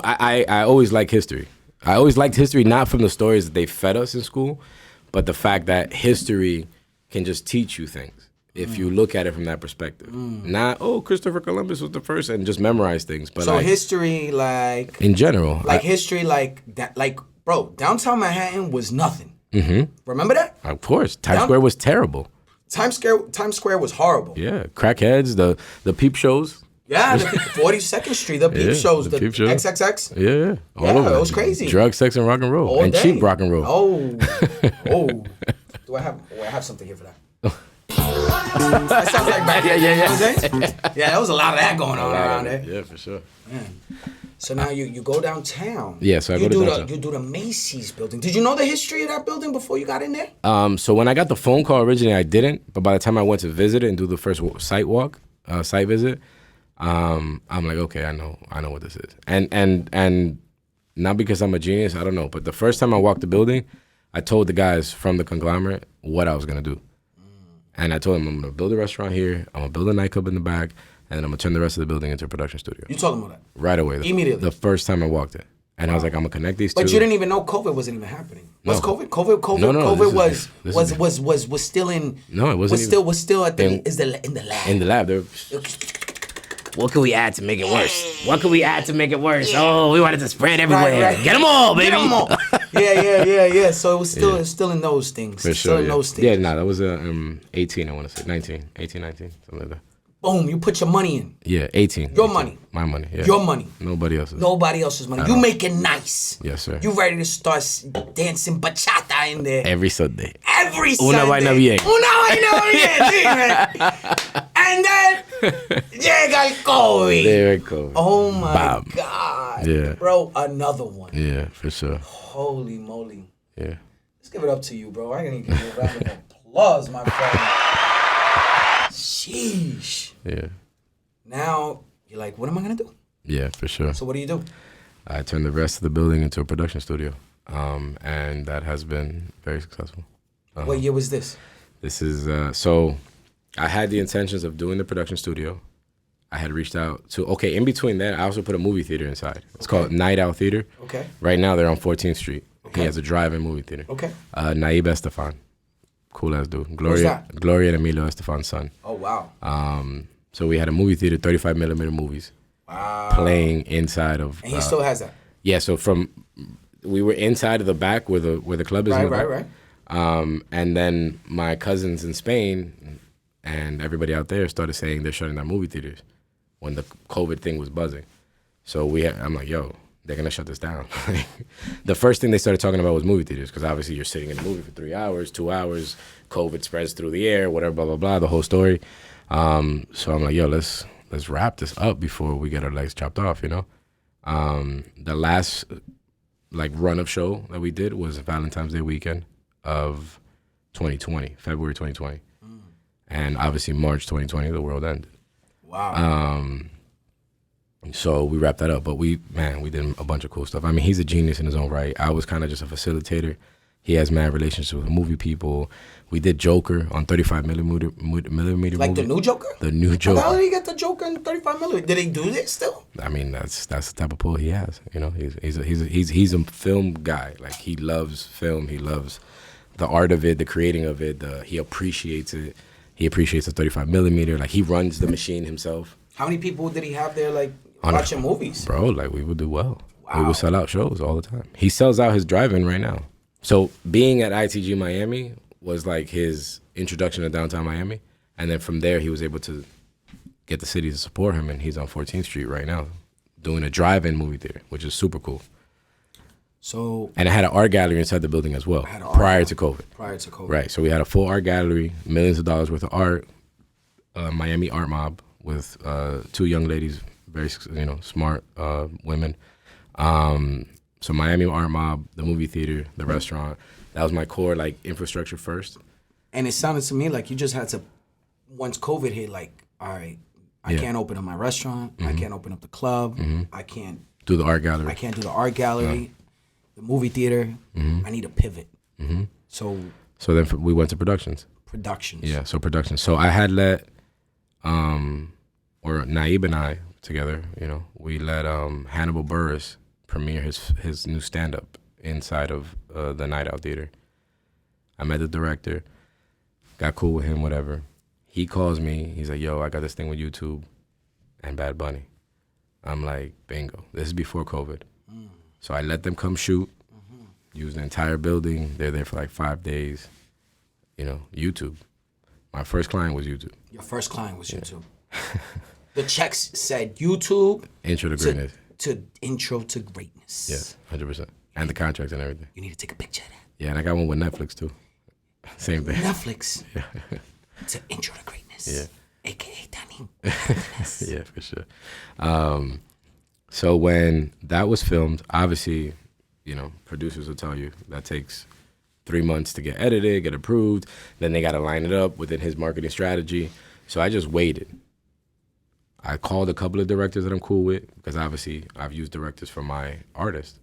B: I always like history. I always liked history, not from the stories that they fed us in school, but the fact that history can just teach you things if you look at it from that perspective. Not, Christopher Columbus was the first, and just memorize things. But
A: so history, like...
B: In general.
A: History, like, that, like, bro, downtown Manhattan was nothing. Remember that?
B: Of course. Times Square was terrible.
A: Times Square was horrible.
B: Yeah. Crackheads, the peep shows.
A: Yeah, the 42nd Street, the peep shows, the
B: peep show.
A: XXX.
B: Yeah. All over.
A: It was crazy.
B: Drug, sex, and rock and roll.
A: All
B: and
A: day.
B: cheap rock and roll.
A: Oh. Do I have something here for that? That sounds like back.
B: Yeah.
A: You know what I'm saying? Yeah, there was a lot of that going on around there.
B: Yeah, for sure.
A: Man. So now you go downtown.
B: Yeah, so I go to downtown.
A: You do the Macys building. Did you know the history of that building before you got in there?
B: So when I got the phone call originally, I didn't. But by the time I went to visit it and do the first site visit, I'm like, okay, I know what this is. And not because I'm a genius, I don't know. But the first time I walked the building, I told the guys from the conglomerate what I was gonna do. And I told them I'm gonna build a restaurant here, I'm gonna build a nightclub in the back, and then I'm gonna turn the rest of the building into a production studio.
A: You told them all that?
B: Right away.
A: Immediately?
B: The first time I walked in. And I was like, I'm gonna connect these two.
A: But you didn't even know COVID wasn't even happening. Was
B: No.
A: COVID?
B: No,
A: COVID
B: this
A: was still in.
B: No, it wasn't
A: Was still at the
B: in
A: the lab.
B: In the lab, what can we add to make it worse? What can we add to make it worse? Oh, we wanted to spread everywhere.
A: Right.
B: Get them all, baby.
A: Get 'em all. Yeah. So it was still in those things.
B: For
A: Still
B: sure,
A: in
B: yeah.
A: those things.
B: Yeah, that was 18, I want to say. 19, something like that.
A: Boom, you put your money in.
B: Yeah, 18.
A: Your
B: 18.
A: money.
B: My money, yeah.
A: Your money.
B: Nobody else's.
A: Nobody else's money. You make it nice.
B: Yes, sir.
A: You ready to start dancing bachata in there.
B: Every Sunday.
A: Every
B: Una
A: Sunday.
B: vaina bien.
A: Una vaina bien, dime. And then llega el COVID.
B: There it goes.
A: Oh my
B: Bam.
A: God.
B: Yeah.
A: Bro, another one.
B: Yeah, for sure.
A: Holy moly.
B: Yeah.
A: Let's give it up to you, bro. I can give you a round of applause, my friend. Sheesh.
B: Yeah.
A: Now, you're like, what am I going to do?
B: Yeah, for sure.
A: So what do you do?
B: I turned the rest of the building into a production studio. And that has been very successful.
A: What year was this?
B: This is, so I had the intentions of doing the production studio. I had reached out to, in between that, I also put a movie theater inside. It's called Night Out Theater.
A: Okay.
B: Right now, they're on 14th Street.
A: Okay.
B: He has a drive-in movie theater.
A: Okay.
B: Naib Estefan. Cool ass dude.
A: Who's that?
B: Gloria and Emilio Estefan's son.
A: Oh, wow.
B: So we had a movie theater, 35 millimeter movies.
A: Wow.
B: Playing inside of.
A: And he still has that?
B: Yeah, so we were inside of the back where the club is.
A: Right.
B: And then my cousins in Spain and everybody out there started saying they're shutting down movie theaters when the COVID thing was buzzing. So I'm like, yo, they're gonna shut this down. The first thing they started talking about was movie theaters, because obviously you're sitting in a movie for 3 hours, 2 hours, COVID spreads through the air, whatever, blah, blah, blah, the whole story. So I'm like, yo, let's wrap this up before we get our legs chopped off, you know? The last run of show that we did was Valentine's Day weekend of 2020, February 2020. And obviously March 2020, the world ended.
A: Wow.
B: So we wrapped that up, but we did a bunch of cool stuff. I mean, he's a genius in his own right. I was kind of just a facilitator. He has mad relationships with movie people. We did Joker on 35 millimeter
A: Like
B: movie.
A: the new Joker?
B: The new Joker.
A: How did he get the Joker in 35 millimeter? Did he do this still?
B: I mean, that's the type of pull he has. You know, he's a film guy. Like, he loves film. He loves the art of it, the creating of it. He appreciates it. He appreciates the 35 millimeter. Like, he runs the machine himself.
A: How many people did he have there, watching movies?
B: Bro, we would do well.
A: Wow.
B: We would sell out shows all the time. He sells out his drive-in right now. So being at ITG Miami was like his introduction to downtown Miami. And then from there, he was able to get the city to support him. And he's on 14th Street right now doing a drive-in movie theater, which is super cool.
A: So,
B: and it had an art gallery inside the building as well, prior to COVID. Right. So we had a full art gallery, millions of dollars worth of art, Miami art mob with 2 young ladies, very smart women. So Miami art mob, the movie theater, the restaurant. That was my core infrastructure first.
A: And it sounded to me like you just had to, once COVID hit, all right, I can't open up my restaurant. I can't open up the club. I can't
B: do the art gallery.
A: I can't do the art gallery. The movie theater. I need a pivot. So
B: then we went to productions. Yeah, so productions. So I had let, or Naib and I together, we let Hannibal Buress premiere his new stand-up inside of the Night Out Theater. I met the director, got cool with him, whatever. He calls me. He's like, yo, I got this thing with YouTube and Bad Bunny. I'm like, bingo. This is before COVID. So I let them come shoot, use the entire building. They're there for 5 days. YouTube. My first client was YouTube.
A: Your first client was YouTube. The checks said YouTube
B: Intro to Greatness.
A: to Intro to Greatness.
B: Yeah, 100%. And the contract and everything.
A: You need to take a picture of that.
B: Yeah, and I got one with Netflix too. Same thing.
A: Netflix to Intro to Greatness.
B: Yeah.
A: A.k.a. Danny.
B: Yeah, for sure. So when that was filmed, obviously, you know, producers will tell you that takes 3 months to get edited, get approved. Then they got to line it up within his marketing strategy. So I just waited. I called a couple of directors that I'm cool with because obviously I've used directors for my artist.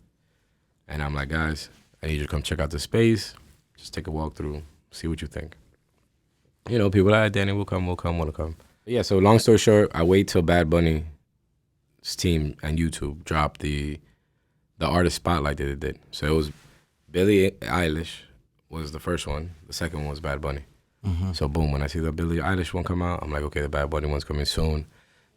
B: And I'm like, guys, I need you to come check out the space. Just take a walk through, see what you think. You know, people like, Danny, we'll come, want to come. Yeah, so long story short, I wait till Bad Bunny's team and YouTube dropped the artist spotlight that they did. So it was Billie Eilish was the first one. The second one was Bad Bunny. So boom, when I see the Billie Eilish one come out, I'm like, okay, the Bad Bunny one's coming soon.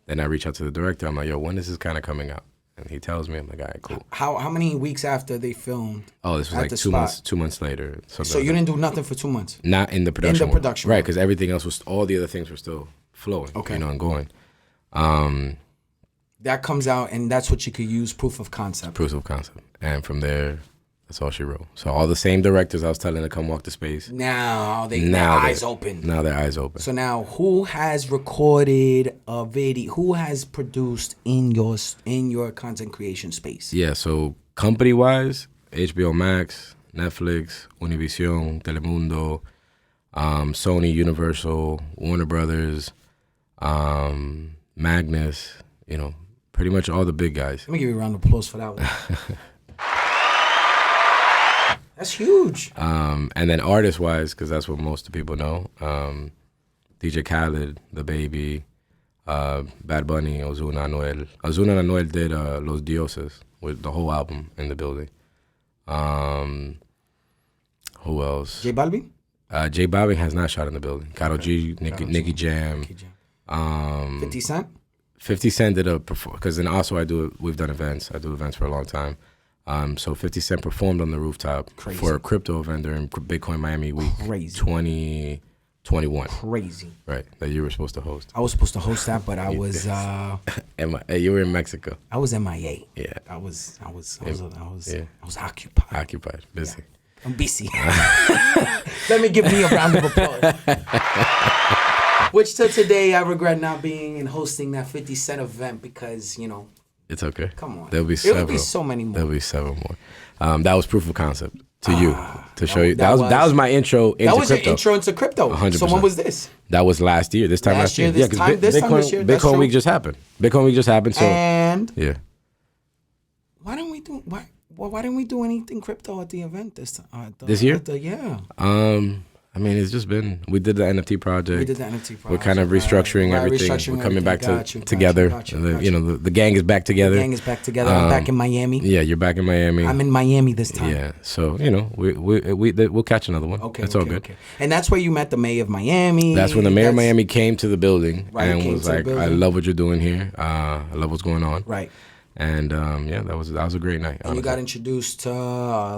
B: Then I reach out to the director. I'm like, yo, when is this kind of coming out? And he tells me, I'm like, all right, cool.
A: How many weeks after they filmed?
B: Oh, this was like 2 months later.
A: So you didn't do nothing for 2 months?
B: Not in the production.
A: In the production.
B: Right, because everything else was, all the other things were still flowing,
A: okay,
B: you know, and going.
A: That comes out, and that's what you could use, proof of concept.
B: Proof of concept. And from there, that's all she wrote. So all the same directors I was telling to come walk the space.
A: Now their eyes open.
B: Now their eyes open.
A: So now, who has recorded a video? Who has produced in your content creation space?
B: Yeah. So company wise, HBO Max, Netflix, Univision, Telemundo, Sony, Universal, Warner Brothers, Magnus. You know, pretty much all the big guys.
A: Let me give you a round of applause for that one. That's huge.
B: And then artist-wise, because that's what most people know, DJ Khaled, The Baby, Bad Bunny, Ozuna Anuel. Ozuna Anuel did Los Dioses with the whole album in the building. Who else?
A: J Balvin?
B: J Balvin has not shot in the building. Karol G, Nicki Jam.
A: 50 Cent?
B: 50 Cent did a perform because then also we've done events. I do events for a long time. So 50 Cent performed on the rooftop for a crypto event during Bitcoin Miami Week 2021.
A: Crazy.
B: Right, that you were supposed to host.
A: I was supposed to host that, but I was
B: you were in Mexico.
A: I was MIA.
B: Yeah.
A: I was occupied.
B: Occupied, busy.
A: Yeah. I'm busy. Let me give me a round of applause. Which till today I regret not being and hosting that 50 Cent event because, you know,
B: it's okay.
A: Come on.
B: There'll be several.
A: There'll be so many more.
B: There'll be several more. That was proof of concept to you, to show you. That was my intro into crypto.
A: That was your intro into crypto.
B: 100%.
A: So when was this?
B: That was last year. This time last year.
A: This time this year.
B: Bitcoin Week just happened. Bitcoin Week just happened. So
A: and
B: yeah.
A: Why didn't we do anything crypto at the event this time?
B: This year?
A: Yeah.
B: I mean, it's just been, we did the NFT project.
A: We did the NFT project.
B: We're kind of restructuring everything. We're coming back together. You know, the gang is back together.
A: The gang is back together. I'm back in Miami.
B: Yeah, you're back in Miami.
A: I'm in Miami this time.
B: Yeah, so, you know, we'll catch another one.
A: Okay.
B: It's all good.
A: Okay. And that's where you met the mayor of Miami.
B: That's when the mayor of Miami came to the building and was like,
A: I
B: love what you're doing here. I love what's going on.
A: Right.
B: And yeah, that was a great night.
A: And you got introduced to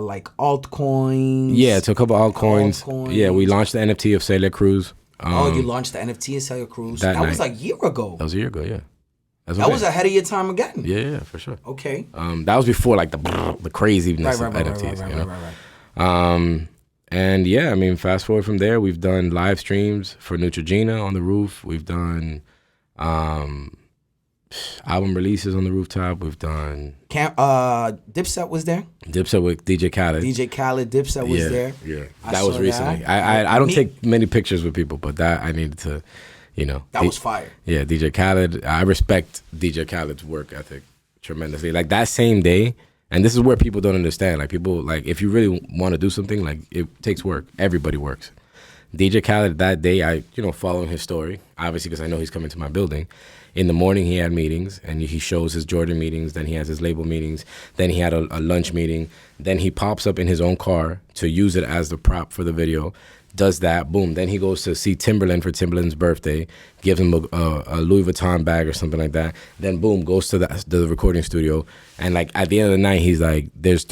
A: like altcoins.
B: Yeah, to a couple altcoins. Yeah, we launched the NFT of Celia Cruz.
A: You launched the NFT of Celia Cruz. That was like a year ago.
B: That was a year ago, yeah.
A: That was ahead of your time again.
B: Yeah, for sure.
A: Okay.
B: That was before like the craziness of NFTs. Right. And yeah, I mean, fast forward from there, we've done live streams for Neutrogena on the roof. We've done album releases on the rooftop. We've done
A: Dipset was there.
B: Dipset with DJ Khaled.
A: Dipset was there.
B: Yeah, that was recently. I don't take many pictures with people, but that I needed to, you know.
A: That was fire.
B: Yeah, DJ Khaled. I respect DJ Khaled's work ethic tremendously. Like that same day, and this is where people don't understand. Like people, like if you really want to do something, like it takes work. Everybody works. DJ Khaled that day, I following his story, obviously because I know he's coming to my building. In the morning, he had meetings, and he shows his Jordan meetings. Then he has his label meetings. Then he had a lunch meeting. Then he pops up in his own car to use it as the prop for the video. Does that, boom. Then he goes to see Timberland for Timberland's birthday, gives him a Louis Vuitton bag or something like that. Then, boom, goes to the recording studio. And, like, at the end of the night, he's like, there's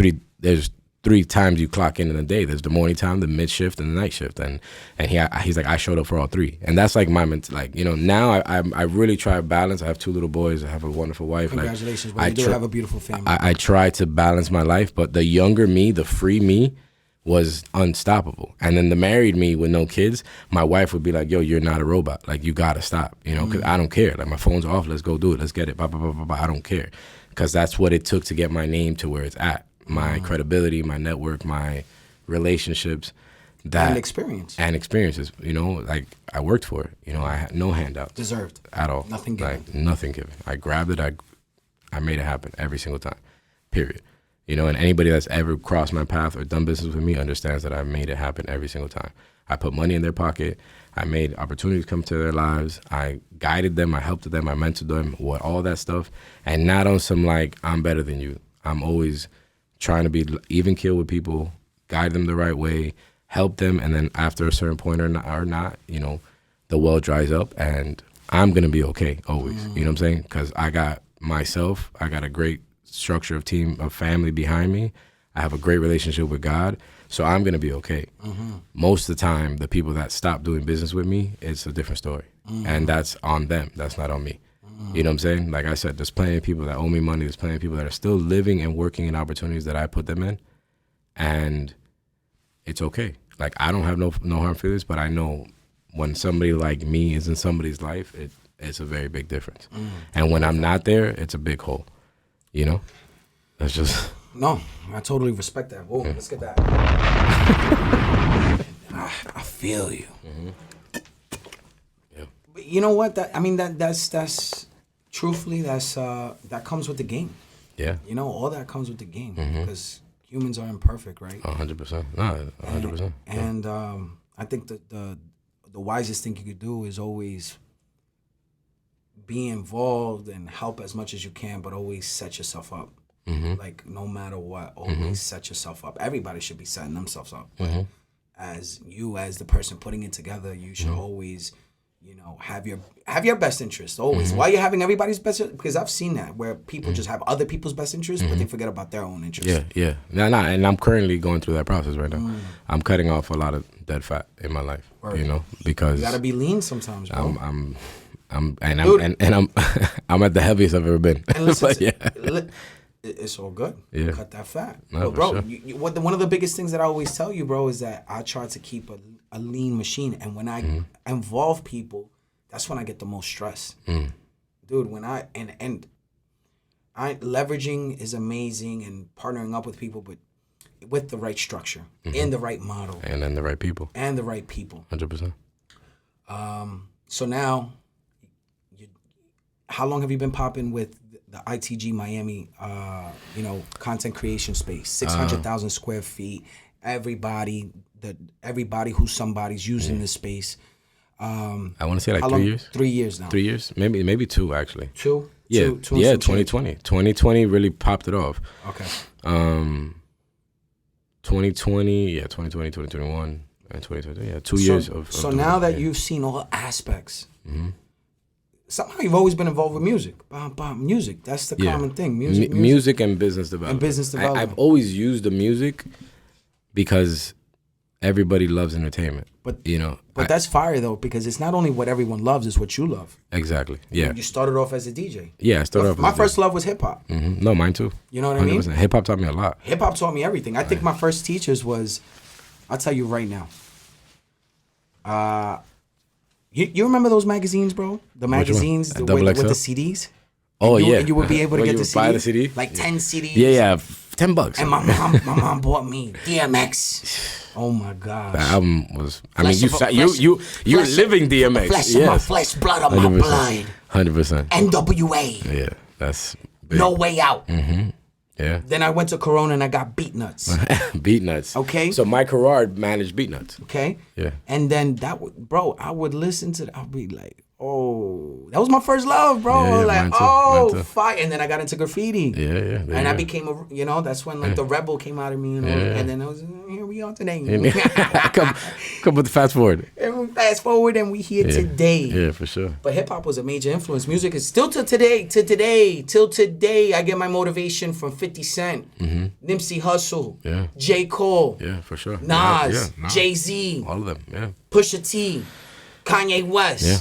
B: 3 times you clock in a day. There's the morning time, the mid shift, and the night shift. And he's like, I showed up for all 3. And that's like my like, you know, now I really try to balance. I have 2 little boys. I have a wonderful wife.
A: Congratulations,
B: like,
A: bro. You do have a beautiful family.
B: I try to balance my life, but the younger me, the free me, was unstoppable. And then the married me with no kids, my wife would be like, yo, you're not a robot. Like, you got to stop, you know, because I don't care. Like, my phone's off. Let's go do it. Let's get it. Blah, blah, blah, blah, blah. I don't care. Because that's what it took to get my name to where it's at. My credibility, my network, my relationships. And experiences, you know, like, I worked for it. You know, I had no handouts.
A: Deserved.
B: At all.
A: Nothing given.
B: Like, nothing given. I grabbed it. I made it happen every single time, period. You know, and anybody that's ever crossed my path or done business with me understands that I made it happen every single time. I put money in their pocket. I made opportunities come to their lives. I guided them. I helped them. I mentored them. All that stuff. And not on some like, I'm better than you. I'm always trying to be even keel with people, guide them the right way, help them. And then after a certain point or not, you know, the well dries up and I'm going to be okay always. You know what I'm saying? Because I got myself. I got a great structure of team, of family behind me. I have a great relationship with God, so I'm gonna be okay. Most of the time, the people that stop doing business with me, it's a different story, and that's on them. That's not on me. You know what I'm saying? Like I said, there's plenty of people that owe me money. There's plenty of people that are still living and working in opportunities that I put them in, and it's okay. Like, I don't have no hard feelings, but I know when somebody like me is in somebody's life, it's a very big difference. And when I'm not there, it's a big hole. You know, that's just.
A: No, I totally respect that. Whoa, let's get that. I feel you.
B: Yeah.
A: But you know what? That's truthfully, that comes with the game.
B: Yeah.
A: You know, all that comes with the game because humans are imperfect, right?
B: 100%. No, 100%.
A: And I think that the wisest thing you could do is always be involved and help as much as you can, but always set yourself up. Like, no matter what, always set yourself up. Everybody should be setting themselves up. But as the person putting it together, you should always, you know, have your best interest always. Why you're having everybody's best? Because I've seen that where people just have other people's best interests, but they forget about their own interests.
B: Yeah. No, and I'm currently going through that process right now. I'm cutting off a lot of dead fat in my life. You know, because
A: you gotta be lean sometimes, bro.
B: I'm at the heaviest I've ever been.
A: And listen,
B: but yeah.
A: It's all good.
B: Yeah.
A: Cut that fat.
B: No,
A: bro,
B: sure.
A: One of the biggest things that I always tell you, bro, is that I try to keep a lean machine. And when I involve people, that's when I get the most stress. Dude, when I leveraging is amazing and partnering up with people, but with the right structure, in the right model.
B: And then the right people. 100%.
A: So now, how long have you been popping with the ITG Miami, content creation space? 600,000 square feet. Everybody who's somebody's using this space.
B: I want to say like 3 years.
A: 3 years now.
B: 3 years, maybe 2 actually.
A: 2.
B: Yeah,
A: Two
B: yeah. 2020. 2020 really popped it off.
A: Okay.
B: 2020, 2021, and 2022. Yeah, 2 years of.
A: So now that you've seen all aspects. Somehow you've always been involved with music. Music. That's the common thing.
B: Music and business development. I've always used the music because everybody loves entertainment. But
A: that's fire though, because it's not only what everyone loves, it's what you love.
B: Exactly. Yeah.
A: You started off as a DJ.
B: Yeah, I started off.
A: My first love was hip hop.
B: No, mine too.
A: You know what I mean?
B: Hip hop taught me a lot.
A: Hip hop taught me everything. I think my first teachers was, I'll tell you right now. You remember those magazines, bro? The magazines with the CDs?
B: Oh,
A: and
B: yeah.
A: And you would be able to get the CD?
B: Buy the CD?
A: Like 10 CDs.
B: Yeah, $10.
A: And my mom bought me DMX. Oh my gosh.
B: The album was, you're living DMX.
A: Flesh of my flesh, blood of my blood.
B: 100%.
A: NWA.
B: Yeah, that's big.
A: No Way Out.
B: Yeah.
A: Then I went to Corona and I got Beat Nuts.
B: Beat Nuts.
A: Okay.
B: So Mike Herrard managed Beat Nuts.
A: Okay.
B: Yeah.
A: And then I would listen to I'll be like, Oh, that was my first love, bro.
B: Yeah,
A: like,
B: mine too,
A: oh,
B: mine too.
A: fire. And then I got into graffiti.
B: Yeah, yeah.
A: And I became that's when like the rebel came out of me, and then I was here we are today.
B: Come with the fast forward.
A: And we fast forward and we here today.
B: Yeah, for sure.
A: But hip hop was a major influence. Music is still till today. I get my motivation from 50 Cent, Nipsey Hussle, J. Cole,
B: for sure.
A: Nas, Jay-Z,
B: all of them. Yeah,
A: Pusha T, Kanye West.
B: Yeah.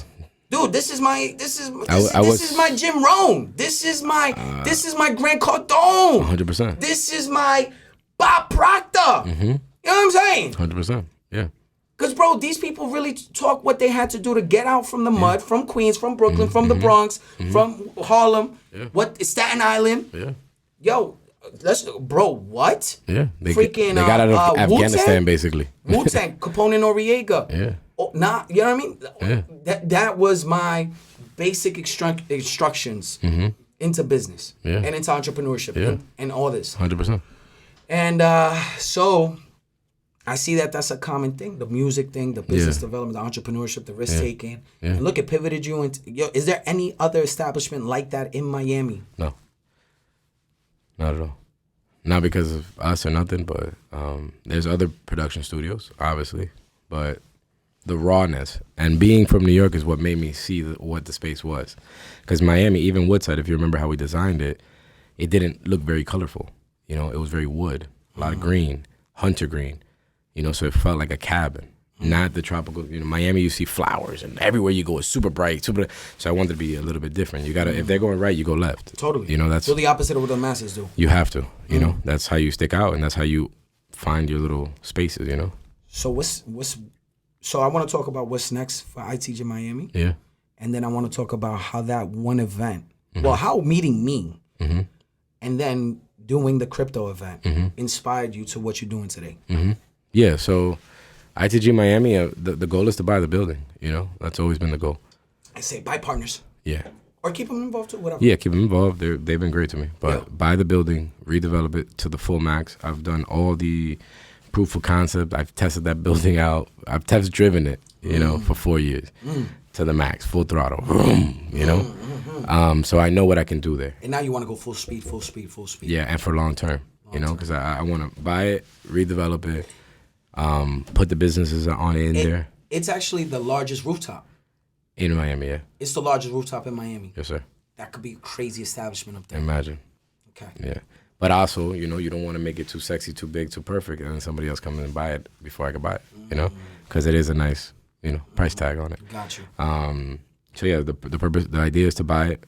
A: Dude, this is my Jim Rohn. This is my Grant Cardone.
B: 100%.
A: This is my Bob Proctor. You know what I'm saying?
B: 100%. Yeah.
A: Because, bro, these people really talk what they had to do to get out from the mud, from Queens, from Brooklyn, from the Bronx, from Harlem, Staten Island.
B: Yeah.
A: Yo, what?
B: Yeah. They
A: Freaking,
B: got out of Afghanistan,
A: Wu-Tang?
B: basically.
A: Wu-Tang, Capone Noriega.
B: Yeah.
A: Oh, you know what I mean?
B: Yeah.
A: That was my basic instructions into business and into entrepreneurship and all this.
B: 100%.
A: And so I see that that's a common thing, the music thing, the business development, the entrepreneurship, the risk taking.
B: Yeah.
A: And look, it pivoted you into, is there any other establishment like that in Miami?
B: No. Not at all. Not because of us or nothing, but there's other production studios, obviously. But the rawness and being from New York is what made me see what the space was. Because Miami, even Woodside, if you remember how we designed it, it didn't look very colorful. You know, it was very wood, a lot of green, hunter green. You know, so it felt like a cabin, not the tropical. You know, Miami, you see flowers, and everywhere you go is super bright, super. So I wanted to be a little bit different. You gotta, if they're going right, you go left.
A: Totally.
B: You know, that's
A: so the opposite of what the masses do.
B: You have to. You know, that's how you stick out, and that's how you find your little spaces. You know.
A: So So I want to talk about what's next for ITG Miami.
B: Yeah.
A: And then I want to talk about how that one event, how meeting me, and then doing the crypto event inspired you to what you're doing today.
B: Yeah, so ITG Miami, the goal is to buy the building. You know, that's always been the goal.
A: I say buy partners.
B: Yeah.
A: Or keep them involved too, whatever.
B: Yeah, keep them involved. They've been great to me. But buy the building, redevelop it to the full max. I've done all the proof of concept. I've tested that building out. I've test driven it, you know, for 4 years to the max, full throttle, you know. So I know what I can do there.
A: And now you want to go full speed.
B: Yeah, and for long term, you know, because I want to buy it, redevelop it, put the businesses on in there.
A: It's actually the largest rooftop.
B: In Miami, yeah.
A: It's the largest rooftop in Miami.
B: Yes, sir.
A: That could be a crazy establishment up there.
B: Imagine.
A: Okay.
B: Yeah. But also, you know, you don't want to make it too sexy, too big, too perfect, and then somebody else come in and buy it before I can buy it, you know? Because it is a nice, you know, price tag on it.
A: Got you.
B: So, yeah, the purpose, the idea is to buy it,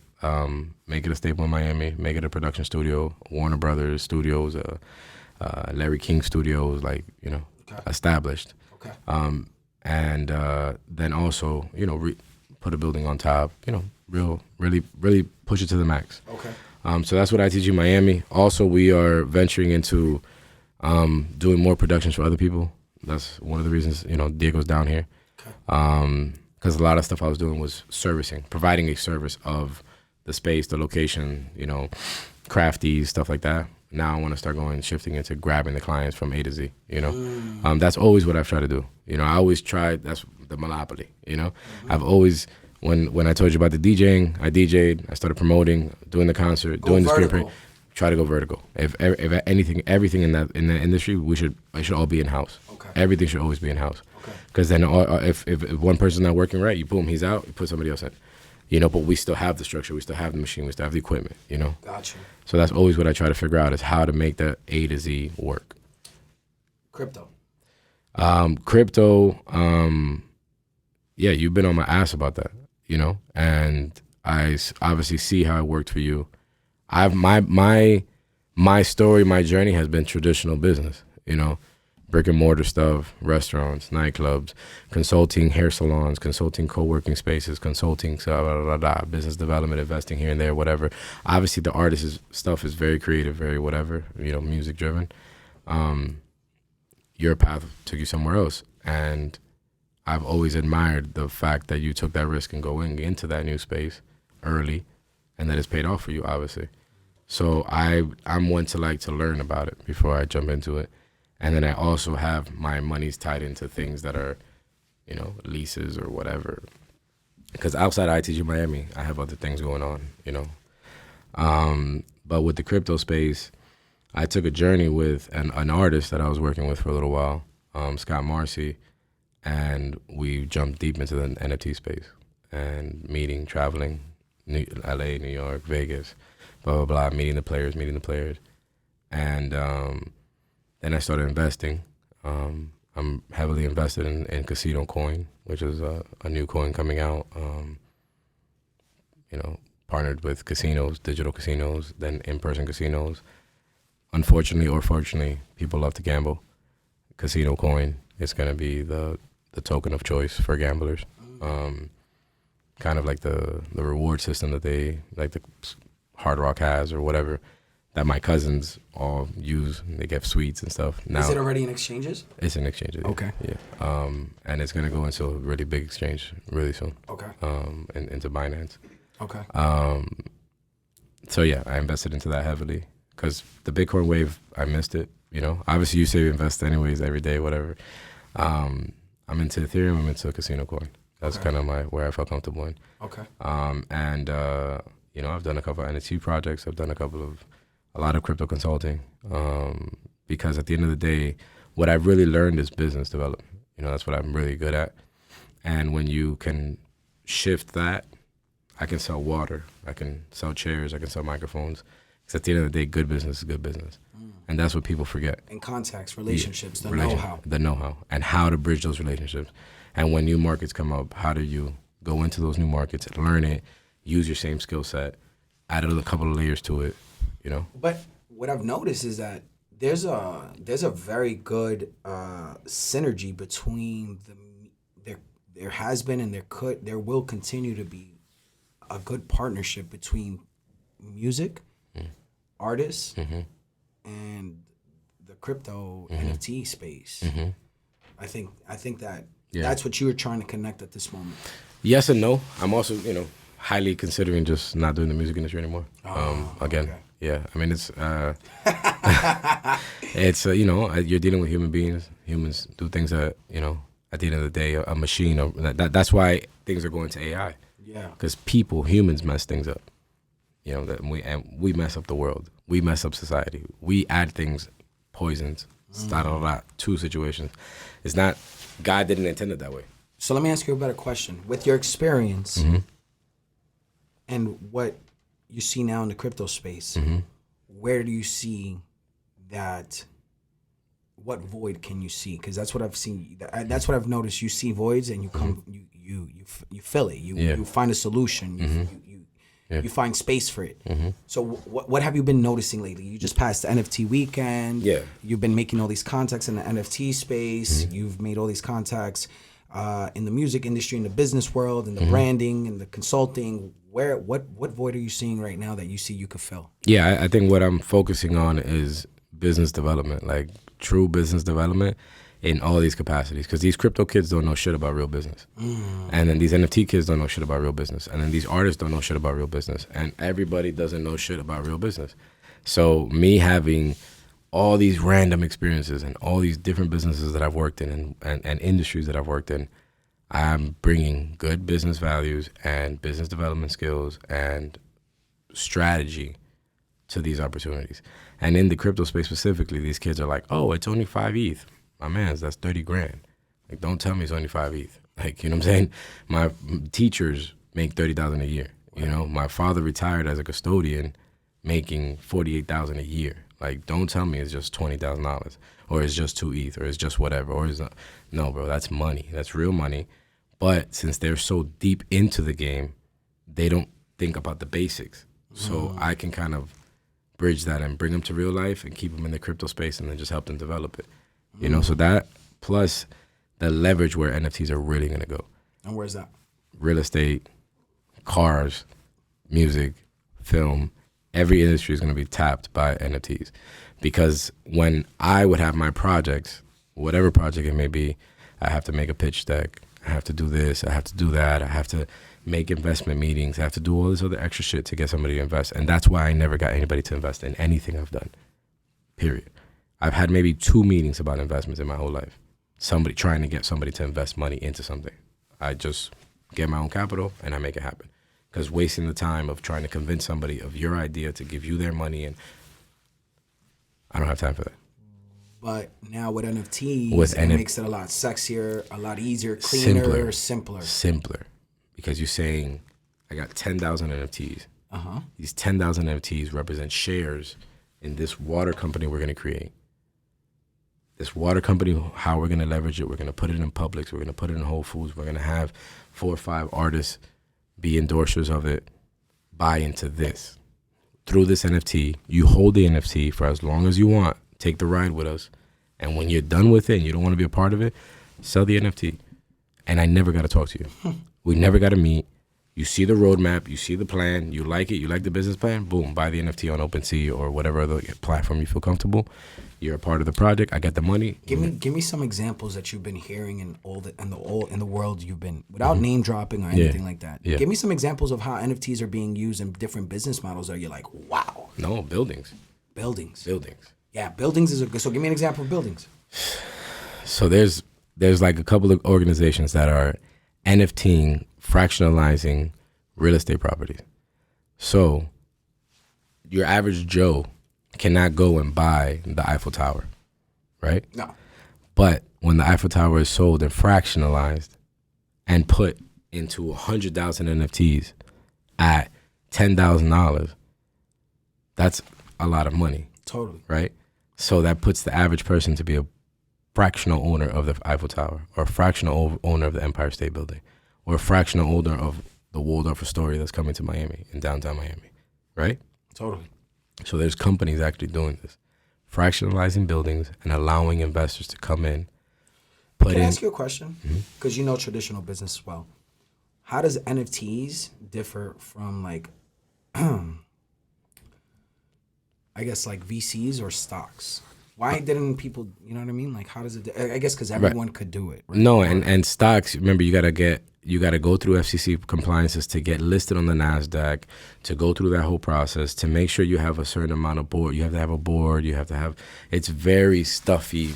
B: make it a staple in Miami, make it a production studio, Warner Brothers Studios, Larry King Studios, like, you know, established.
A: Okay.
B: And then also, you know, put a building on top, you know, really push it to the max.
A: Okay.
B: So that's what ITG Miami. Also, we are venturing into doing more productions for other people. That's one of the reasons, you know, Diego's down here. Okay. Because a lot of stuff I was doing was servicing, providing a service of the space, the location, you know, crafties, stuff like that. Now I want to start shifting into grabbing the clients from A to Z, you know. That's always what I've tried to do. You know, I always tried, that's the monopoly, you know. I've always, when I told you about the DJing, I DJ'd, I started promoting, doing the concert, doing the screen print, try to go vertical. If anything, everything in the industry, it should all be in-house. Okay. Everything should always be in-house. Because then if one person's not working right, boom, he's out, you put somebody else in. You know, but we still have the structure, we still have the machine, we still have the equipment, you know?
A: Gotcha.
B: So that's always what I try to figure out is how to make that A to Z work.
A: Crypto.
B: Yeah, you've been on my ass about that, you know? And I obviously see how it worked for you. My story, my journey has been traditional business, you know? Brick and mortar stuff, restaurants, nightclubs, consulting, hair salons, consulting, co-working spaces, consulting, business development, investing here and there, whatever. Obviously, the artist's stuff is very creative, very whatever, you know, music driven. Your path took you somewhere else. And I've always admired the fact that you took that risk and going into that new space early and that it's paid off for you, obviously. So I'm one to like to learn about it before I jump into it. And then I also have my monies tied into things that are, you know, leases or whatever. because outside of ITG Miami, I have other things going on, you know. But with the crypto space, I took a journey with an artist that I was working with for a little while, Scott Marcy, and we jumped deep into the NFT space and meeting, traveling, LA, New York, Vegas, blah, blah, blah, meeting the players. And then I started investing. I'm heavily invested in Casino Coin, which is a new coin coming out, you know, partnered with casinos, digital casinos, then in-person casinos. Unfortunately or fortunately, people love to gamble. Casino Coin is going to be the token of choice for gamblers. Kind of like the reward system that like the Hard Rock has or whatever, that my cousins all use. They get sweets and stuff. Now,
A: is it already in exchanges?
B: It's in exchanges.
A: Okay.
B: Yeah. And it's going to go into a really big exchange really soon.
A: Okay.
B: Into Binance.
A: Okay.
B: So yeah, I invested into that heavily because the Bitcoin wave, I missed it. You know, obviously you say you invest anyways every day, whatever. I'm into Ethereum. I'm into Casino Coin. That's kind of where I felt comfortable in.
A: Okay.
B: And you know, I've done a couple of NFT projects. I've done a lot of crypto consulting. Because at the end of the day, what I've really learned is business development. You know, that's what I'm really good at. And when you can shift that, I can sell water, I can sell chairs, I can sell microphones. Because at the end of the day, good business is good business. And that's what people forget.
A: And contacts, relationships, the know-how.
B: The know-how, and how to bridge those relationships. And when new markets come up, how do you go into those new markets, learn it, use your same skill set, add a couple of layers to it, you know?
A: But what I've noticed is that there's a very good synergy between there has been and there will continue to be a good partnership between music, artists, and the crypto NFT space. I think that that's what you were trying to connect at this moment.
B: Yes and no. I'm also, you know, highly considering just not doing the music industry anymore. Again, okay. Yeah. I mean, it's it's you know, you're dealing with human beings. Humans do things that, you know, at the end of the day, a machine. That's why things are going to AI.
A: Yeah.
B: Because humans mess things up. You know, we mess up the world. We mess up society. We add things, poisons, to situations. It's not, God didn't intend it that way.
A: So let me ask you a better question. With your experience and what you see now in the crypto space, where do you see that? What void can you see? Because that's what I've seen. That's what I've noticed. You see voids and you come, you fill it. You find a solution. You find space for it. So what have you been noticing lately? You just passed the NFT weekend. Yeah. You've been making all these contacts in the NFT space. You've made all these contacts in the music industry, in the business world, in the branding, in the consulting. What void are you seeing right now that you see you could fill? Yeah,
B: I think what I'm focusing on is business development, like true business development in all these capacities, because these crypto kids don't know shit about real business. And then these NFT kids don't know shit about real business. And then these artists don't know shit about real business. And everybody doesn't know shit about real business. So me having all these random experiences and all these different businesses that I've worked in and industries that I've worked in, I'm bringing good business values and business development skills and strategy to these opportunities. And in the crypto space specifically, these kids are like, oh, it's only 5 ETH. My man's, that's 30 grand. Like, don't tell me it's only 5 ETH. Like, you know what I'm saying? My teachers make $30,000 a year. You know, my father retired as a custodian making $48,000 a year. Like, don't tell me it's just $20,000 or it's just 2 ETH or it's just whatever. Or it's not. No, bro, that's money. That's real money. But since they're so deep into the game, they don't think about the basics. So I can kind of bridge that and bring them to real life and keep them in the crypto space and then just help them develop it. You know, so that plus the leverage where NFTs are really going to go.
A: And where's that?
B: Real estate, cars, music, film, every industry is going to be tapped by NFTs. Because when I would have my projects, whatever project it may be, I have to make a pitch deck. I have to do this. I have to do that. I have to make investment meetings. I have to do all this other extra shit to get somebody to invest. And that's why I never got anybody to invest in anything I've done, period. I've had maybe 2 meetings about investments in my whole life. Somebody trying to get somebody to invest money into something. I just get my own capital, and I make it happen. Because wasting the time of trying to convince somebody of your idea to give you their money, and I don't have time for that.
A: But now with NFTs, it makes it a lot sexier, a lot easier, cleaner, simpler.
B: Simpler. Because you're saying, I got 10,000 NFTs. These 10,000 NFTs represent shares in this water company we're going to create. This water company, how we're going to leverage it, we're going to put it in Publix, we're going to put it in Whole Foods, we're going to have 4 or 5 artists be endorsers of it, buy into this. Through this NFT, you hold the NFT for as long as you want, take the ride with us, and when you're done with it and you don't want to be a part of it, sell the NFT. And I never got to talk to you. We never got to meet. You see the roadmap, you see the plan, you like it, you like the business plan, boom, buy the NFT on OpenSea or whatever other platform you feel comfortable. You're a part of the project. I got the money.
A: Give me some examples that you've been hearing in the world you've been, without name dropping or anything like that.
B: Yeah.
A: Give me some examples of how NFTs are being used in different business models that you're like, wow.
B: No, buildings.
A: Buildings.
B: Yeah,
A: buildings is a good. So give me an example of buildings.
B: So there's like a couple of organizations that are NFTing, fractionalizing real estate properties. So your average Joe cannot go and buy the Eiffel Tower, right?
A: No.
B: But when the Eiffel Tower is sold and fractionalized and put into 100,000 NFTs at $10,000, that's a lot of money.
A: Totally.
B: Right? So that puts the average person to be a fractional owner of the Eiffel Tower, or a fractional owner of the Empire State Building, or a fractional owner of the Waldorf Astoria that's coming to Miami, in downtown Miami, right?
A: Totally.
B: So there's companies actually doing this, fractionalizing buildings and allowing investors to come in.
A: Can I ask you a question? Because you know traditional business as well. How does NFTs differ from like, I guess like VCs or stocks? Why didn't people, you know what I mean? Like, how does it, I guess because everyone could do it. Right?
B: No, and stocks, remember, you got to go through FCC compliances to get listed on the NASDAQ, to go through that whole process, to make sure you have a certain amount of board. You have to have a board. You have to have, it's very stuffy,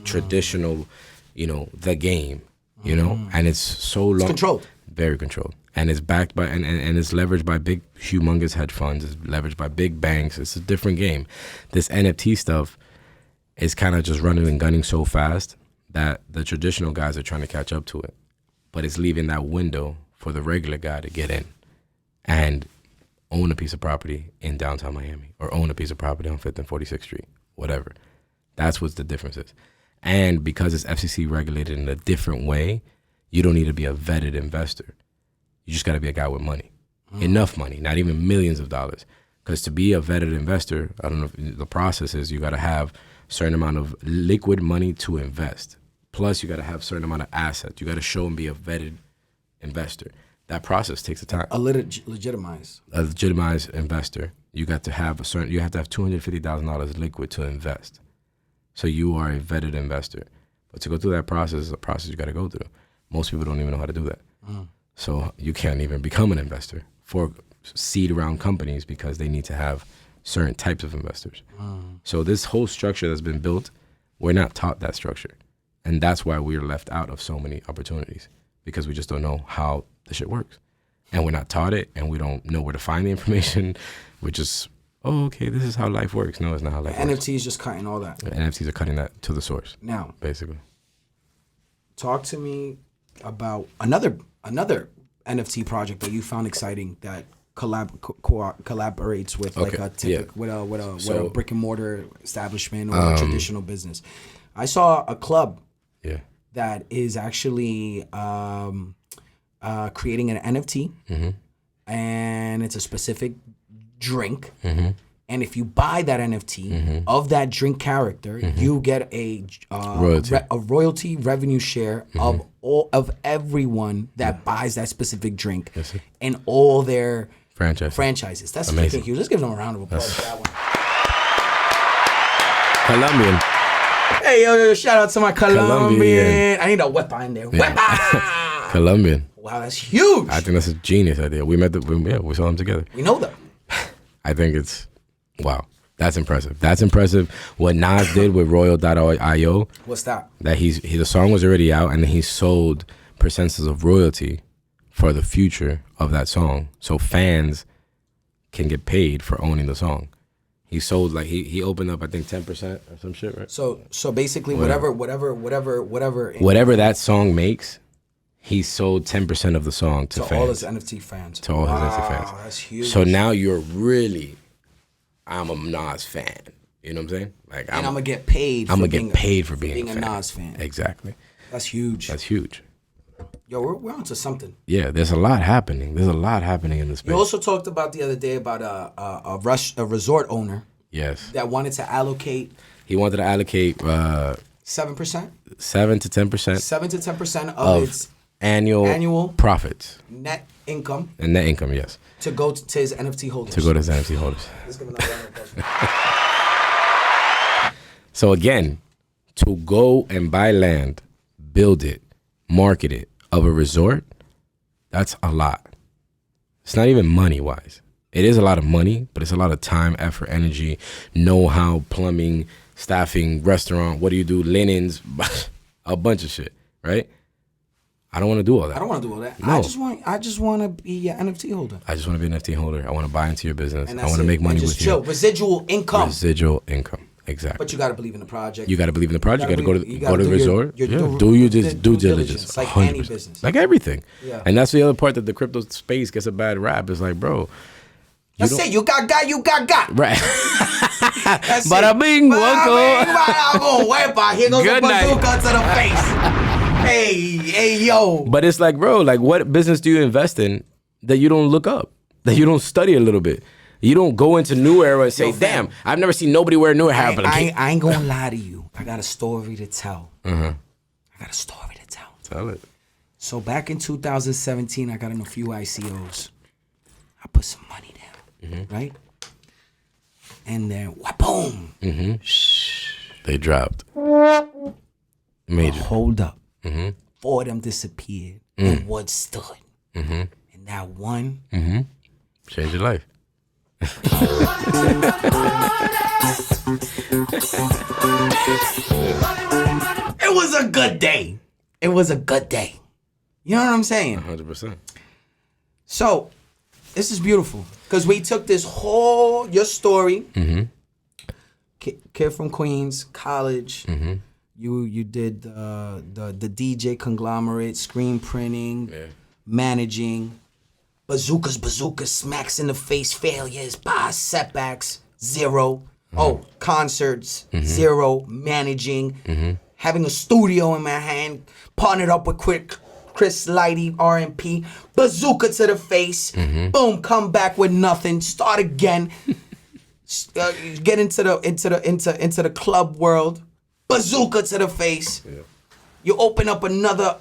B: traditional, the game, and it's so long.
A: It's controlled.
B: Very controlled. And it's backed by, and it's leveraged by big, humongous hedge funds. It's leveraged by big banks. It's a different game. This NFT stuff is kind of just running and gunning so fast that the traditional guys are trying to catch up to it. But it's leaving that window for the regular guy to get in and own a piece of property in downtown Miami, or own a piece of property on 5th and 46th Street, whatever. That's what the difference is. And because it's FCC regulated in a different way, you don't need to be a vetted investor. You just got to be a guy with money, enough money, not even millions of dollars. Because to be a vetted investor, I don't know if the process is you got to have a certain amount of liquid money to invest. Plus, you got to have a certain amount of assets. You got to show and be a vetted investor. That process takes a time.
A: Legitimized
B: investor. You have to have $250,000 liquid to invest. So you are a vetted investor. But to go through that process is a process you got to go through. Most people don't even know how to do that. So you can't even become an investor for seed round companies because they need to have certain types of investors. So this whole structure that's been built, we're not taught that structure. And that's why we're left out of so many opportunities, because we just don't know how the shit works. And we're not taught it, and we don't know where to find the information. We're just, okay, this is how life works. No, it's not how life works.
A: NFTs just cutting all that.
B: NFTs are cutting that to the source.
A: Now,
B: basically.
A: Talk to me about another NFT project that you found exciting that collaborates with with a brick and mortar establishment or a traditional business. I saw a club that is actually creating an NFT, and it's a specific drink. And if you buy that NFT of that drink character, you get a royalty revenue share of everyone that buys that specific drink and all their franchises. That's amazing. Huge. Let's give them a round of applause for that one.
B: Colombian.
A: Hey, yo, shout out to my Colombian. I need a wepa in there. Wepa!
B: Colombian.
A: Wow, that's huge.
B: I think that's a genius idea. We saw them together.
A: We know them.
B: I think it's, wow, that's impressive. That's impressive. What Nas did with Royal.io.
A: What's that?
B: That the song was already out, and then he sold percentages of royalty for the future of that song, so fans can get paid for owning the song. He sold like he opened up I think 10% or some shit, right?
A: So basically whatever
B: that song makes, he sold 10% of the song to fans.
A: all his NFT fans.
B: To all his NFT fans.
A: That's huge.
B: So now you're really, I'm a Nas fan. You know what I'm saying? Like
A: I'm gonna get paid.
B: I'm gonna get paid for being
A: a
B: fan.
A: Nas fan.
B: Exactly.
A: That's huge.
B: That's huge.
A: Yo, we're onto something.
B: Yeah, there's a lot happening. There's a lot happening in this space.
A: You also talked about the other day about a resort owner.
B: Yes.
A: That wanted to allocate.
B: He wanted to allocate
A: 7%.
B: 7 to 10%.
A: 7 to 10% of its
B: annual profits,
A: net income,
B: and net income. Yes.
A: To go to his NFT holders.
B: To go to his NFT holders. So again, to go and buy land, build it, market it of a resort, that's a lot. It's not even money-wise. It is a lot of money, but it's a lot of time, effort, energy, know-how, plumbing, staffing, restaurant, what do you do, linens, a bunch of shit, right? I don't want to do all that.
A: I don't want to do all that.
B: No.
A: I just want to be an NFT holder.
B: I just want to be an NFT holder. I want to buy into your business.
A: And
B: I want to make money with
A: chill.
B: you.
A: Residual income.
B: Residual income. Exactly.
A: But you got to believe in the project.
B: You got to believe in the project. You got to go to the resort.
A: Your
B: do your due diligence.
A: Like
B: 100%.
A: any business.
B: Like everything.
A: Yeah.
B: And that's the other part that the crypto space gets a bad rap. It's like, bro.
A: That's it. You got.
B: Right.
A: That's
B: Bada bing, welcome.
A: Here goes
B: Good
A: the
B: night.
A: bazooka to the face. Hey, yo.
B: But it's like, bro, like what business do you invest in that you don't look up, that you don't study a little bit? You don't go into New Era and say, damn, I've never seen nobody wear New Era.
A: I ain't gonna lie to you. I got a story to tell. I got a story to tell.
B: Tell it.
A: So back in 2017, I got in a few ICOs. I put some money down, right? And then, boom.
B: They dropped. Major.
A: Hold up. 4 of them disappeared, and 1 stood. And that one
B: Change your life.
A: It was a good day. It was a good day. You know what I'm saying?
B: 100%.
A: So, this is beautiful because we took this whole your story. Kid from Queens, college. You did the DJ conglomerate, screen printing, managing, bazookas, smacks in the face, failures, setbacks, 0. Oh, concerts, 0, managing, having a studio in my hand, partnered up with Chris Lighty, RMP, bazooka to the face, boom, come back with nothing, start again, get into the club world, bazooka to the face. You open up another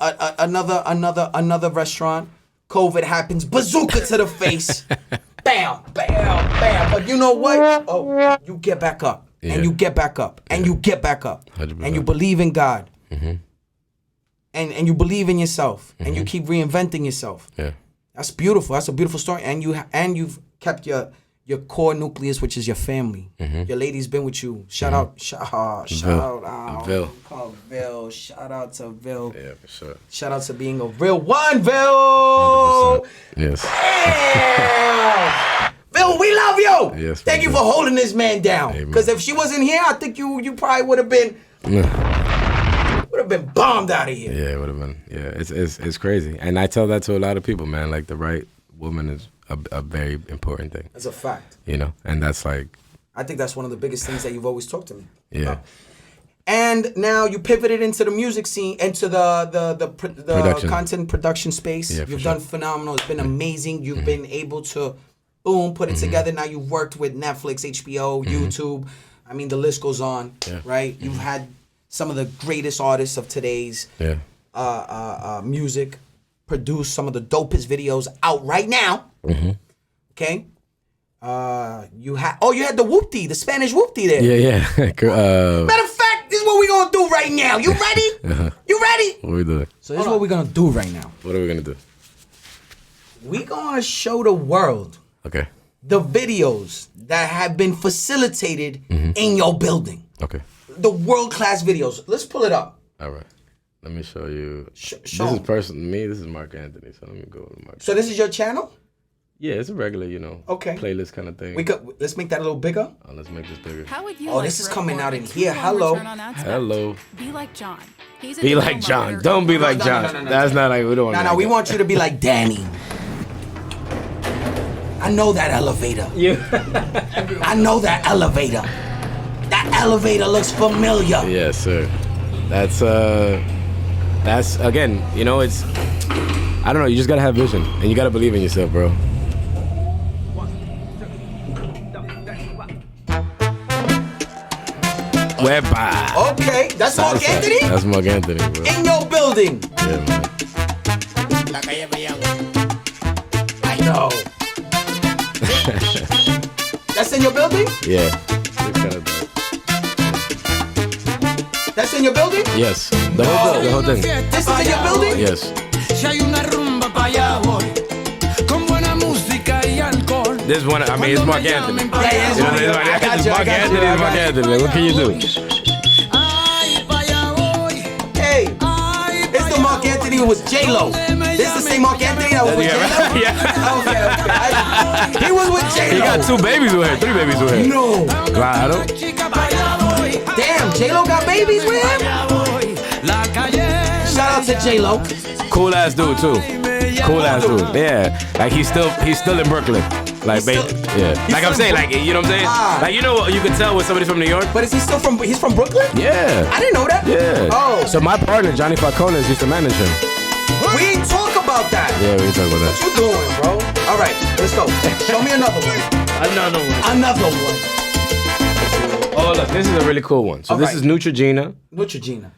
A: restaurant, COVID happens, bazooka to the face. Bam, bam, bam. But you know what? Oh, you get back up. And you get back up. And you get back up.
B: 100%.
A: And you believe in God. And you believe in yourself. And you keep reinventing yourself.
B: Yeah.
A: That's beautiful. That's a beautiful story. And you've kept your core nucleus, which is your family. Your lady's been with you. Shout out.
B: Vil.
A: Vil. Shout out to Vil.
B: Yeah, for sure.
A: Shout out to being a real one, Vil.
B: 100%. Yes.
A: Damn. Vil, we love you.
B: Yes,
A: Thank you for holding this man down. Because if she wasn't here, I think you probably would have been bombed out of here.
B: Yeah, it would have been. Yeah, it's crazy. And I tell that to a lot of people, man. Like the right woman is a very important thing.
A: That's a fact.
B: You know, and that's like.
A: I think that's one of the biggest things that you've always talked to me.
B: Yeah.
A: About. And now you pivoted into the music scene, into the content production space.
B: Yeah,
A: You've done phenomenal. It's been amazing. You've been able to, boom, put it together. Now you've worked with Netflix, HBO, YouTube. I mean, the list goes on, right? You've had some of the greatest artists of today's music produce some of the dopest videos out right now. Okay. You had the whoopty, the Spanish whoopty there.
B: Yeah.
A: Matter of fact, this is what we're gonna do right now. You ready? You ready?
B: What are we doing?
A: So this is what we're gonna do right now.
B: What are we gonna do?
A: We're gonna show the world
B: Okay.
A: the videos that have been facilitated in your building.
B: Okay.
A: The world-class videos. Let's pull it up.
B: All right. Let me show you.
A: Show
B: this is
A: 'em.
B: me. This is Marc Anthony. So let me go to Marc.
A: So this is your channel?
B: Yeah, it's a regular,
A: Okay.
B: playlist kind of thing.
A: Let's make that a little bigger.
B: Let's make this bigger.
E: How would you
A: Oh, this is coming out in here. Hello.
B: Be
E: like John.
B: Be like John. Don't be like John.
A: No.
B: That's not like we don't want.
A: No, we want you to be like Danny. I know that elevator.
B: Yeah.
A: I know that elevator. That elevator looks familiar.
B: Yes, sir. That's again, it's. I don't know. You just gotta have vision, and you gotta believe in yourself, bro. Wepa.
A: Okay, that's Marc Anthony?
B: That's Marc Anthony, bro.
A: In your building.
B: Yeah, man.
A: I know. That's in your building?
B: Yeah. Looks kind of dope.
A: That's in your building?
B: Yes. The whole thing.
A: This is in your building?
B: Yes. This one, I mean, it's Marc Anthony.
A: Yeah, it's Marc Anthony.
B: It's Marc Anthony. What can you do?
A: Hey, it's the Marc Anthony who was J-Lo. This is the same Marc Anthony that was with J-Lo?
B: Yeah.
A: Okay. He was with J-Lo.
B: He got 2 babies with her, 3 babies with her.
A: No.
B: Claro.
A: Damn, J-Lo got babies with him? Shout out to J-Lo.
B: Cool ass dude too. Cool ass dude. Yeah. Like he's still in Brooklyn. Like yeah. Like I'm saying, like you know what I'm saying? Like you can tell when somebody's from New York.
A: But is he still he's from Brooklyn?
B: Yeah.
A: I didn't know that.
B: Yeah.
A: Oh.
B: So my partner, Johnny Falcones, used to manage him.
A: We ain't talk about that.
B: Yeah, we ain't talk about that.
A: What you doing, bro? All right, let's go. Show me another one. Another one.
B: Oh, look, this is a really cool one. So this is Neutrogena.
A: Neutrogena.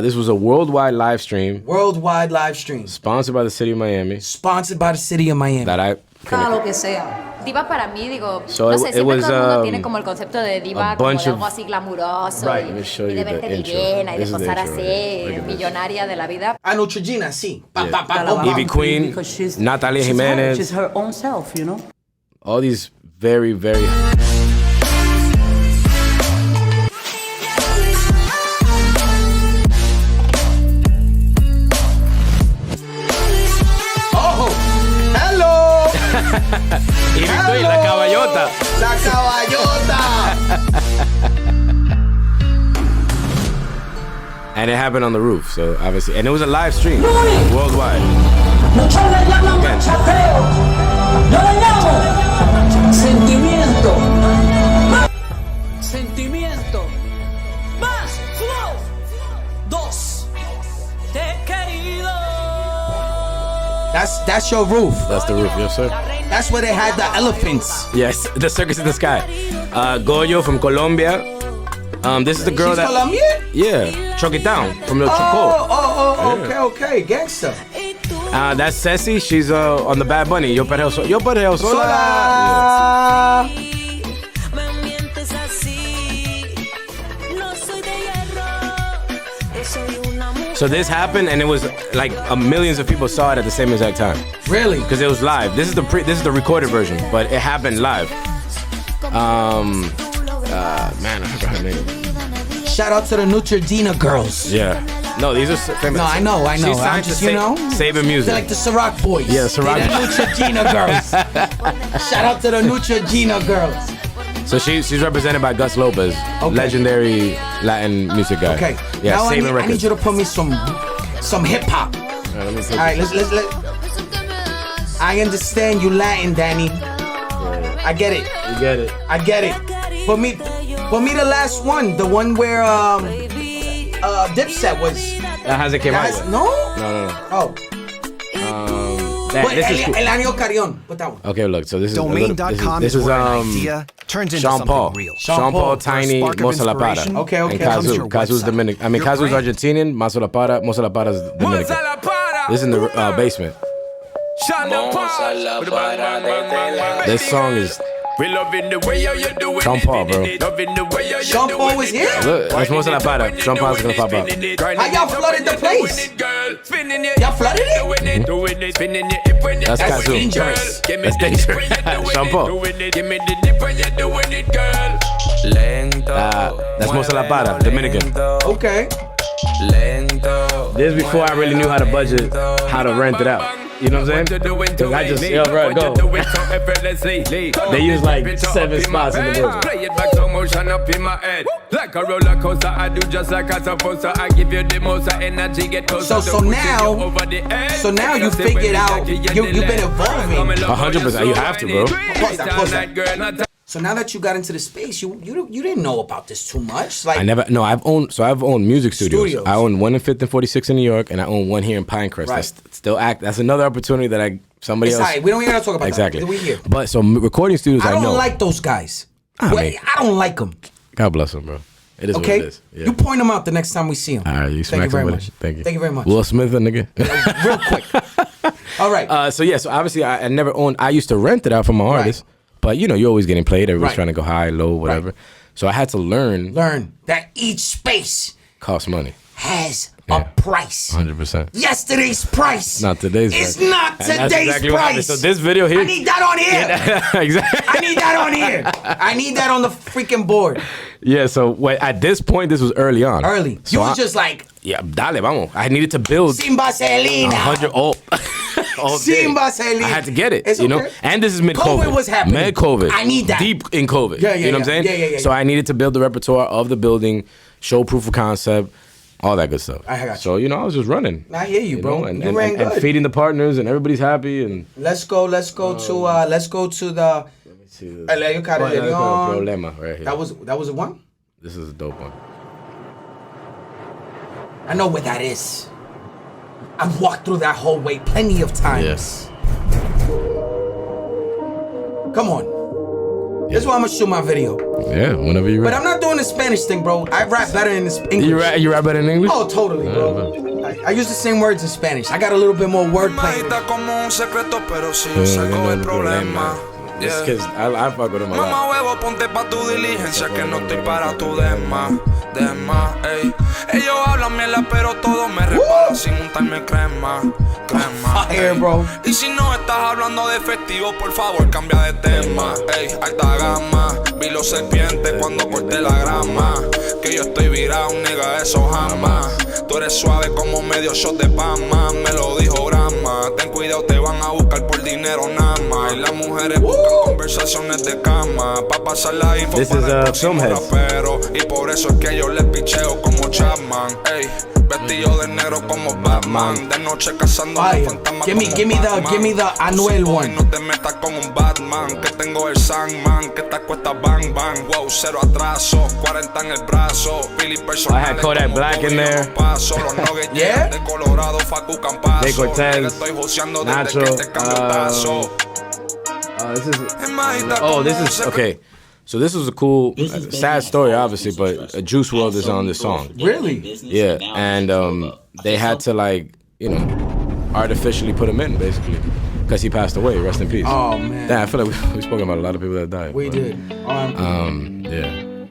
B: This was a worldwide live stream.
A: Worldwide live stream.
B: Sponsored by the city of Miami.
A: Sponsored by the city of Miami.
B: That I
F: lo que sea. Diva para mí, digo,
B: so
F: no sé, siempre
B: was,
F: todo el mundo tiene como el concepto de diva como de algo así glamuroso
B: Right, let me show
F: y
B: you
F: de
B: the
F: verte
B: intro.
F: divina y de
B: This is the
F: posar
B: intro
F: así,
B: right here. Look at this.
F: millonaria de la vida.
A: Neutrogena, sí.
B: Ivy Queen, Natalia Jimenez.
G: She's her own self,
B: All these very, very... Ivy Queen, la caballota.
A: La caballota.
B: And it happened on the roof, so obviously, and it was a live stream worldwide. Again.
G: Sentimiento. Más flow. 2. Te he querido.
A: That's your roof.
B: That's the roof, yes, sir.
A: That's where they had the elephants.
B: Yes, the circus in the sky. Goyo from Colombia. This is the girl
A: She's
B: that.
A: Colombian?
B: Yeah, Choquitown from the Choco.
A: Okay, gangster.
B: That's Ceci. She's on the Bad Bunny. Yo perreo sola.
A: Sola.
B: So this happened, and it was like millions of people saw it at the same exact time.
A: Really?
B: Because it was live. This is the recorded version, but it happened live. Man, I forgot her name.
A: Shout out to the Neutrogena girls.
B: Yeah. No, these are famous.
A: No, I know.
B: She's signed
A: I'm
B: to
A: just,
B: Saving Music.
A: They're like the Ciroc boys.
B: Yeah, Ciroc.
A: They're the Neutrogena girls. Shout out to the Neutrogena girls.
B: So she's represented by Gus Lopez, legendary Latin music guy.
A: Okay.
B: Yeah,
A: now
B: Saving
A: I
B: Records.
A: need you to put me some hip hop.
B: All
A: right, let's. I understand you Latin, Danny. I get it.
B: You get it.
A: I get it. Put me the last one, the one where Dipset was.
B: That hasn't came out yet.
A: No. Oh.
B: This is cool.
A: El Año Carrión. Put that one.
B: Okay, look. So this is
H: Domain.com
B: this is
H: where an idea turns into
B: Sean
H: something
B: Paul.
H: real.
B: Sean Paul, Tiny,
H: For a spark of
B: Mosa La Para.
H: inspiration,
A: Okay.
B: And
H: comes your
B: Kazu's
H: website.
B: Dominican. I mean,
H: Your
B: Kazu's
H: brand.
B: Argentinian. Mosa La Para's Dominican. This is in the basement. This song is Sean Paul, bro.
A: Sean Paul was here?
B: Look, that's Mosa La Para. Sean Paul's gonna pop up.
A: How y'all flooded the place? Y'all flooded it?
B: That's Kazu.
A: dangerous.
B: That's dangerous. Sean Paul. That's Mosa La Para, Dominican.
A: Okay.
B: This is before I really knew how to budget, how to rent it out. You know what I'm saying? Cause I just, yo, bro, go. They use like 7 spots in the building.
E: Play it back so motion up in my head. Like a roller coaster, I do just like I'm supposed to. I give you the most energy, get closer.
A: So now you figured out, you've been evolving.
B: 100%, you have to, bro.
A: Pause that. So now that you got into the space, you didn't know about this too much. Like
B: I've owned music studios. I own one in 5th and 46 in New York, and I own one here in Pinecrest.
A: Right.
B: That's another opportunity that somebody else.
A: Right. We don't even gotta talk about
B: exactly.
A: that. We here.
B: But so recording studios, I know.
A: I don't like those guys.
B: I mean,
A: I don't like them.
B: God bless them, bro. It is what it is. Yeah.
A: You point them out the next time we see them.
B: All right, you smack them with it. Thank you.
A: Thank you very much.
B: Will Smith, nigga.
A: Real quick. All right.
B: So obviously I never owned. I used to rent it out from my artists. But you're always getting played. Everybody's trying to go high, low, whatever. Right. So I had to learn
A: that each space
B: costs money.
A: Has a price.
B: 100%.
A: Yesterday's price.
B: Not today's price.
A: It's not today's
B: exactly
A: price.
B: So this video here.
A: I need that on here.
B: Yeah, exactly.
A: I need that on here. I need that on the freaking board.
B: Yeah, so at this point, this was early on.
A: Early. So you was just like.
B: Yeah, dale, vamos. I needed to build.
A: Sin vaselina.
B: 100.
A: Sin vaselina.
B: I had to get it,
A: it's
B: you know?
A: Okay.
B: And this is mid-COVID.
A: COVID was happening.
B: Mid-COVID.
A: I need that.
B: Deep in COVID.
A: Yeah,
B: you know what I'm saying?
A: Yeah.
B: So I needed to build the repertoire of the building, show proof of concept, all that good stuff.
A: I got you.
B: So, I was just running.
A: I hear you, bro.
B: And
A: feeding
B: the partners, and everybody's happy. And
A: Let's go to the...
B: Let me see this. Problema right here.
A: That was the one?
B: This is a dope one.
A: I know where that is. I've walked through that hallway plenty of times.
B: Yes.
A: Come on. Yeah. This is why I'm gonna shoot my video.
B: Yeah, whenever you're ready.
A: But I'm not doing the Spanish thing, bro. I rap better in English.
B: You rap better in English?
A: Oh, totally, bro. I use the same words in Spanish. I got a little bit more wordplay.
B: Just cause I fuck with him a lot.
E: Mamá huevo, ponte pa' tu diligencia que no estoy para tu demás, ey. Ellos hablan mierda pero todo me repara sin untarme crema.
A: Fire, bro.
E: Y si no estás hablando de festivo, por favor cambia de tema, ey. Alta gama, vi los serpientes cuando corté la grama. Que yo estoy virado, nigga, eso jamás. Tú eres suave como medio shot de Pama. Me lo dijo Grama. Ten cuidado, te van a buscar por dinero nada más. Y las mujeres buscan conversaciones de cama pa' pasar la info para el próximo rapero. Y por eso es que yo les picheo como Chapman, ey. Vestido de negro como Batman. De noche cazando fantasmas.
A: Give me the Anuel one.
E: No te metas con un Batman. Que tengo el Sandman. Que esta cuesta bang bang. Wow, cero atraso. 40 en el brazo. Philly personal.
B: I had Kodak Black in there.
A: Yeah.
E: De Colorado, Facu Campazo.
B: De Cortez.
E: Estoy joseando
B: Nacho.
E: desde que te cambio el paso.
B: This is okay. So this was a cool, sad story, obviously, but Juice WRLD is on this song.
A: Really?
B: Yeah, and they had to artificially put him in, basically, because he passed away. Rest in peace.
A: Oh man.
B: Damn, I feel like we spoke about a lot of people that died.
A: We did.
B: Yeah.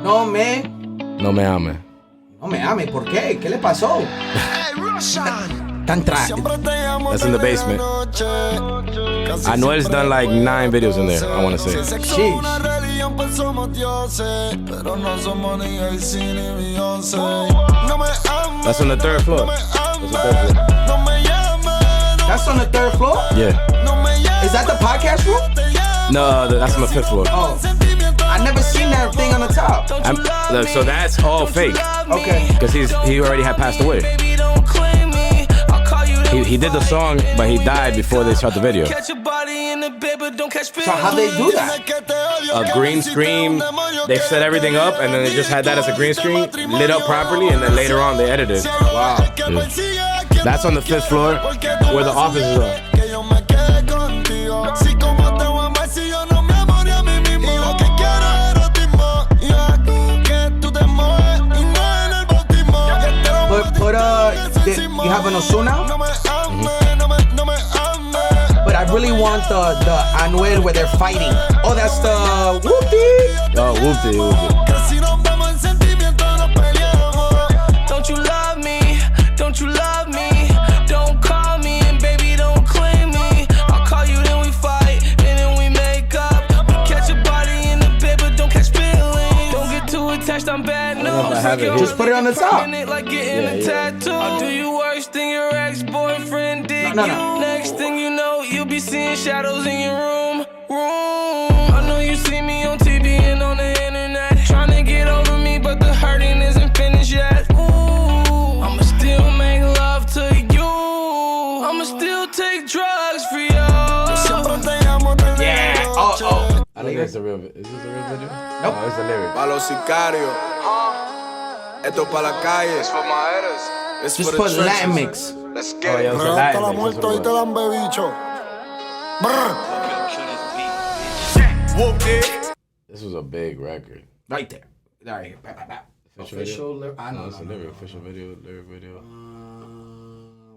A: No me ame. ¿Por qué? ¿Qué le pasó?
B: That's in the basement. Anuel's done like 9 videos in there, I want to say.
A: Sheesh.
B: That's on the 3rd floor.
A: That's on the 3rd floor?
B: Yeah.
A: Is that the podcast room?
B: No, that's on the 5th floor.
A: Oh. I never seen that thing on the top.
B: Look, so that's all fake.
A: Okay.
B: Because he already had passed away. He did the song, but he died before they shot the video.
A: So how'd they do that?
B: A green screen. They set everything up, and then they just had that as a green screen, lit up properly, and then later on they edited.
A: Wow.
B: Yeah. That's on the 5th floor, where the offices are. You have an Ozuna? But I really want the Anuel where they're fighting. Oh, that's the Whoopty. Oh, Whoopty.
E: Don't you love me? Don't you love me? Don't call me and baby don't claim me. I'll call you then we fight and then we make up. We catch a body in the bed but don't catch feelings. Don't get too attached. text, I'm bad news.
B: I have it here.
A: Just put it on the top.
E: Like getting a tattoo. Or do you worse than your ex-boyfriend did
A: No.
E: you? Next thing you know, you'll be seeing shadows in your room. I know you see me on TV and on the internet, trying to get over me, but the hurting isn't finished yet. Ooh, I'ma still make love to you. I'ma still take drugs for you.
A: Yeah. Oh.
B: I think that's the real. Is this the real video?
A: Nope.
B: No, it's the lyric.
E: Pa' los sicarios, esto pa' la calle. It's for my haters. It's
A: Just
E: for
A: put
E: the trenches.
A: Latin mix.
E: Let's
B: Oh,
E: get
B: yeah,
E: it.
B: it's a Latin mix. That's what it was.
E: Whoop it.
B: This was a big record.
A: Right there. All right. Official. I know.
B: It's a lyric. Official video. Lyric video.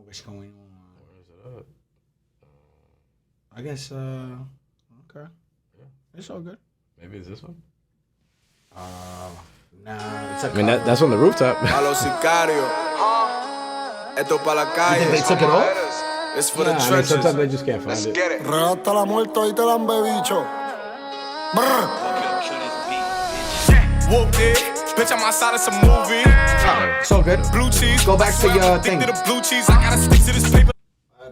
A: What's going on?
B: Where is it at?
A: I guess. Okay. It's all good.
B: Maybe it's this one.
A: Nah. It's a
B: I mean, that's on the rooftop.
E: Pa' los sicarios, esto pa' la
A: You
E: calle.
A: think they took it off?
E: It's for
B: Yeah,
E: the
B: I mean,
E: trenches.
B: sometimes they just can't
E: Let's
B: find
E: get
B: it.
E: it.
I: Hasta la muerte, hoy te dan bebicho.
E: Whoop it. Bitch, I'm outside of some movie.
A: It's all good.
E: Blue cheese.
A: Go back to your thing.
E: Stick to the blue cheese. I gotta stick to this paper.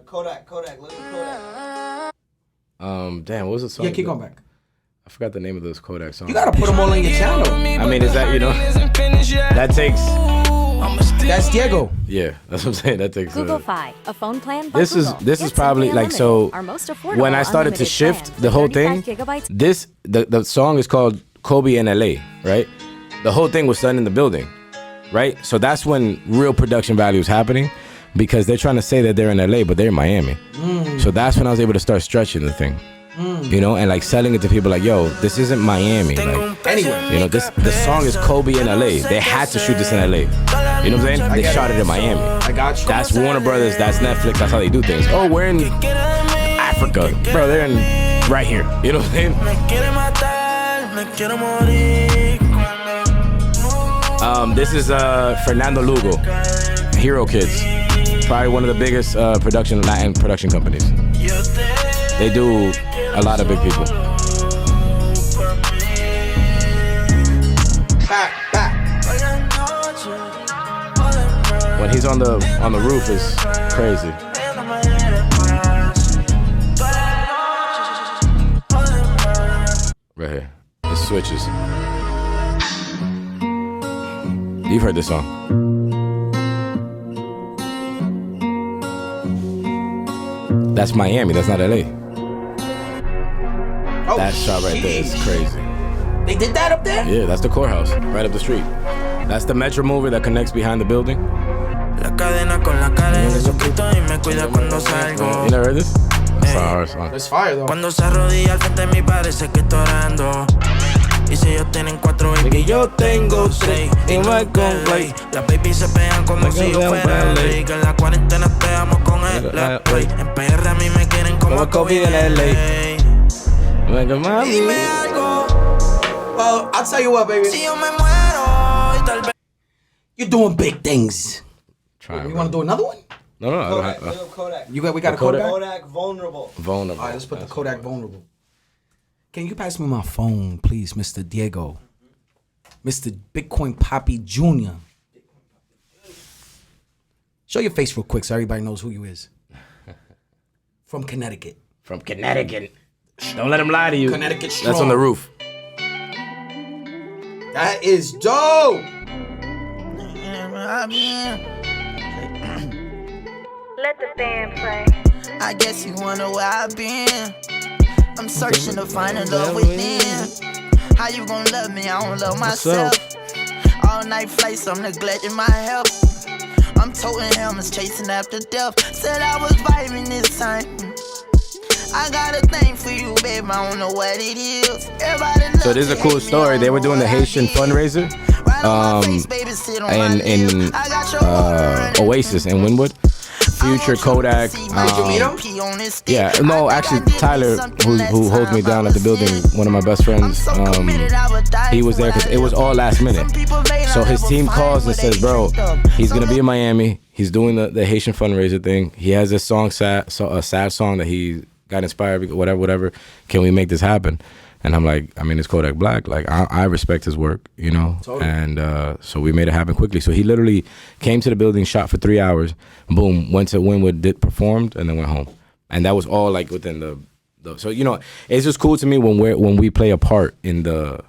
D: Kodak, look at Kodak.
B: Damn, what was the song?
A: Yeah, keep going back.
B: I forgot the name of those Kodak songs.
A: You gotta put them all on your channel.
B: I mean, is that, you know, that takes,
A: That's Diego.
B: yeah, that's what I'm saying. That takes.
J: Google Fi, a phone plan by
B: This is
J: Google.
B: this is
J: Get
B: probably
J: Simply
B: like so.
J: Unlimited, our most affordable
B: When I started to
J: unlimited
B: shift
J: plan
B: the
J: for
B: whole thing,
J: 35 gigabytes.
B: the song is called Kobe in LA, right? The whole thing was done in the building, right? So that's when real production value is happening, because they're trying to say that they're in LA, but they're in Miami. So that's when I was able to start stretching the thing, you know, and like selling it to people like, yo, this isn't Miami. Like,
A: Anyway.
B: you know, the song is Kobe in LA. They had to shoot this in LA. You know what I'm saying? They shot it in Miami.
A: I got you.
B: That's Warner Brothers. That's Netflix. That's how they do things. Oh, we're in Africa, bro. They're in right here. You know what I'm saying? This is Fernando Lugo, Hero Kids. Probably one of the biggest Latin production companies. They do a lot of big people.
A: Back.
B: When he's on the roof is crazy. Right here. It switches. You've heard this song. That's Miami. That's not LA.
A: Oh,
B: That shot right there is crazy.
A: They did that up there?
B: Yeah, that's the courthouse, right up the street. That's the Metro mover that connects behind the building.
E: La cadena con la cadena se quito y me cuida cuando salgo.
B: You never heard this? That's a hard song.
A: That's fire though.
E: Cuando se arrodilla al frente de mi padre sé que estoy orando. Y si ellos tienen 4 baby, yo tengo 6. Y no hay complaint. Las babies se pegan como si yo fuera el rey. Que en la cuarentena pegamos con el play. En PR a mí me quieren como Kobe en LA. Dime algo.
A: Well, I'll tell you what, baby.
E: Si yo me muero y tal vez.
A: You're doing big things.
B: Trying,
A: You want to do another one?
B: No, I don't
D: Kodak,
B: have,
D: look at Kodak.
A: We got a
B: Kodak?
A: Kodak?
D: Kodak vulnerable.
B: vulnerable.
A: All right, let's put the Kodak vulnerable. Can you pass me my phone, please, Mr. Diego? Mr. Bitcoin Poppy Jr. Show your face real quick so everybody knows who you is. From Connecticut.
B: From Connecticut. Don't let him lie to you.
A: Connecticut
B: That's on
A: strong.
B: the roof.
A: That is dope.
J: Let the band play.
E: I guess you wonder where I've been. I'm searching to find a love within. How you gon' love me? I don't love myself. All night flights, I'm neglecting my health. I'm toting helmets, chasing after death. Said I was vibing this time. I got a thing for you, babe. I don't know what it is. Everybody
B: So this is a cool story. They were doing the Haitian fundraiser in Oasis in Wynwood. Future, Kodak. Yeah, no, actually Tyler, who holds me down at the building, one of my best friends, he was there because it was all last minute. So his team calls and says, bro, he's gonna be in Miami. He's doing the Haitian fundraiser thing. He has this song, a sad song that he got inspired, whatever. Can we make this happen? And I'm like, I mean, it's Kodak Black. Like, I respect his work, you know?
A: Totally.
B: And so we made it happen quickly. So he literally came to the building, shot for 3 hours, boom, went to Wynwood, performed, and then went home. And that was all, like, within the so, you know, it's just cool to me when we play a part in the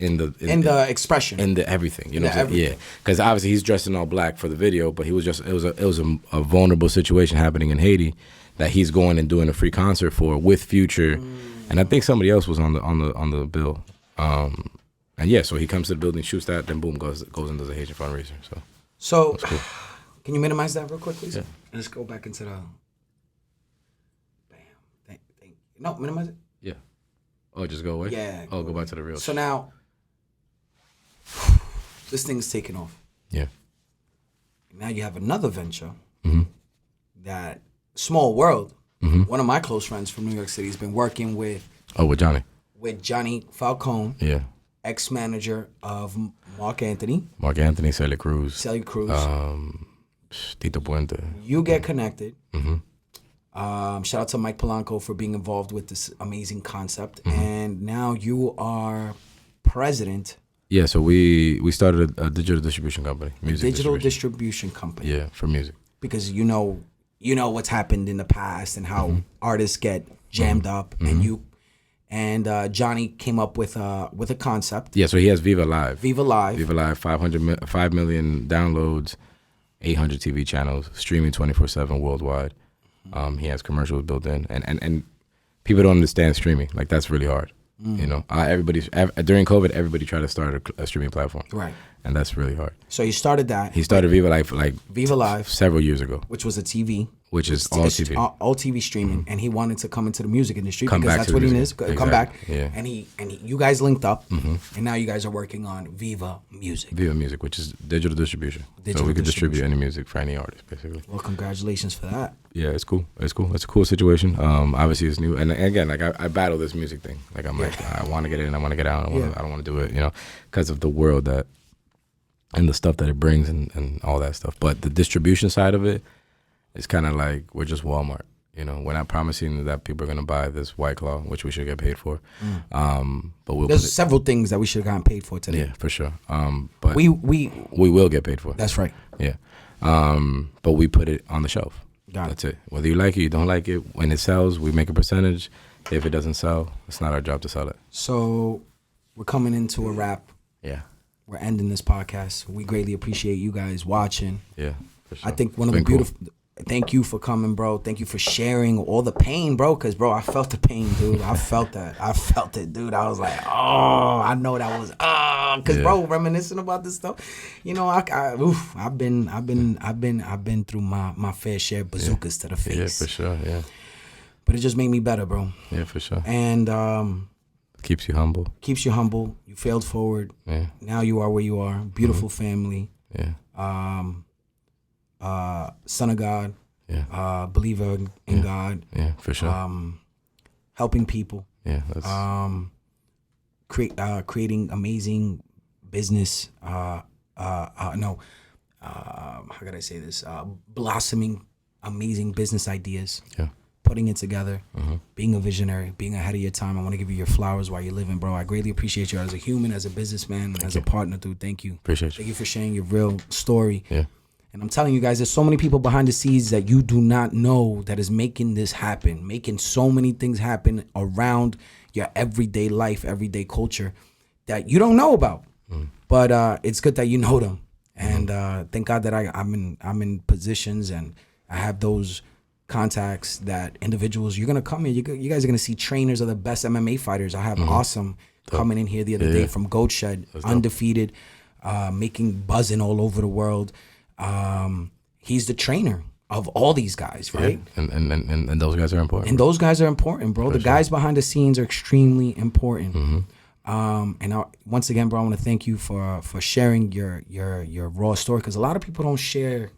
B: expression, in the everything, you know, yeah, because obviously he's dressed in all black for the video, but it was a vulnerable situation happening in Haiti that he's going and doing a free concert for with Future, and I think somebody else was on the bill, and yeah, so he comes to the building, shoots that, then boom, goes and does a Haitian fundraiser. So cool.
A: Can you minimize that real quick, please?
B: Yeah.
A: Let's go back into the. Bam. No, minimize it.
B: Yeah. Oh, just go away.
A: Yeah.
B: Oh, go back to the real.
A: So now. This thing's taken off.
B: Yeah.
A: Now you have another venture that Small World. One of my close friends from New York City has been working with.
B: Oh, with Johnny.
A: With Johnny Falcone.
B: Yeah.
A: Ex-manager of Marc Anthony.
B: Marc Anthony, Celia Cruz. Tito Puente.
A: You get connected. Shout out to Mike Polanco for being involved with this amazing concept. And now you are president.
B: Yeah, so we started a digital distribution company.
A: Digital distribution company.
B: Yeah, for music.
A: Because you know what's happened in the past and how artists get jammed up, and Johnny came up with a concept.
B: Yeah, so he has Viva Live.
A: Viva Live,
B: 5 million downloads, 800 TV channels, streaming 24/7 worldwide. He has commercials built in, and people don't understand streaming. Like, that's really hard. You know, during COVID, everybody tried to start a streaming platform,
A: right?
B: And that's really hard.
A: So he started that.
B: He started Viva
A: Live
B: several years ago,
A: which was a TV,
B: which is all TV,
A: all TV streaming, and he wanted to come into the music industry
B: because
A: that's what he is.
B: Exactly.
A: Come back,
B: yeah.
A: And you guys linked up, and now you guys are working on Viva Music.
B: Viva Music, which is digital distribution. So we could distribute any music for any artist, basically.
A: Well, congratulations for that.
B: Yeah, it's cool. It's a cool situation. Obviously it's new, and again, like I battle this music thing. Like I'm like, I want to get in, I want to get out, I don't want to do it, you know, because of the world that and the stuff that it brings and all that stuff. But the distribution side of it is kind of like we're just Walmart. You know, we're not promising that people are going to buy this White Claw, which we should get paid for. But
A: there's several things that we should have gotten paid for today.
B: Yeah, for sure. But
A: we
B: will get paid for.
A: That's right.
B: Yeah. But we put it on the shelf. That's it. Whether you like it, you don't like it. When it sells, we make a percentage. If it doesn't sell, it's not our job to sell it.
A: So we're coming into a wrap.
B: Yeah.
A: We're ending this podcast. We greatly appreciate you guys watching.
B: Yeah, for sure.
A: I think one of the beautiful. Cool. Thank you for coming, bro. Thank you for sharing all the pain, bro. Because, bro, I felt the pain, dude. I felt that. I felt it, dude. I was like, oh, I know that was, because, bro, reminiscing about this stuff. You know, I've been through my fair share of bazookas to the face.
B: Yeah, for sure. Yeah.
A: But it just made me better, bro.
B: Yeah, for sure.
A: And
B: keeps you humble.
A: Keeps you humble. You failed forward.
B: Yeah.
A: Now you are where you are. Beautiful family.
B: Yeah.
A: Son of God.
B: Yeah.
A: Believer in God.
B: Yeah, for sure.
A: Helping people.
B: Yeah. That's...
A: creating amazing business. How could I say this? Blossoming amazing business ideas.
B: Yeah.
A: Putting it together, being a visionary, being ahead of your time. I want to give you your flowers while you're living, bro. I greatly appreciate you as a human, as a businessman, as a partner, dude. Thank you.
B: Appreciate you.
A: Thank you for sharing your real story.
B: Yeah.
A: And I'm telling you guys, there's so many people behind the scenes that you do not know that is making this happen, making so many things happen around your everyday life, everyday culture that you don't know about. But it's good that you know them. And thank God that I'm in positions and I have those contacts that individuals, you're gonna come here, you guys are gonna see trainers of the best MMA fighters. I have Awesome coming in here the other day from Goat Shed, undefeated, buzzing all over the world. He's the trainer of all these guys, right?
B: Yeah. And those guys are important.
A: And those guys are important, bro. The guys behind the scenes are extremely important. Once again, bro, I want to thank you for sharing your raw story, because a lot of people don't share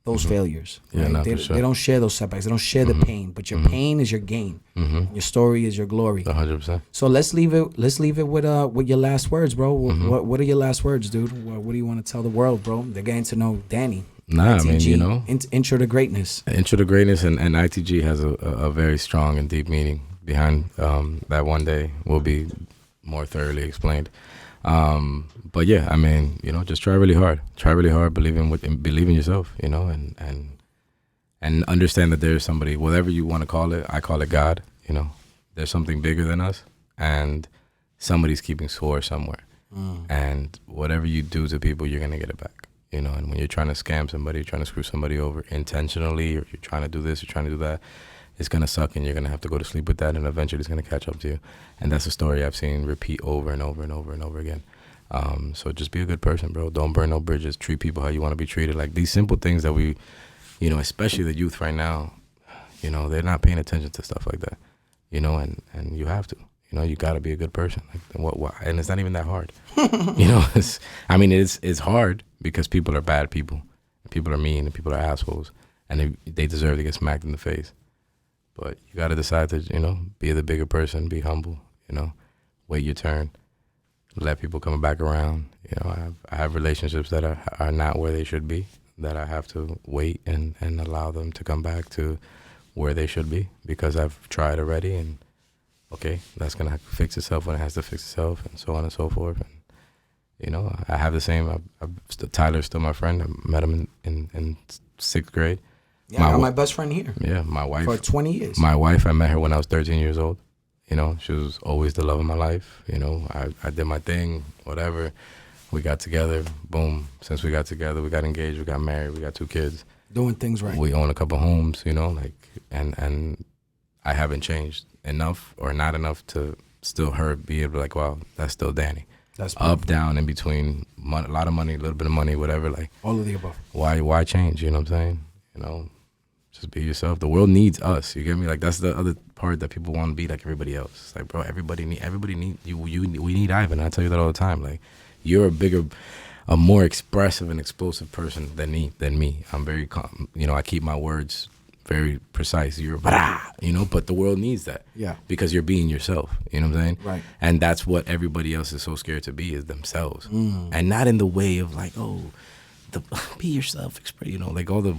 A: those failures.
B: Yeah,
A: right?
B: no,
A: They don't share those setbacks. They don't share the pain, but your pain is your gain. Your story is your glory.
B: 100%.
A: So let's leave it with your last words, bro. What are your last words, dude? What do you want to tell the world, bro? They're getting to know Danny.
B: Nah,
A: ITG,
B: I mean, you know,
A: Intro to Greatness.
B: Intro to Greatness and ITG has a very strong and deep meaning behind that one day will be more thoroughly explained. But yeah, I mean, you know, just try really hard. Believe in yourself, you know, and understand that there's somebody, whatever you want to call it. I call it God. You know, there's something bigger than us, and somebody's keeping score somewhere. And whatever you do to people, you're gonna get it back. You know, and when you're trying to scam somebody, you're trying to screw somebody over intentionally, or you're trying to do this, you're trying to do that, it's gonna suck, and you're gonna have to go to sleep with that, and eventually it's gonna catch up to you. And that's a story I've seen repeat over and over and over and over again. So just be a good person, bro. Don't burn no bridges. Treat people how you want to be treated. Like these simple things that we, you know, especially the youth right now, you know, they're not paying attention to stuff like that. You know, and you have to. You know, you got to be a good person. Like, what? And it's not even that hard. You know, it's hard because people are bad people. People are mean and people are assholes. And they deserve to get smacked in the face. But you got to decide to, you know, be the bigger person, be humble, you know, wait your turn, let people come back around. You know, I have relationships that are not where they should be, that I have to wait and allow them to come back to where they should be because I've tried already, and okay, that's going to fix itself when it has to fix itself, and so on and so forth. And, you know, I have the same, Tyler's still my friend. I met him in 6th grade.
A: Yeah, I got my best friend here.
B: Yeah, my wife.
A: For 20 years.
B: My wife, I met her when I was 13 years old. You know, she was always the love of my life. You know, I did my thing, whatever. We got together, boom. Since we got together, we got engaged, we got married, we got 2 kids.
A: Doing things right.
B: We own a couple homes, you know, like, and I haven't changed enough or not enough to still her be able to like, wow, that's still Danny.
A: That's beautiful.
B: Up, down, in between, a lot of money, a little bit of money, whatever, like.
A: All of the above.
B: Why change, you know what I'm saying? You know, just be yourself. The world needs us. You get me? Like that's the other part that people want to be like everybody else. It's like, bro, everybody need you. We need Ivan. I tell you that all the time. Like, you're a more expressive and explosive person than me. I'm very calm. You know, I keep my words very precise. You're you know, but the world needs that. Yeah. Because you're being yourself. You know what I'm saying? Right. And that's what everybody else is so scared to be, is themselves, and not in the way of like, oh, be yourself. You know, like all the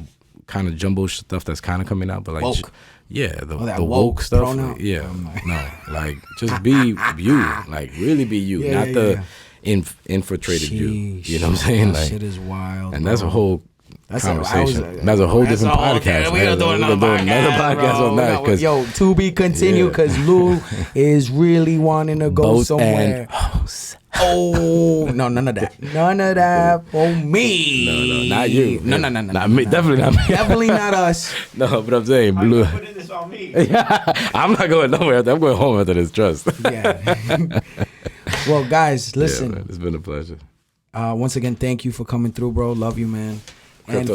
B: kind of jumbo stuff that's kind of coming out, but like,
A: woke.
B: The woke stuff. Pronoun. Yeah, no, like just be you, like really be you, not the infiltrated you. You know what I'm saying?
A: That
B: like,
A: shit is wild,
B: and
A: bro.
B: that's a whole conversation. That's a whole different podcast.
A: We're gonna do another podcast on that. Yo, to be continued, because Lou is really wanting to go somewhere. Oh, no, none of that. None of that for me.
B: No, not you.
A: No.
B: Not me. Definitely not me.
A: Definitely not us.
B: No, but I'm saying, Blue.
C: I'm putting this on me.
B: I'm not going nowhere. I'm going home after this, trust.
A: Yeah. Well, guys, listen.
B: Yeah, man, it's been a pleasure.
A: Once again, thank you for coming through, bro. Love you, man. And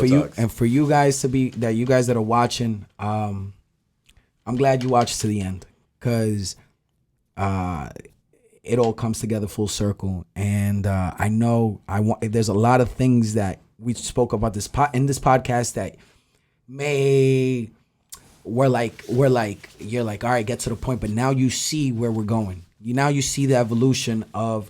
A: for you guys that are watching, I'm glad you watched to the end, because it all comes together full circle. And I know there's a lot of things that we spoke about in this podcast that we're like you're like, all right, get to the point, but now you see where we're going. You see the evolution of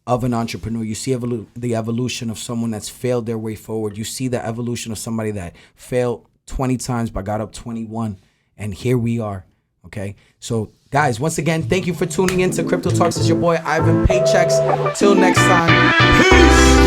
A: an entrepreneur. You see the evolution of someone that's failed their way forward. You see the evolution of somebody that failed 20 times but got up 21, and here we are. Okay, so guys, once again, thank you for tuning in to Crypto Talks. It's your boy Ivan Paychecks. Till next time, peace.